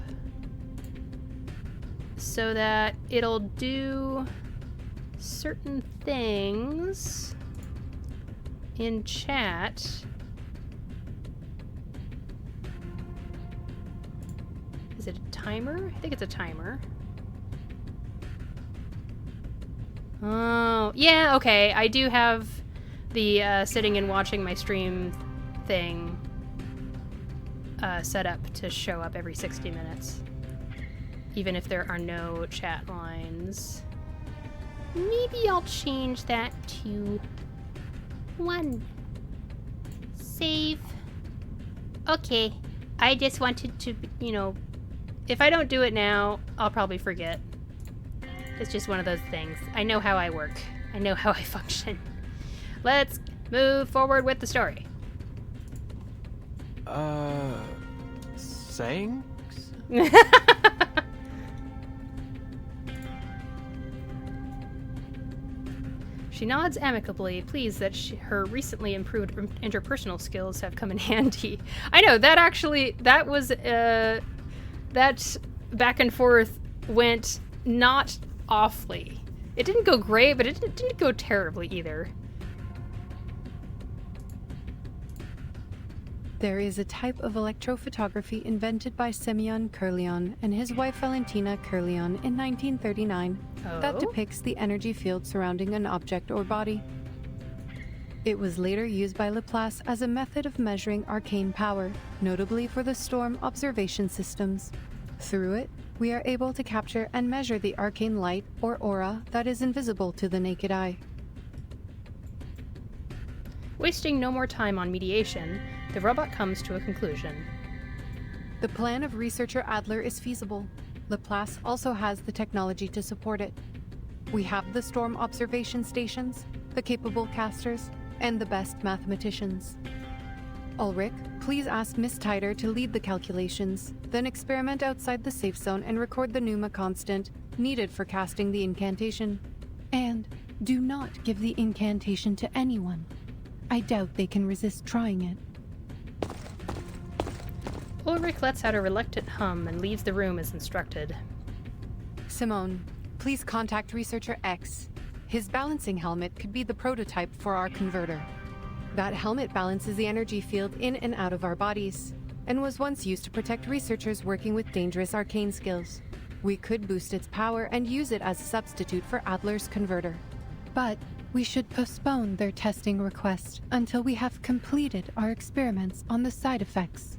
so that it'll do certain things in chat. Is it a timer? I think it's a timer. Oh, yeah, okay. I do have the sitting and watching my stream thing set up to show up every 60 minutes. Even if there are no chat lines. Maybe I'll change that to 1. Save. Okay. I just wanted to, you know, if I don't do it now, I'll probably forget. It's just one of those things. I know how I work. I know how I function. Let's move forward with the story. Thanks? She nods amicably, pleased that her recently improved interpersonal skills have come in handy. I know, that was, that back and forth went not awfully. It didn't go great, but it didn't go terribly either. There is a type of electrophotography invented by Semyon Kirlian and his wife Valentina Kirlian in 1939 that depicts the energy field surrounding an object or body. It was later used by Laplace as a method of measuring arcane power, notably for the storm observation systems. Through it, we are able to capture and measure the arcane light or aura that is invisible to the naked eye. Wasting no more time on mediation, the robot comes to a conclusion. The plan of researcher Adler is feasible. Laplace also has the technology to support it. We have the storm observation stations, the capable casters, and the best mathematicians. Ulrich, please ask Miss Tider to lead the calculations, then experiment outside the safe zone and record the Pneuma constant needed for casting the incantation. And do not give the incantation to anyone. I doubt they can resist trying it. Ulrich lets out a reluctant hum and leaves the room as instructed. Simone, please contact Researcher X. His balancing helmet could be the prototype for our converter. That helmet balances the energy field in and out of our bodies, and was once used to protect researchers working with dangerous arcane skills. We could boost its power and use it as a substitute for Adler's converter. But we should postpone their testing request until we have completed our experiments on the side effects.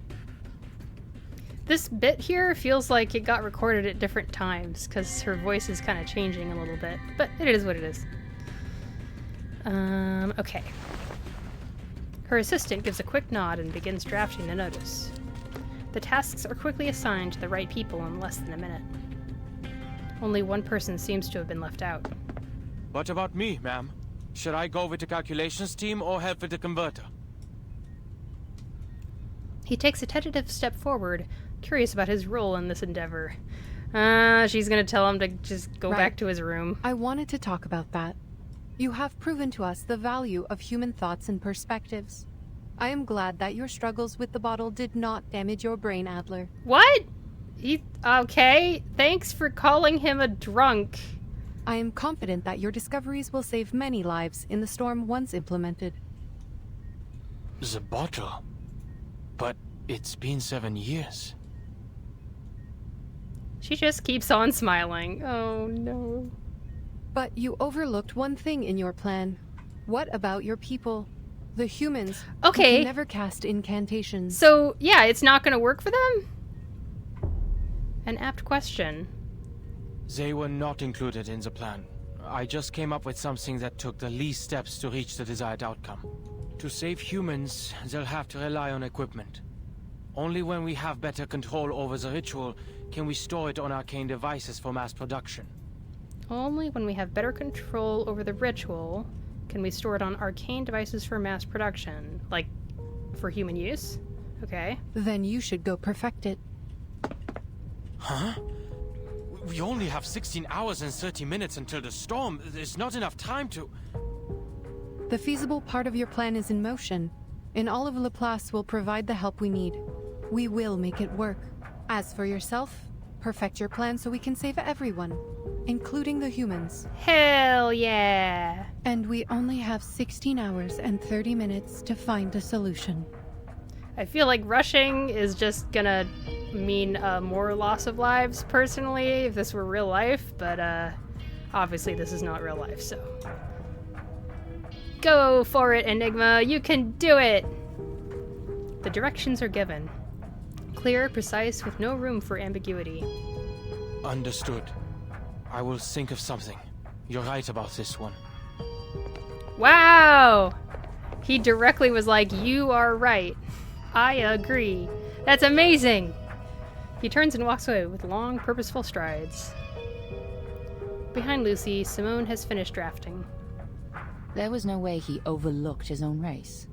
This bit here feels like it got recorded at different times, because her voice is kind of changing a little bit, but it is what it is. Okay. Her assistant gives a quick nod and begins drafting the notice. The tasks are quickly assigned to the right people in less than a minute. Only one person seems to have been left out. What about me, ma'am? Should I go with the calculations team or help with the converter? He takes a tentative step forward, curious about his role in this endeavor. She's gonna tell him to just go back to his room. I wanted to talk about that. You have proven to us the value of human thoughts and perspectives. I am glad that your struggles with the bottle did not damage your brain, Adler. What? Okay, thanks for calling him a drunk. I am confident that your discoveries will save many lives in the storm once implemented. The bottle? But it's been 7 years. She just keeps on smiling. Oh no. But you overlooked one thing in your plan. What about your people? The humans who can never cast incantations. So, yeah, it's not gonna work for them? An apt question. They were not included in the plan. I just came up with something that took the least steps to reach the desired outcome. To save humans, they'll have to rely on equipment. Only when we have better control over the ritual can we store it on arcane devices for mass production. Only when we have better control over the ritual can we store it on arcane devices for mass production. Like, for human use? Okay. Then you should go perfect it. Huh? We only have 16 hours and 30 minutes until the storm. There's not enough time to... The feasible part of your plan is in motion, and all of Laplace will provide the help we need. We will make it work. As for yourself, perfect your plan so we can save everyone, including the humans. Hell yeah! And we only have 16 hours and 30 minutes to find a solution. I feel like rushing is just gonna mean more loss of lives, personally, if this were real life, but obviously this is not real life, so... Go for it, Enigma! You can do it! The directions are given. Clear, precise, with no room for ambiguity. Understood. I will think of something. You're right about this one. Wow! He directly was like, you are right. I agree. That's amazing! He turns and walks away with long, purposeful strides. Behind Lucy, Simone has finished drafting. There was no way he overlooked his own race.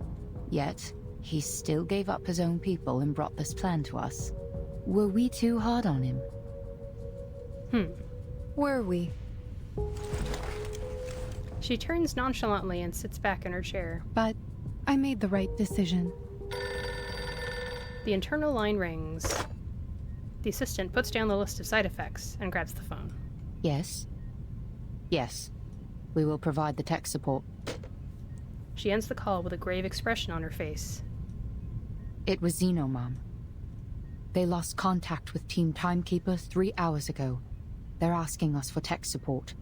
Yet, he still gave up his own people and brought this plan to us. Were we too hard on him? Were we? She turns nonchalantly and sits back in her chair. But I made the right decision. The internal line rings. The assistant puts down the list of side effects and grabs the phone. Yes. Yes. We will provide the tech support. She ends the call with a grave expression on her face. It was Xeno, Mom. They lost contact with Team Timekeeper 3 hours ago. They're asking us for tech support.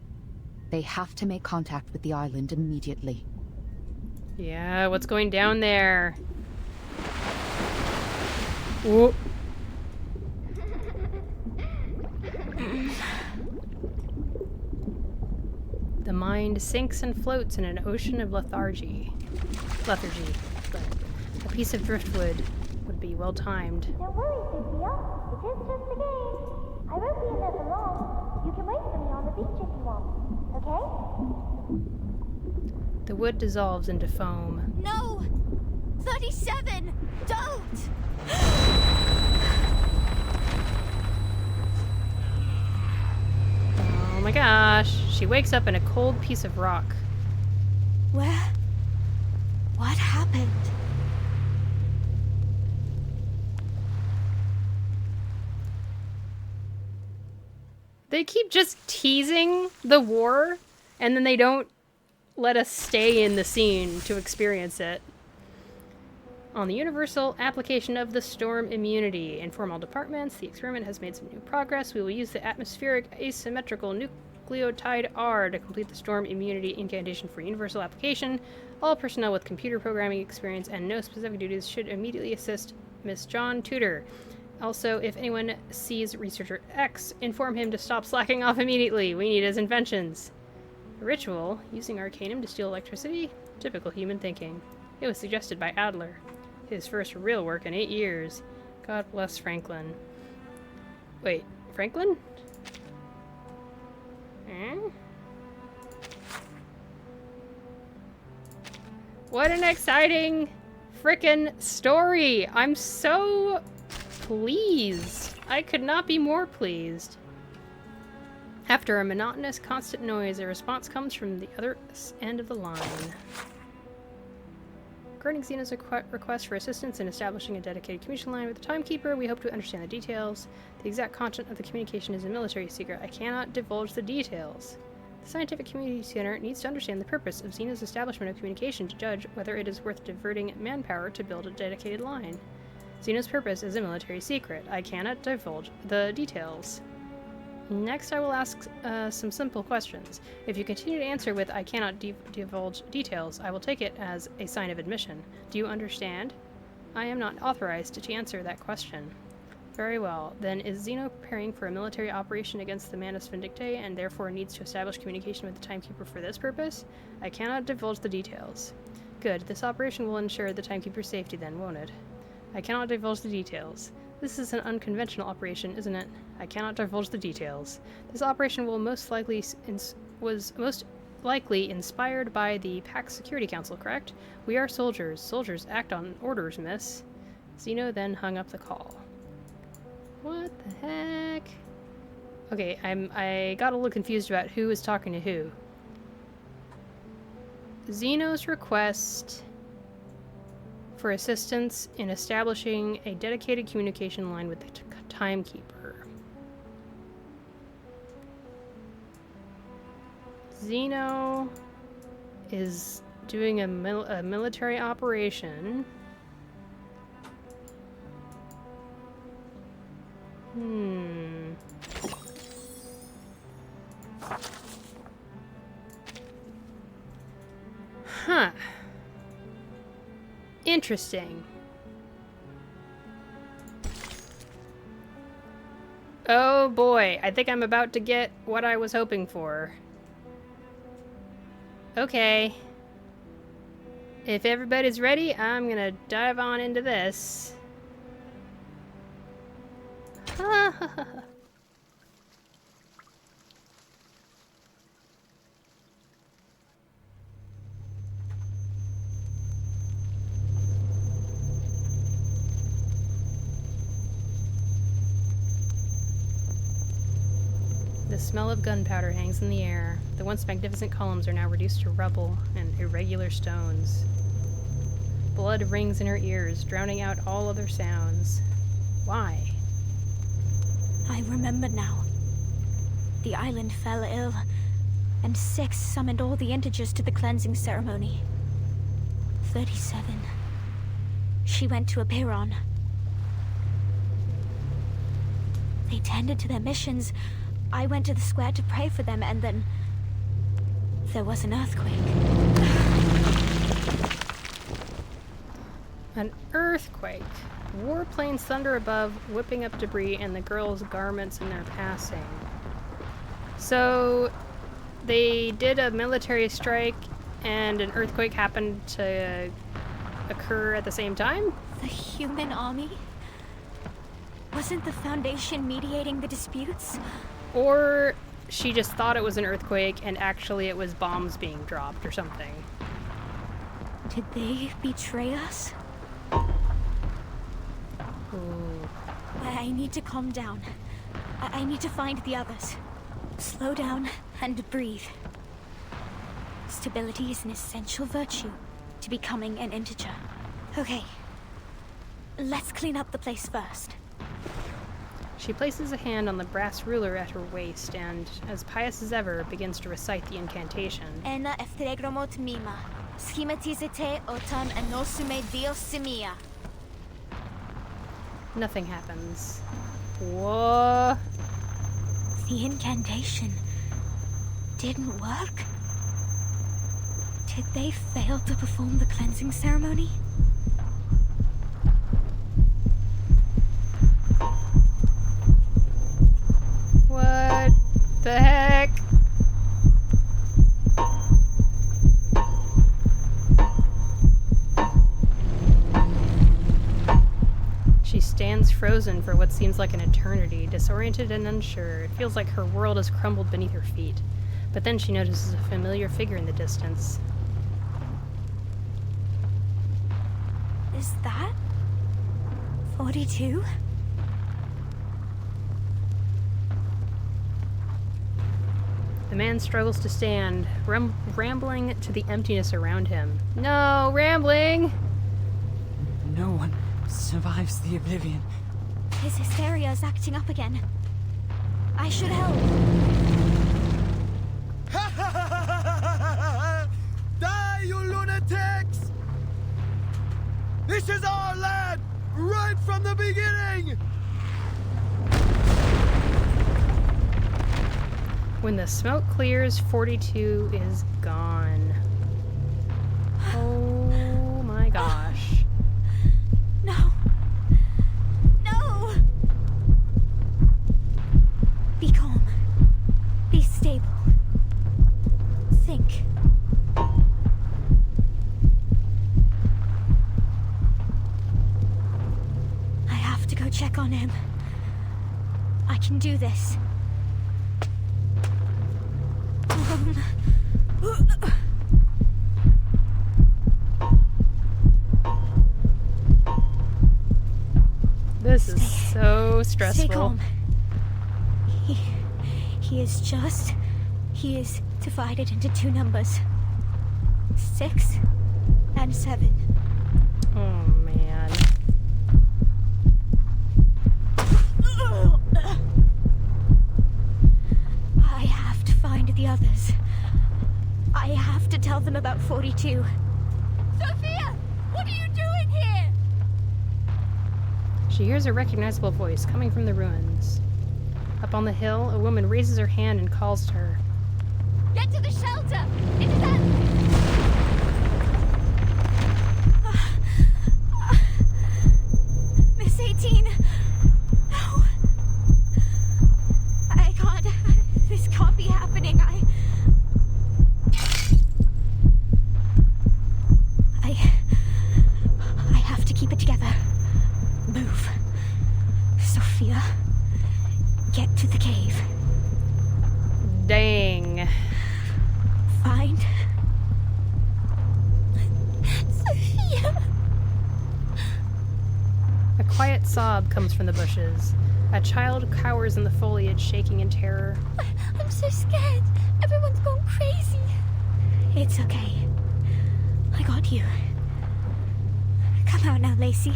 They have to make contact with the island immediately. Yeah, what's going down there? Ooh. The mind sinks and floats in an ocean of lethargy. A piece of driftwood would be well timed. Don't worry, Cynthia. It is just a game. I won't be in there for long. You can wait for me on the beach if you want. Okay? The wood dissolves into foam. No! 37! Don't! Oh my gosh. She wakes up in a cold piece of rock. Where? What happened? They keep just teasing the war, and then they don't let us stay in the scene to experience it. On the universal application of the storm immunity in formal departments, the experiment has made some new progress. We will use the atmospheric asymmetrical nucleotide R to complete the storm immunity incantation for universal application. All personnel with computer programming experience and no specific duties should immediately assist Miss John Tudor. Also, if anyone sees Researcher X, inform him to stop slacking off immediately. We need his inventions. A ritual, using Arcanum to steal electricity? Typical human thinking. It was suggested by Adler. His first real work in 8 years. God bless Franklin. Wait, Franklin? What an exciting frickin' story! I'm so pleased. I could not be more pleased. After a monotonous, constant noise, a response comes from the other end of the line. Regarding Xena's request for assistance in establishing a dedicated communication line with the Timekeeper, we hope to understand the details. The exact content of the communication is a military secret. I cannot divulge the details. The Scientific Community Center needs to understand the purpose of Xena's establishment of communication to judge whether it is worth diverting manpower to build a dedicated line. Xena's purpose is a military secret. I cannot divulge the details. Next, I will ask some simple questions. If you continue to answer with, I cannot divulge details, I will take it as a sign of admission. Do you understand? I am not authorized to answer that question. Very well. Then is Xeno preparing for a military operation against the Manus Vindictae and therefore needs to establish communication with the Timekeeper for this purpose? I cannot divulge the details. Good. This operation will ensure the Timekeeper's safety then, won't it? I cannot divulge the details. This is an unconventional operation, isn't it? I cannot divulge the details. This operation will was most likely inspired by the Pax Security Council, correct? We are soldiers. Soldiers act on orders, miss. Xeno then hung up the call. What the heck? Okay, I got a little confused about who was talking to who. Xeno's request for assistance in establishing a dedicated communication line with the Timekeeper. Xeno is doing a military operation. Huh. Interesting. Oh boy, I think I'm about to get what I was hoping for. Okay. If everybody's ready, I'm gonna dive on into this. The smell of gunpowder hangs in the air. The once magnificent columns are now reduced to rubble and irregular stones. Blood rings in her ears, drowning out all other sounds. Why? I remember now. The island fell ill, and 6 summoned all the integers to the cleansing ceremony. 37. She went to Apiron. They tended to their missions. I went to the square to pray for them, and then there was an earthquake. An earthquake. Warplanes thunder above, whipping up debris and the girls' garments in their passing. So, they did a military strike and an earthquake happened to occur at the same time? The human army? Wasn't the Foundation mediating the disputes? Or she just thought it was an earthquake and actually it was bombs being dropped or something. Did they betray us? Ooh. I need to calm down. I need to find the others. Slow down and breathe. Stability is an essential virtue to becoming an integer. Okay. Let's clean up the place first. She places a hand on the brass ruler at her waist and, as pious as ever, begins to recite the incantation. Ena eftegromot mima. Schematizete otan anosume dios semia. Nothing happens. Whoa. The incantation didn't work? Did they fail to perform the cleansing ceremony? What the heck? She stands frozen for what seems like an eternity, disoriented and unsure. It feels like her world has crumbled beneath her feet. But then she notices a familiar figure in the distance. Is that 42? The man struggles to stand, rambling to the emptiness around him. No, rambling! No one survives the oblivion. His hysteria is acting up again. I should help. Die, you lunatics! This is our land! Right from the beginning! When the smoke clears, 42 is gone. Oh my gosh. No. No! Be calm. Be stable. Think. I have to go check on him. I can do this. This is so stressful. Stay calm. He is divided into two numbers. 6 and 7. Oh man. I have to find the others. I have to tell them about 42. Sophia! What are you doing here? She hears a recognizable voice coming from the ruins. Up on the hill, a woman raises her hand and calls to her. Get to the shelter! Into that... Miss 18! No! I can't... This can't be happening. I have to keep it together. Move. Sophia, get to the cave. Dang. Find... Sophia! A quiet sob comes from the bushes. A child cowers in the foliage, shaking in terror. I'm so scared. Everyone's gone crazy. It's okay. I got you. Come out now, Lacey.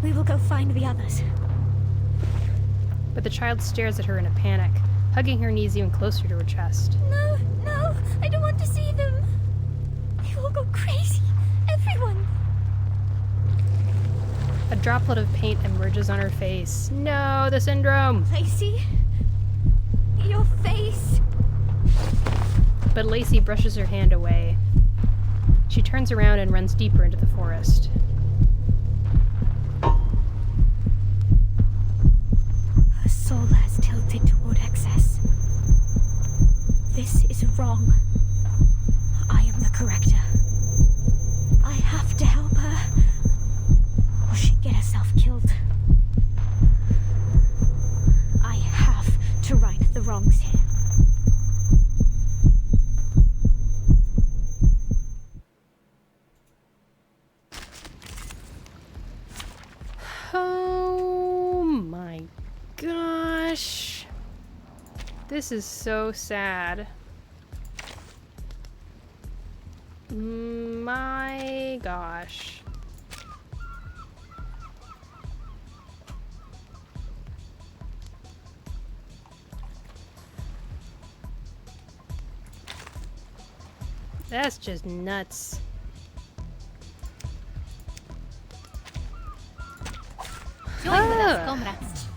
We will go find the others. But the child stares at her in a panic, hugging her knees even closer to her chest. No, no, I don't want to see them. They will go crazy. Everyone. A droplet of paint emerges on her face. No, the syndrome! Lacey, your face. But Lacey brushes her hand away. She turns around and runs deeper into the forest. wrong. I am the corrector. I have to help her, or she'd get herself killed. I have to right the wrongs here. Oh my gosh. This is so sad. My gosh. That's just nuts. Join with us, comrades.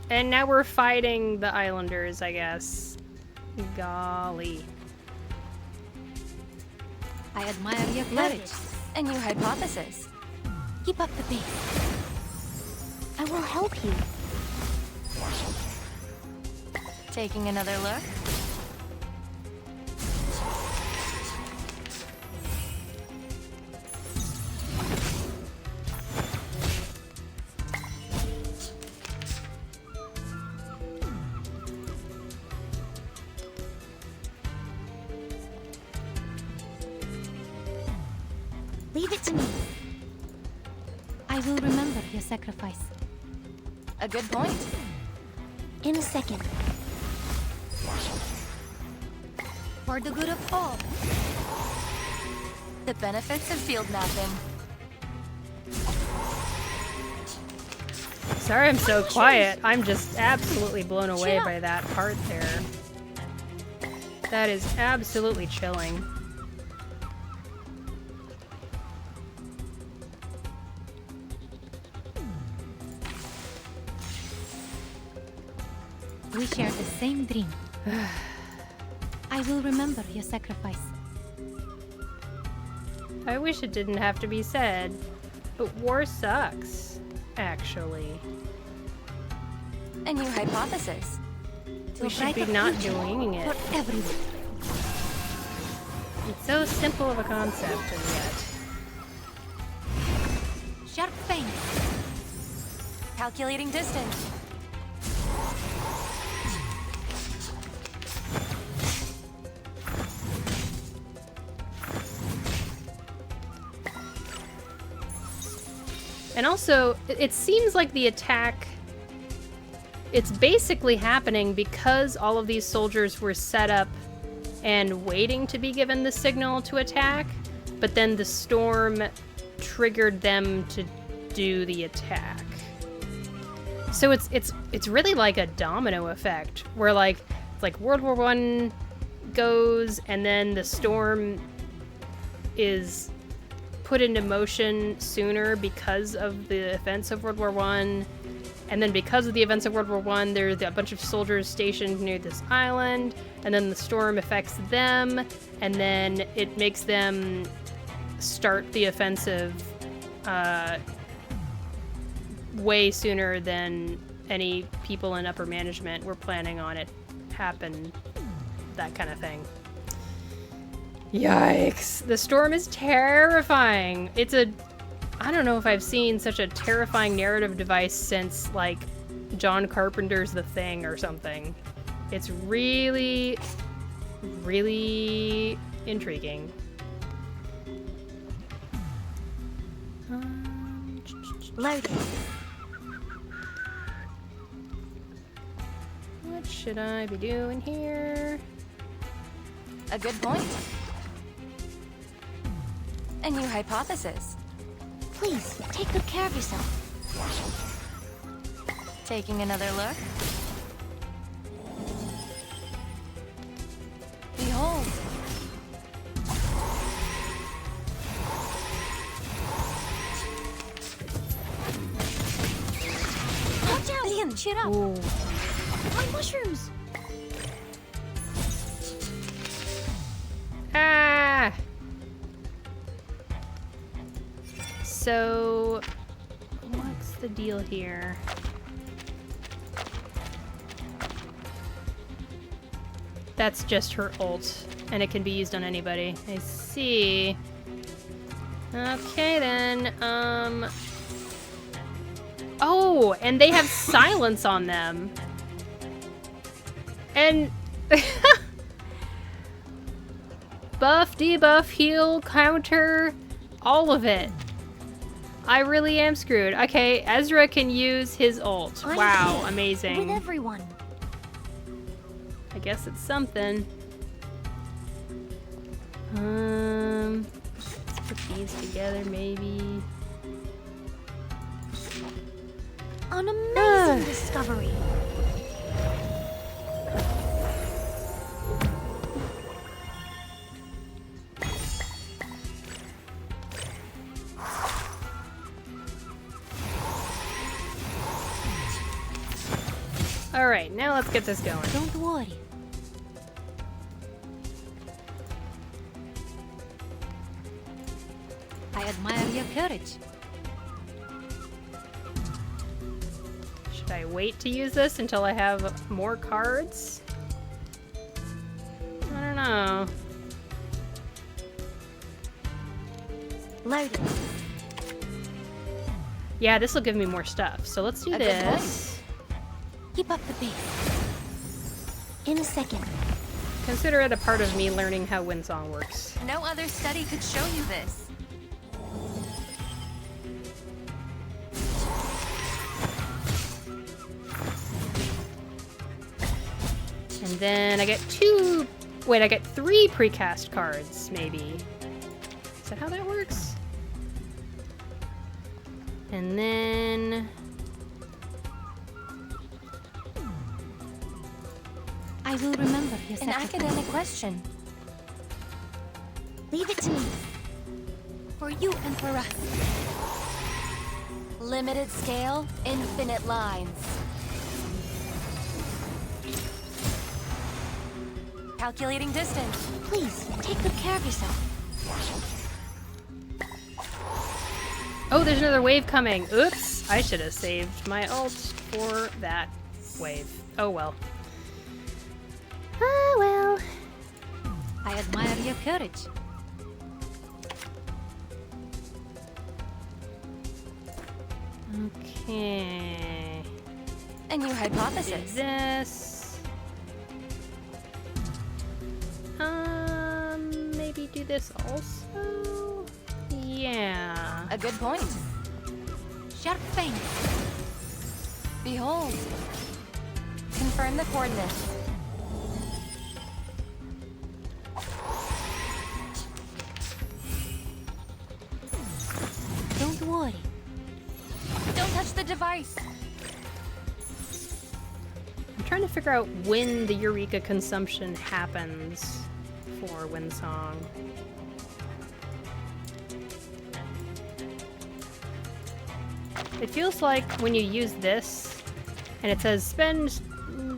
And now we're fighting the islanders, I guess. Golly. I admire your courage. A new hypothesis. Keep up the pace. I will help you. Taking another look? Leave it to me. I will remember your sacrifice. A good point. In a second. For the good of all. The benefits of field mapping. Sorry I'm so quiet. I'm just absolutely blown away by that part there. That is absolutely chilling. We share the same dream. I will remember your sacrifice. I wish it didn't have to be said, but war sucks, actually. A new hypothesis. We should be not doing it. For everyone. It's so simple of a concept, and yet. Sharp fang. Calculating distance. And also, it seems like the attack, it's basically happening because all of these soldiers were set up and waiting to be given the signal to attack, but then the storm triggered them to do the attack. So it's really like a domino effect, where like World War I goes, and then the storm is put into motion sooner because of the events of World War I, and then because of the events of World War I, there's a bunch of soldiers stationed near this island, and then the storm affects them, and then it makes them start the offensive way sooner than any people in upper management were planning on it happen, that kind of thing. Yikes. The storm is terrifying. I don't know if I've seen such a terrifying narrative device since, like, John Carpenter's The Thing or something. It's really, really intriguing. Loaded. What should I be doing here? A good point. A new hypothesis. Please, take good care of yourself. Taking another look. Behold. Watch out! Liam, cheer up! Ooh. My mushrooms! Ah! So, what's the deal here? that's just her ult, and it can be used on anybody. I see. Okay, then, oh, and they have silence on them. And... buff, debuff, heal, counter, all of it. I really am screwed. Okay, Ezra can use his ult. Wow, amazing. With everyone. I guess it's something. Let's put these together, maybe. An amazing discovery. Alright, now let's get this going. Don't worry. I admire your courage. Should I wait to use this until I have more cards? I don't know. Loaded. Yeah, this will give me more stuff. So let's do this. Keep up the pace. In a second. Consider it a part of me learning how Windsong works. No other study could show you this. And then I get 2... Wait, I get 3 precast cards, maybe. Is that how that works? And then... I will remember your An sacrifice. academic question. Leave it to me. For you and for us. Limited scale, infinite lines. Calculating distance. Please, take good care of yourself. Oh, there's another wave coming. Oops. I should have saved my ult for that wave. Oh well. Oh well. I admire your courage. Okay. A new hypothesis. This. Maybe do this also? Yeah. A good point. Sharp fang. Behold. Confirm the coordinates. Don't worry. Don't touch the device. I'm trying to figure out when the Eureka consumption happens for Windsong. It feels like when you use this, and it says spend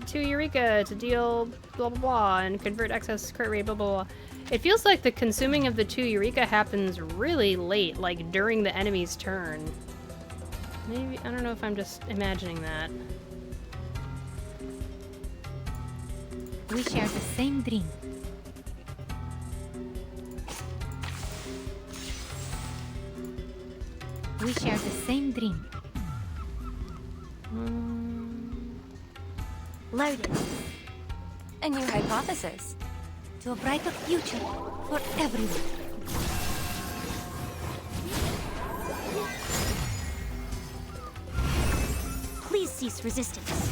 2 Eureka to deal blah blah blah and convert excess crit rate blah blah blah. It feels like the consuming of the 2 Eureka happens really late, like during the enemy's turn. Maybe, I don't know if I'm just imagining that. We share the same dream. We share the same dream. Loaded. A new hypothesis. To a brighter future for everyone. Please cease resistance.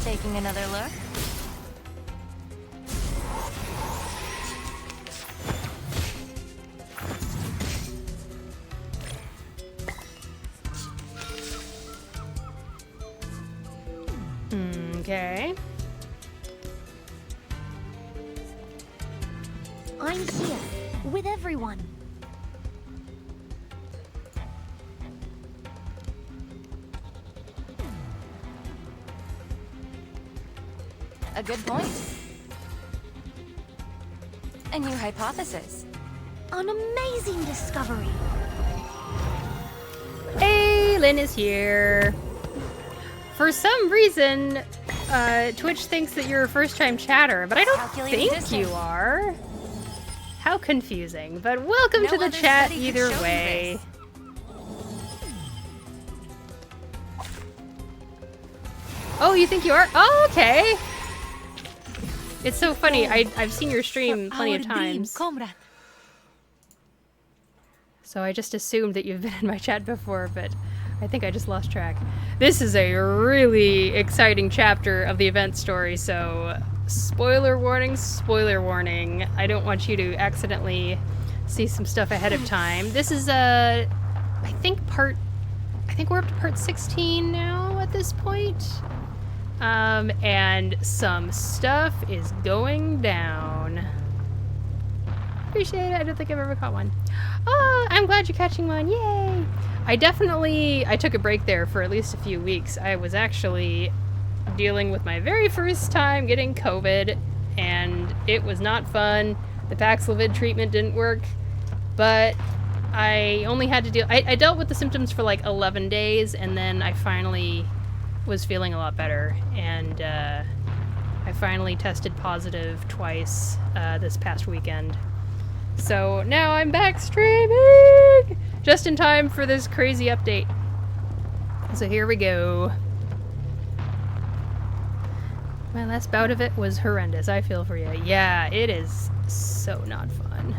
Taking another look. Okay. I'm here, with everyone. A good point. A new hypothesis. An amazing discovery. Aylin is here. For some reason, Twitch thinks that you're a first-time chatter, but I don't Calculating think you distance. are. How confusing. But welcome No to the other chat study could either show me way. Oh, you think you are? Oh, okay. It's so funny. I've seen your stream plenty of times. Comrade. So I just assumed that you've been in my chat before, but I think I just lost track. This is a really exciting chapter of the event story, so spoiler warning, spoiler warning. I don't want you to accidentally see some stuff ahead of time. This is I think we're up to part 16 now at this point. And some stuff is going down. Appreciate it. I don't think I've ever caught one. Oh, I'm glad you're catching one. Yay! I took a break there for at least a few weeks. I was actually dealing with my very first time getting COVID, and it was not fun. The Paxlovid treatment didn't work, but I only had to I dealt with the symptoms for like 11 days, and then I finally was feeling a lot better, and I finally tested positive twice this past weekend. So now I'm back streaming! Just in time for this crazy update. So here we go. My last bout of it was horrendous. I feel for you. Yeah, it is so not fun.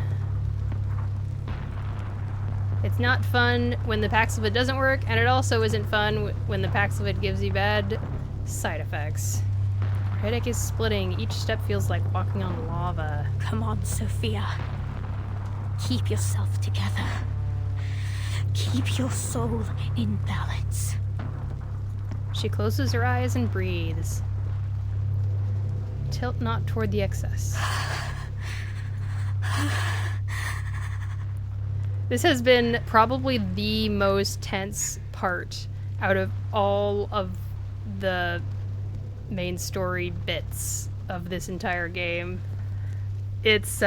It's not fun when the Paxlovid doesn't work, and it also isn't fun when the Paxlovid gives you bad side effects. Headache is splitting. Each step feels like walking on lava. Come on, Sophia. Keep yourself together. Keep your soul in balance. She closes her eyes and breathes. Tilt not toward the excess. This has been probably the most tense part out of all of the main story bits of this entire game. It's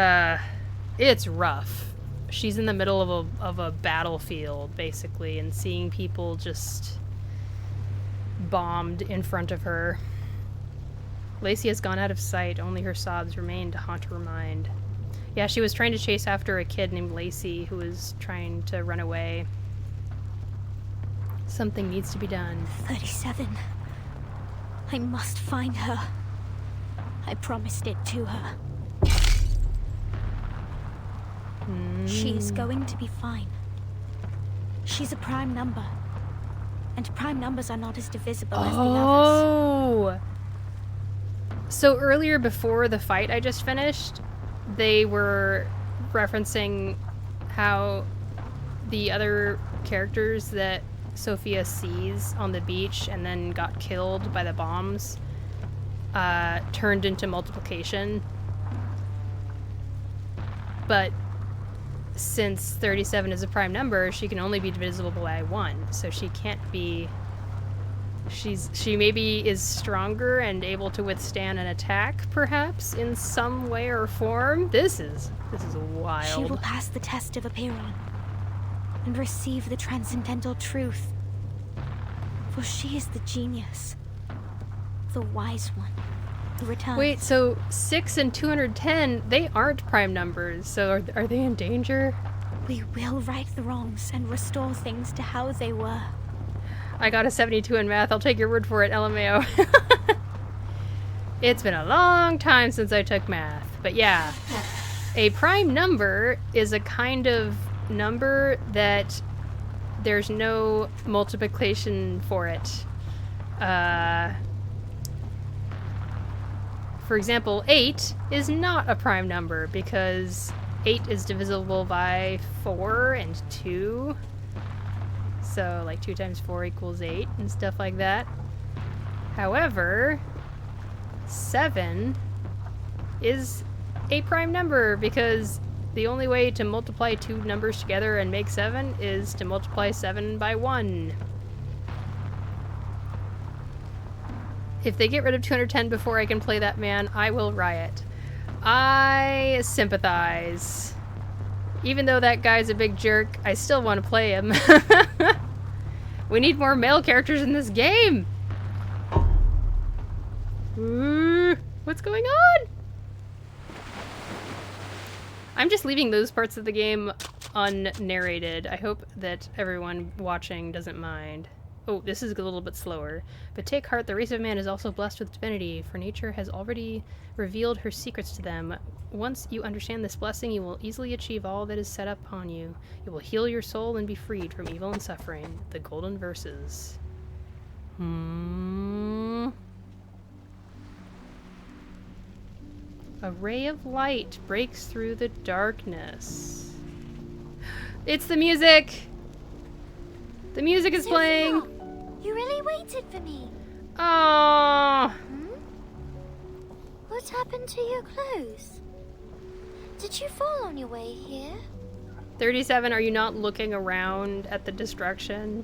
rough. She's in the middle of a battlefield, basically, and seeing people just bombed in front of her. Lacey has gone out of sight. Only her sobs remain to haunt her mind. Yeah, she was trying to chase after a kid named Lacey who was trying to run away. Something needs to be done. 37. I must find her. I promised it to her. She's going to be fine. She's a prime number. And prime numbers are not as divisible as the others. Oh! So earlier, before the fight I just finished, they were referencing how the other characters that Sophia sees on the beach and then got killed by the bombs turned into multiplication. But since 37 is a prime number, she can only be divisible by 1, so she can't be... She maybe is stronger and able to withstand an attack, perhaps, in some way or form. This is wild. She will pass the test of Aperon and receive the transcendental truth. For she is the genius, the wise one, who returns. Wait, so 6 and 210, they aren't prime numbers, so are they in danger? We will right the wrongs and restore things to how they were. I got a 72 in math. I'll take your word for it, LMAO. It's been a long time since I took math. But yeah, a prime number is a kind of number that there's no multiplication for it. For example, 8 is not a prime number because 8 is divisible by 4 and 2. So, like, 2 times 4 equals 8 and stuff like that. However, 7 is a prime number because the only way to multiply 2 numbers together and make 7 is to multiply 7 by 1. If they get rid of 210 before I can play that man, I will riot. I sympathize. Even though that guy's a big jerk, I still want to play him. We need more male characters in this game! What's going on? I'm just leaving those parts of the game unnarrated. I hope that everyone watching doesn't mind. Oh, this is a little bit slower. But take heart, the race of man is also blessed with divinity, for nature has already revealed her secrets to them. Once you understand this blessing, you will easily achieve all that is set upon you. You will heal your soul and be freed from evil and suffering. The golden verses. A ray of light breaks through the darkness. It's the music! The music is playing! You really waited for me. Oh. What happened to your clothes? Did you fall on your way here? 37, are you not looking around at the destruction?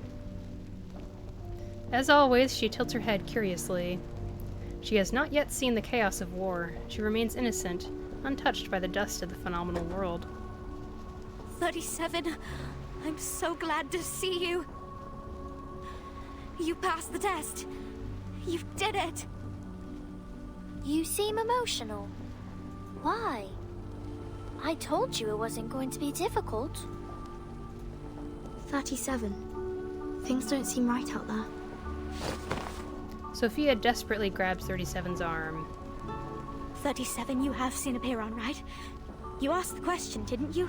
As always, she tilts her head curiously. She has not yet seen the chaos of war. She remains innocent, untouched by the dust of the phenomenal world. 37, I'm so glad to see you. You passed the test. You did it. You seem emotional. Why? I told you it wasn't going to be difficult. 37. Things don't seem right out there. Sophia desperately grabs 37's arm. 37, you have seen a Piron, right? You asked the question, didn't you?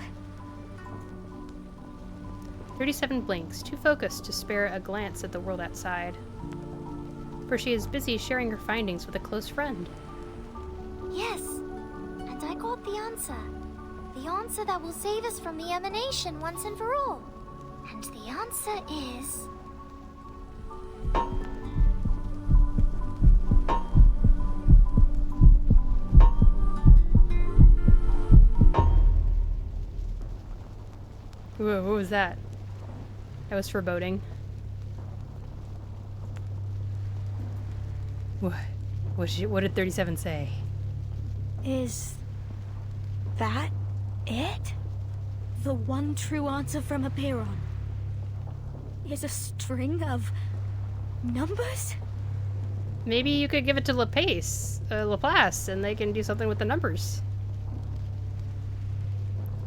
37 blinks, too focused to spare a glance at the world outside. For she is busy sharing her findings with a close friend. Yes, and I got the answer. The answer that will save us from the emanation once and for all. And the answer is... Whoa, what was that? That was foreboding. What did 37 say? Is that it? The one true answer from a Piron is a string of numbers? Maybe you could give it to Laplace, and they can do something with the numbers.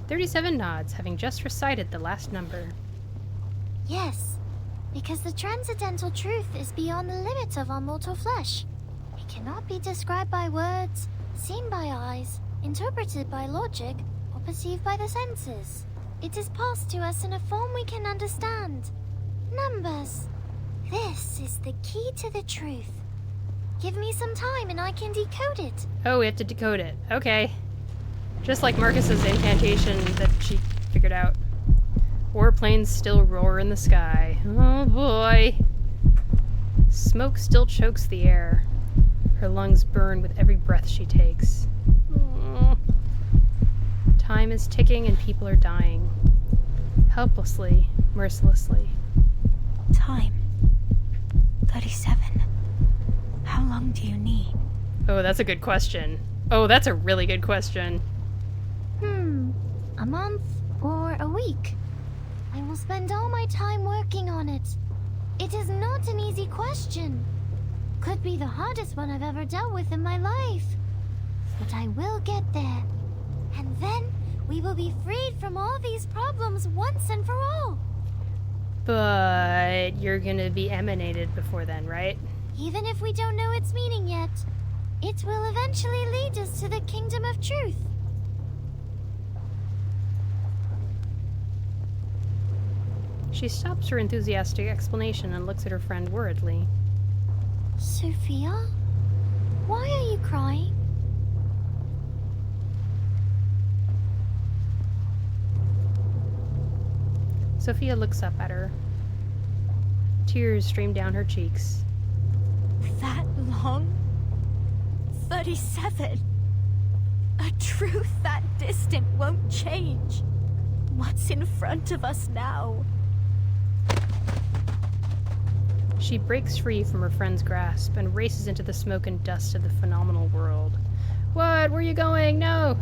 37 nods, having just recited the last number. Yes, because the transcendental truth is beyond the limits of our mortal flesh. It cannot be described by words, seen by eyes, interpreted by logic, or perceived by the senses. It is passed to us in a form we can understand. Numbers. This is the key to the truth. Give me some time and I can decode it. Oh, we have to decode it. Okay. Just like Marcus's incantation that she figured out. Warplanes still roar in the sky. Oh boy. Smoke still chokes the air. Her lungs burn with every breath she takes. Time is ticking and people are dying. Helplessly, mercilessly. Time. 37. How long do you need? Oh, that's a good question. Oh, that's a really good question. A month or a week? I will spend all my time working on it. It is not an easy question. Could be the hardest one I've ever dealt with in my life. But I will get there. And then we will be freed from all these problems once and for all. But you're gonna be emanated before then, right? Even if we don't know its meaning yet, it will eventually lead us to the kingdom of truth. She stops her enthusiastic explanation and looks at her friend worriedly. Sophia? Why are you crying? Sophia looks up at her. Tears stream down her cheeks. That long? 37. A truth that distant won't change. What's in front of us now? She breaks free from her friend's grasp and races into the smoke and dust of the phenomenal world. What? Where are you going? No!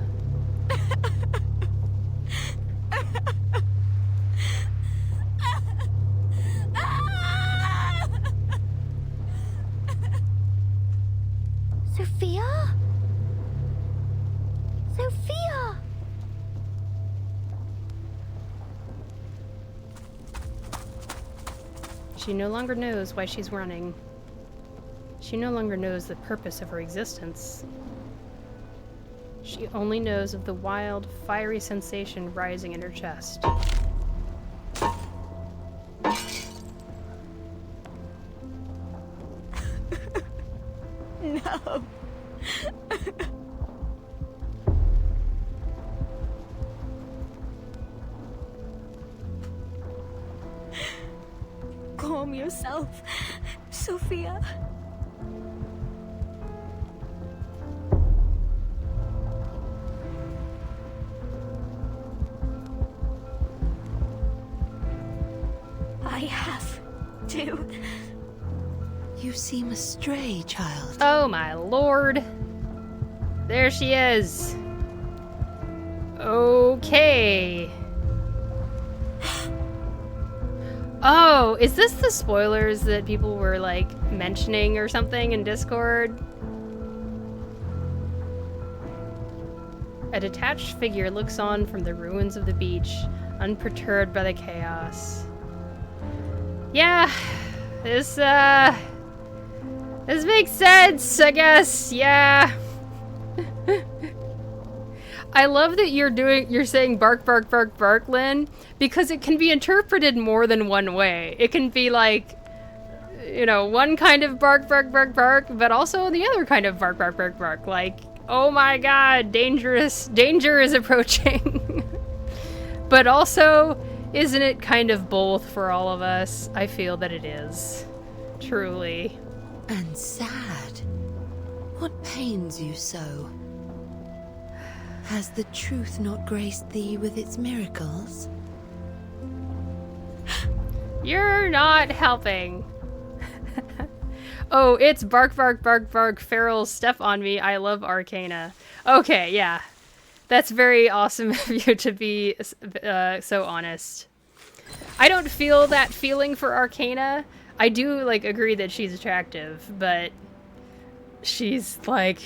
She no longer knows why she's running. She no longer knows the purpose of her existence. She only knows of the wild, fiery sensation rising in her chest. No. Calm yourself, Sophia. I have to. You seem astray, child. Oh my lord. There she is. Okay. Oh, is this the spoilers that people were, like, mentioning or something in Discord? A detached figure looks on from the ruins of the beach, unperturbed by the chaos. Yeah, this makes sense, I guess, yeah. I love that you're saying bark, bark, bark, bark, Lynn, because it can be interpreted more than one way. It can be like, you know, one kind of bark, bark, bark, bark, but also the other kind of bark, bark, bark, bark. Like, oh my god, danger is approaching. But also, isn't it kind of both for all of us? I feel that it is. Truly. And sad. What pains you so? Has the truth not graced thee with its miracles? You're not helping. Oh, it's bark, bark, bark, bark, feral step on me. I love Arcana. Okay, yeah. That's very awesome of you to be so honest. I don't feel that feeling for Arcana. I do, like, agree that she's attractive, but she's, like,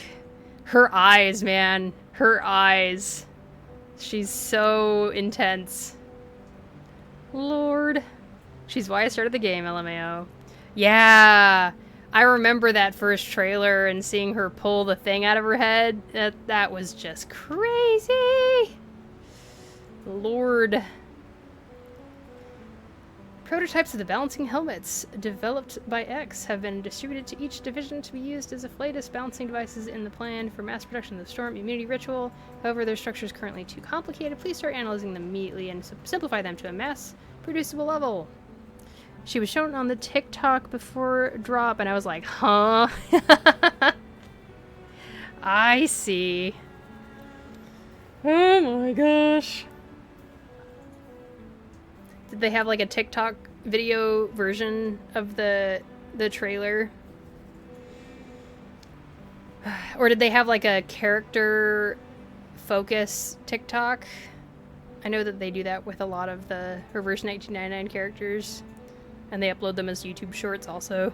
her eyes, man. Her eyes. She's so intense. Lord. She's why I started the game, LMAO. Yeah. I remember that first trailer and seeing her pull the thing out of her head. That was just crazy. Lord. Prototypes of the balancing helmets developed by X have been distributed to each division to be used as the latest balancing devices in the plan for mass production of the Storm Immunity Ritual. However, their structure is currently too complicated. Please start analyzing them immediately and simplify them to a mass-producible level. She was shown on the TikTok before drop, and I was like, huh? I see. Oh my gosh. Did they have like a TikTok video version of the trailer? Or did they have like a character focus TikTok? I know that they do that with a lot of the Reverse 1999 characters. And they upload them as YouTube shorts also.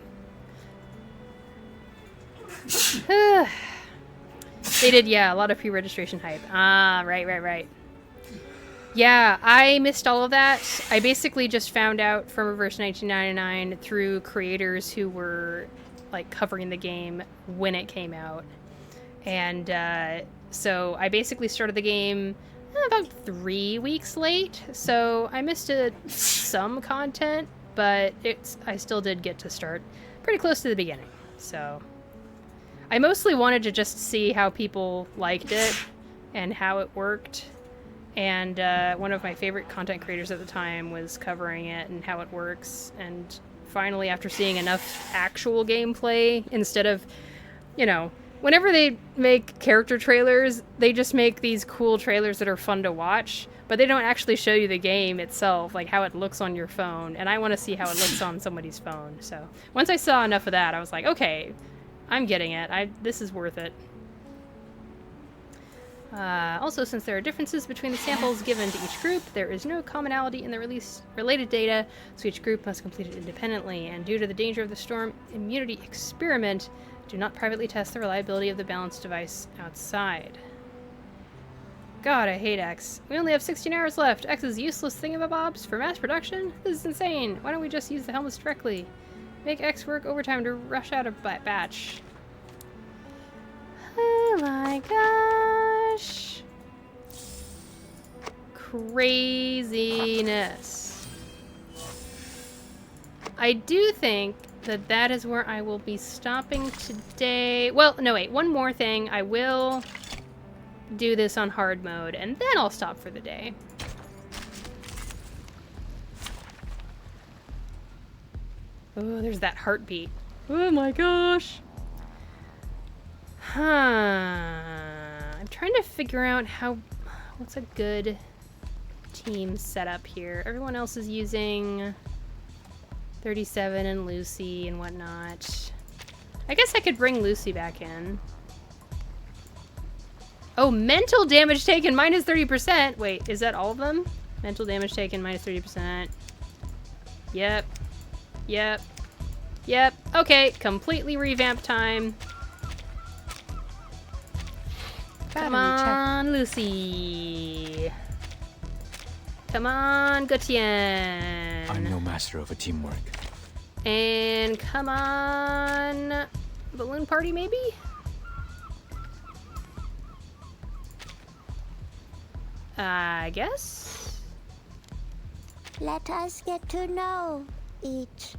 They did, yeah, a lot of pre-registration hype. Ah, right. Yeah, I missed all of that. I basically just found out from Reverse 1999 through creators who were, like, covering the game when it came out. And, so I basically started the game about 3 weeks late. So I missed some content, but I still did get to start pretty close to the beginning. So I mostly wanted to just see how people liked it and how it worked. And one of my favorite content creators at the time was covering it and how it works. And finally, after seeing enough actual gameplay, instead of, you know, whenever they make character trailers, they just make these cool trailers that are fun to watch, but they don't actually show you the game itself, like how it looks on your phone. And I want to see how it looks on somebody's phone. So once I saw enough of that, I was like, okay, I'm getting it. This is worth it. Also, since there are differences between the samples given to each group, there is no commonality in the related data, so each group must complete it independently. And due to the danger of the Storm Immunity experiment, do not privately test the reliability of the balance device outside. God, I hate X. We only have 16 hours left. X is useless thingamabobs for mass production? This is insane. Why don't we just use the helmets directly? Make X work overtime to rush out a batch. Oh my gosh. Craziness. I do think that that is where I will be stopping today. Well, no, wait. One more thing. I will do this on hard mode, and then I'll stop for the day. Oh, there's that heartbeat. Oh my gosh. Huh. I'm trying to figure out what's a good team setup here. Everyone else is using 37 and Lucy and whatnot. I guess I could bring Lucy back in. Oh, mental damage taken minus 30%. Wait, is that all of them? Mental damage taken minus 30%. Yep. Yep. Yep. Okay, completely revamped time. Come on, Lucy. Come on, Gotien. I'm no master of a teamwork. And come on, Balloon Party, maybe? I guess? Let us get to know each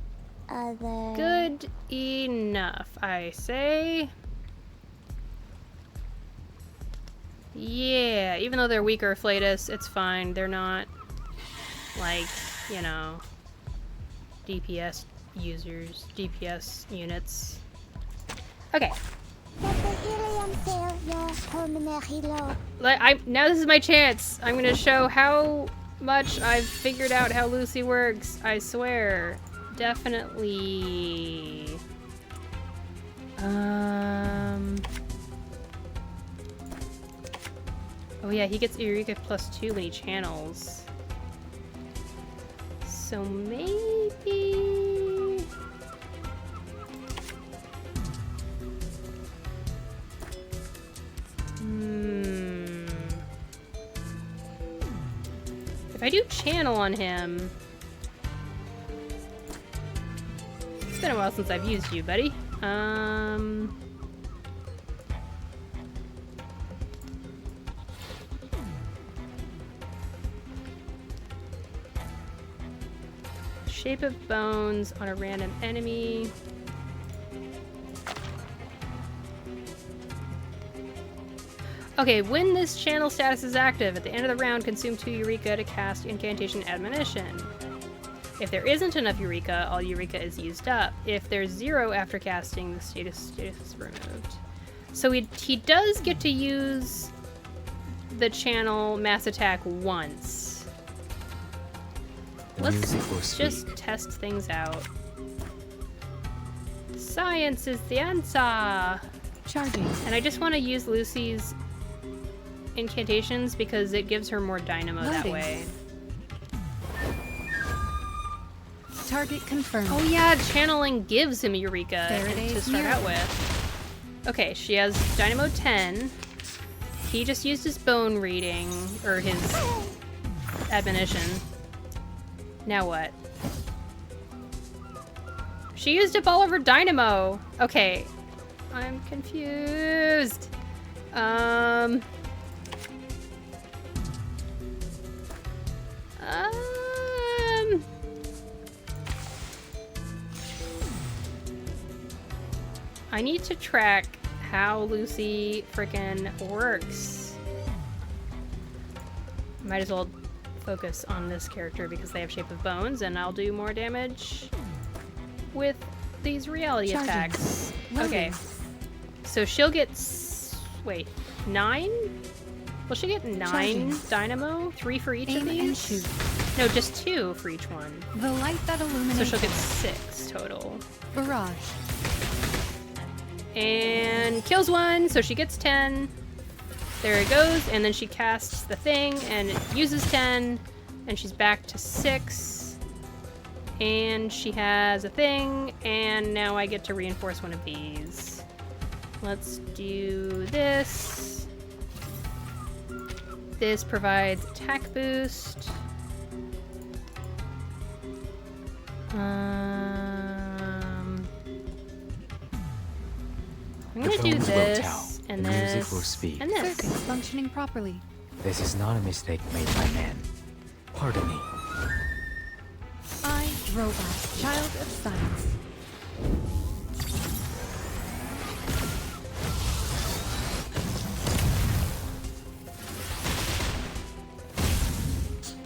other. Good enough, I say. Yeah, even though they're weaker Flatus, it's fine. They're not, like, you know, DPS users, DPS units. Okay. Now this is my chance. I'm gonna show how much I've figured out how Lucy works. I swear. Definitely. Oh yeah, he gets Eureka +2 when he channels. So maybe... If I do channel on him... It's been a while since I've used you, buddy. Shape of bones on a random enemy. Okay, when this channel status is active, at the end of the round, consume 2 Eureka to cast Incantation Admonition. If there isn't enough Eureka, all Eureka is used up. If there's 0 after casting, the status is removed. So he does get to use the channel mass attack once. Let's just test things out. Science is the answer! Charging. And I just want to use Lucy's incantations because it gives her more dynamo that way. Target confirmed. Oh yeah, channeling gives him Eureka to start out with. Okay, she has Dynamo 10. He just used his bone reading, or his admonition. Now what? She used up all of her Dynamo! Okay, I'm confused. I need to track how Lucy frickin' works. Might as well focus on this character because they have Shape of Bones, and I'll do more damage with these reality attacks. Okay. So she'll get... wait, 9? Will she get 9 Dynamo? 3 for each of these? No, just 2 for each one. The light that illuminates. So she'll get 6 total. Barrage. And kills 1, so she gets 10. There it goes, and then she casts the thing, and it uses 10, and she's back to 6. And she has a thing, and now I get to reinforce one of these. Let's do this. This provides attack boost. I'm gonna do this and this music will speak. and this. Circuits functioning properly. This is not a mistake made by man. Pardon me. I, Robot, child of science.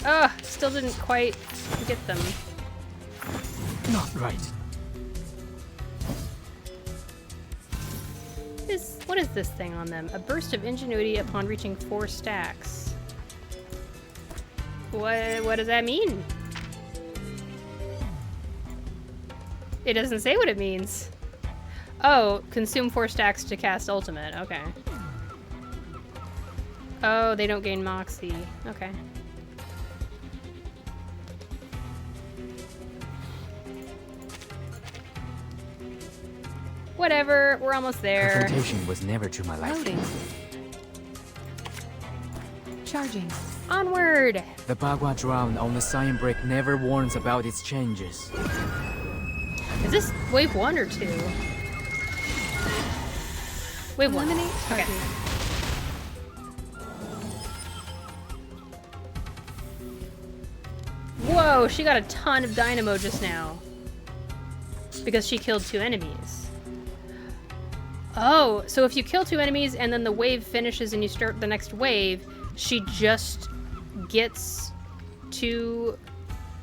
Ugh, still didn't quite get them. Not right. What is this thing on them? A burst of ingenuity upon reaching 4 stacks. What does that mean? It doesn't say what it means. Oh, consume 4 stacks to cast ultimate. Okay. Oh, they don't gain Moxie. Okay. Whatever, we're almost there. Confrontation was never to my liking. Loading. Charging. Onward! The Bagua drown on the Cyan Brick never warns about its changes. Is this wave 1 or 2? Wave 1. Eliminate Okay. target. Whoa, she got a ton of dynamo just now. Because she killed 2 enemies. Oh, so if you kill 2 enemies and then the wave finishes and you start the next wave, she just gets 2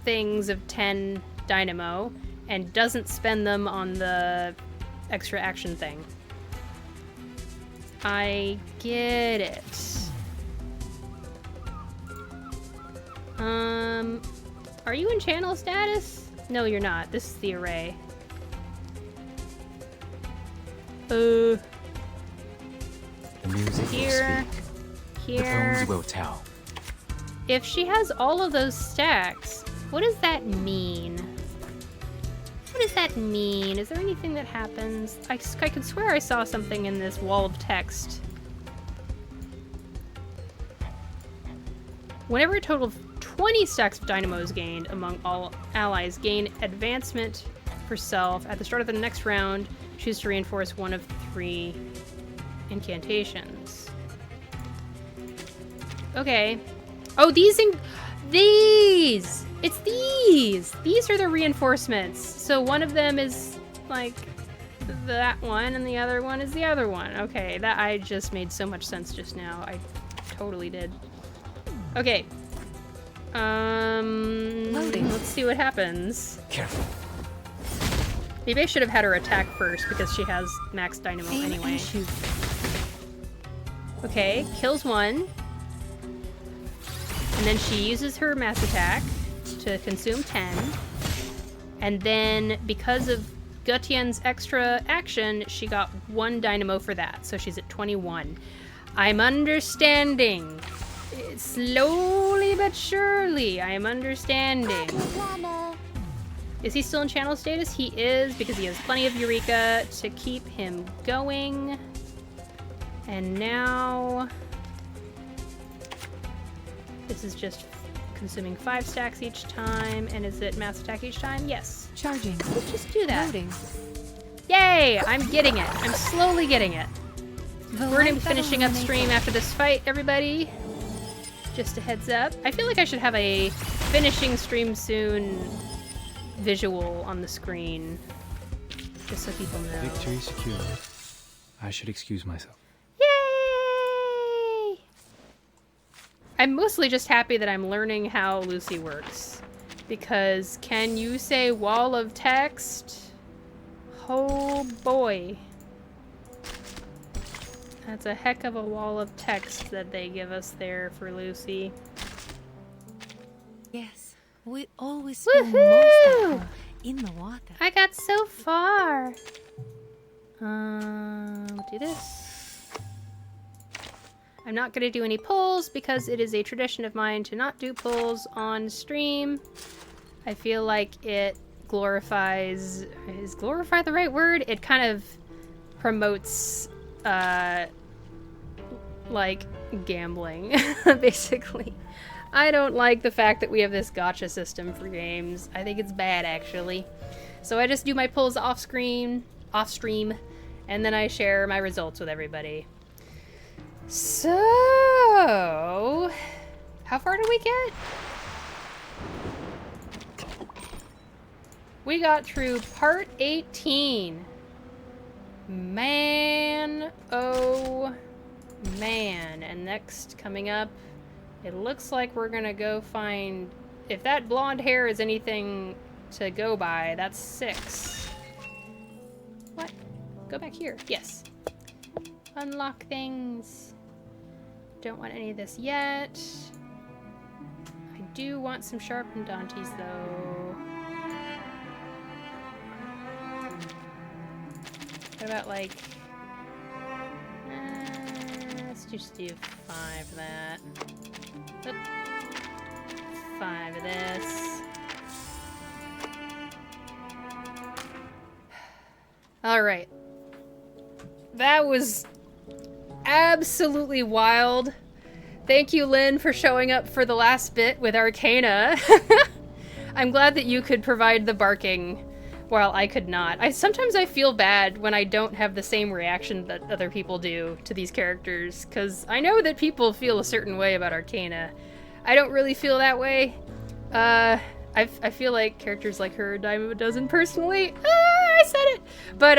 things of 10 dynamo and doesn't spend them on the extra action thing. I get it. Are you in channel status? No, you're not. This is the array. The music Here. will speak. Here. The phones will tell. If she has all of those stacks, what does that mean? What does that mean? Is there anything that happens? I could swear I saw something in this wall of text. Whenever a total of 20 stacks of dynamo is gained among all allies, gain advancement for self. At the start of the next round, choose to reinforce one of 3 incantations. Okay. Oh, these! It's these! These are the reinforcements. So one of them is, like, that one, and the other one is the other one. Okay, that I just made so much sense just now. I totally did. Okay. Loading. Let's see what happens. Careful. Maybe I should have had her attack first because she has max dynamo anyway. Okay, kills 1. And then she uses her mass attack to consume 10. And then because of Gutien's extra action, she got 1 dynamo for that. So she's at 21. I'm understanding. Slowly but surely, I am understanding. Is he still in channel status? He is, because he has plenty of Eureka to keep him going. And now... this is just consuming 5 stacks each time. And is it mass attack each time? Yes. Charging. Let's just do that. Loading. Yay! I'm getting it. I'm slowly getting it. We're gonna be finishing up stream after this fight, everybody. Just a heads up. I feel like I should have a finishing stream soon visual on the screen. Just so people know. Victory secure. I should excuse myself. Yay! I'm mostly just happy that I'm learning how Lucy works. Because can you say wall of text? Oh boy. That's a heck of a wall of text that they give us there for Lucy. Yes, we always feel most at home in the water. I got so far. We'll do this. I'm not going to do any pulls because it is a tradition of mine to not do pulls on stream. I feel like it glorifies... is glorify the right word? It kind of promotes... like gambling, basically. I don't like the fact that we have this gacha system for games. I think it's bad, actually. So I just do my pulls off stream, and then I share my results with everybody. So, how far did we get? We got through part 18. Man, oh man. And next coming up, it looks like we're gonna go find, if that blonde hair is anything to go by, that's 6. What? Go back here. Yes. Unlock things. Don't want any of this yet. I do want some sharpened Dantes though. What about like, let's just do 5 of that. Oop. 5 of this. Alright. That was absolutely wild. Thank you, Lynn, for showing up for the last bit with Arcana. I'm glad that you could provide the barking while I could not. Sometimes I feel bad when I don't have the same reaction that other people do to these characters, because I know that people feel a certain way about Arcana. I don't really feel that way. I feel like characters like her are a dime of a dozen personally. I said it! But,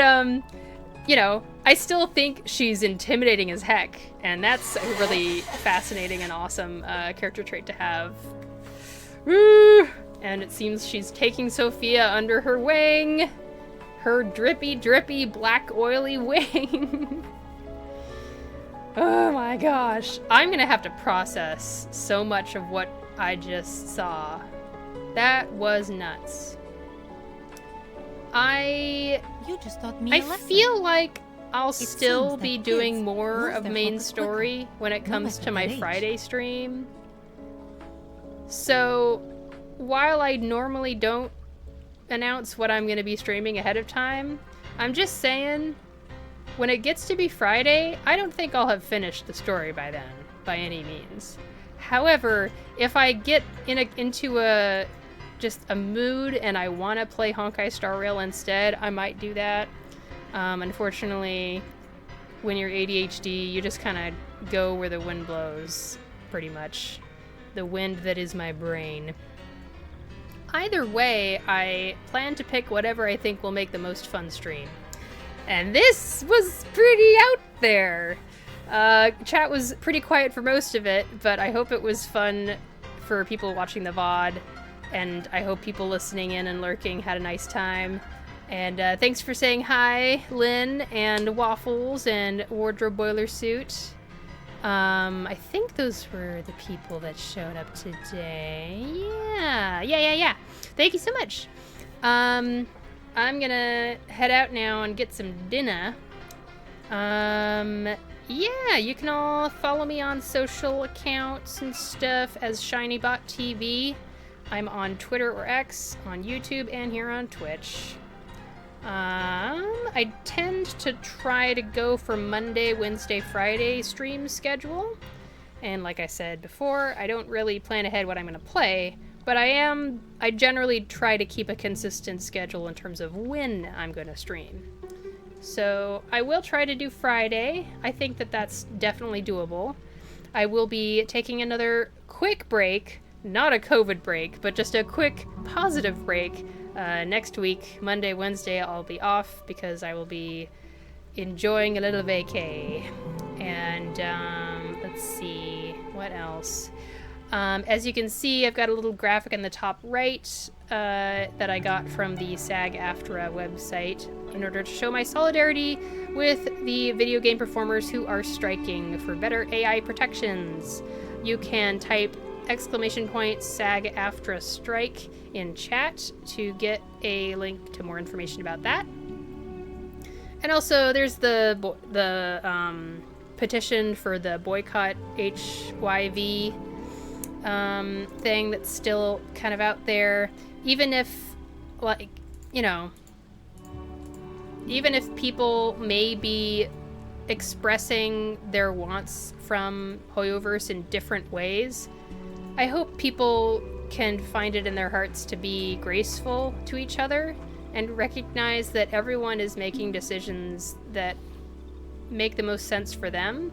you know, I still think she's intimidating as heck, and that's a really fascinating and awesome character trait to have. Woo! And it seems she's taking Sophia under her wing. Her drippy, drippy, black, oily wing. Oh my gosh. I'm gonna have to process so much of what I just saw. That was nuts. I feel like I'll still be doing more of main story when it comes to my Friday stream. So, while I normally don't announce what I'm going to be streaming ahead of time, I'm just saying, when it gets to be Friday, I don't think I'll have finished the story by then, by any means. However, if I get into just a mood and I want to play Honkai Star Rail instead, I might do that. Unfortunately, when you're ADHD, you just kind of go where the wind blows, pretty much. The wind that is my brain. Either way, I plan to pick whatever I think will make the most fun stream. And this was pretty out there. Chat was pretty quiet for most of it, but I hope it was fun for people watching the VOD, and I hope people listening in and lurking had a nice time. And thanks for saying hi, Lynn, and Waffles, and Wardrobe Boiler Suit. I think those were the people that showed up today. Yeah. Thank you so much. I'm gonna head out now and get some dinner. Yeah, you can all follow me on social accounts and stuff as ShinyBotTV. I'm on Twitter or X, on YouTube, and here on Twitch. I tend to try to go for Monday, Wednesday, Friday stream schedule. And like I said before, I don't really plan ahead what I'm going to play, but I generally try to keep a consistent schedule in terms of when I'm going to stream. So I will try to do Friday. I think that that's definitely doable. I will be taking another quick break, not a COVID break, but just a quick positive break. Next week, Monday, Wednesday, I'll be off because I will be enjoying a little vacay. And let's see, what else? As you can see, I've got a little graphic in the top right that I got from the SAG-AFTRA website in order to show my solidarity with the video game performers who are striking for better AI protections. You can type !SAG-AFTRA strike in chat to get a link to more information about that. And also there's the petition for the boycott HYV thing that's still kind of out there. Even if, like, you know, even if people may be expressing their wants from Hoyoverse in different ways. I hope people can find it in their hearts to be graceful to each other and recognize that everyone is making decisions that make the most sense for them.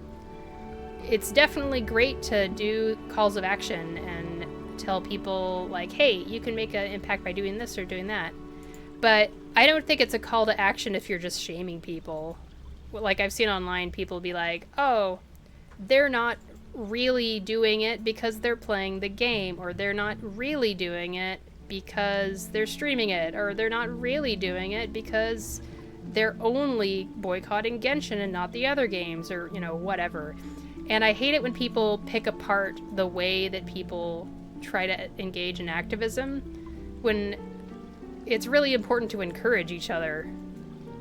It's definitely great to do calls of action and tell people, like, hey, you can make an impact by doing this or doing that. But I don't think it's a call to action if you're just shaming people. Like, I've seen online people be like, oh, they're not really doing it because they're playing the game, or they're not really doing it because they're streaming it, or they're not really doing it because they're only boycotting Genshin and not the other games, or, you know, whatever. And I hate it when people pick apart the way that people try to engage in activism, when it's really important to encourage each other,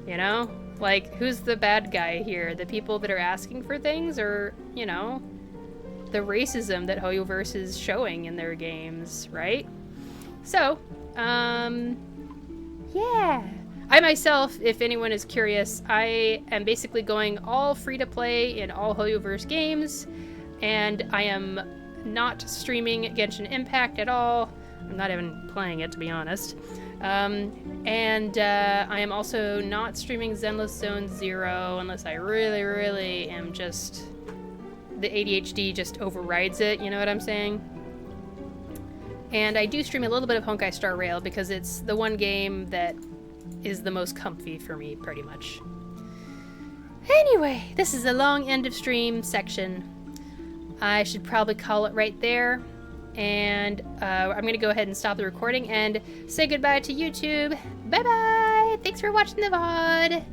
you know? Like, who's the bad guy here? The people that are asking for things, or, you know, the racism that Hoyoverse is showing in their games, right? So, yeah. I myself, if anyone is curious, I am basically going all free-to-play in all Hoyoverse games, and I am not streaming Genshin Impact at all. I'm not even playing it, to be honest. And I am also not streaming Zenless Zone Zero unless I really, really am just... the ADHD just overrides it, you know what I'm saying? And I do stream a little bit of Honkai Star Rail because it's the one game that is the most comfy for me, pretty much. Anyway, this is a long end of stream section. I should probably call it right there. And I'm going to go ahead and stop the recording and say goodbye to YouTube. Bye-bye! Thanks for watching the VOD!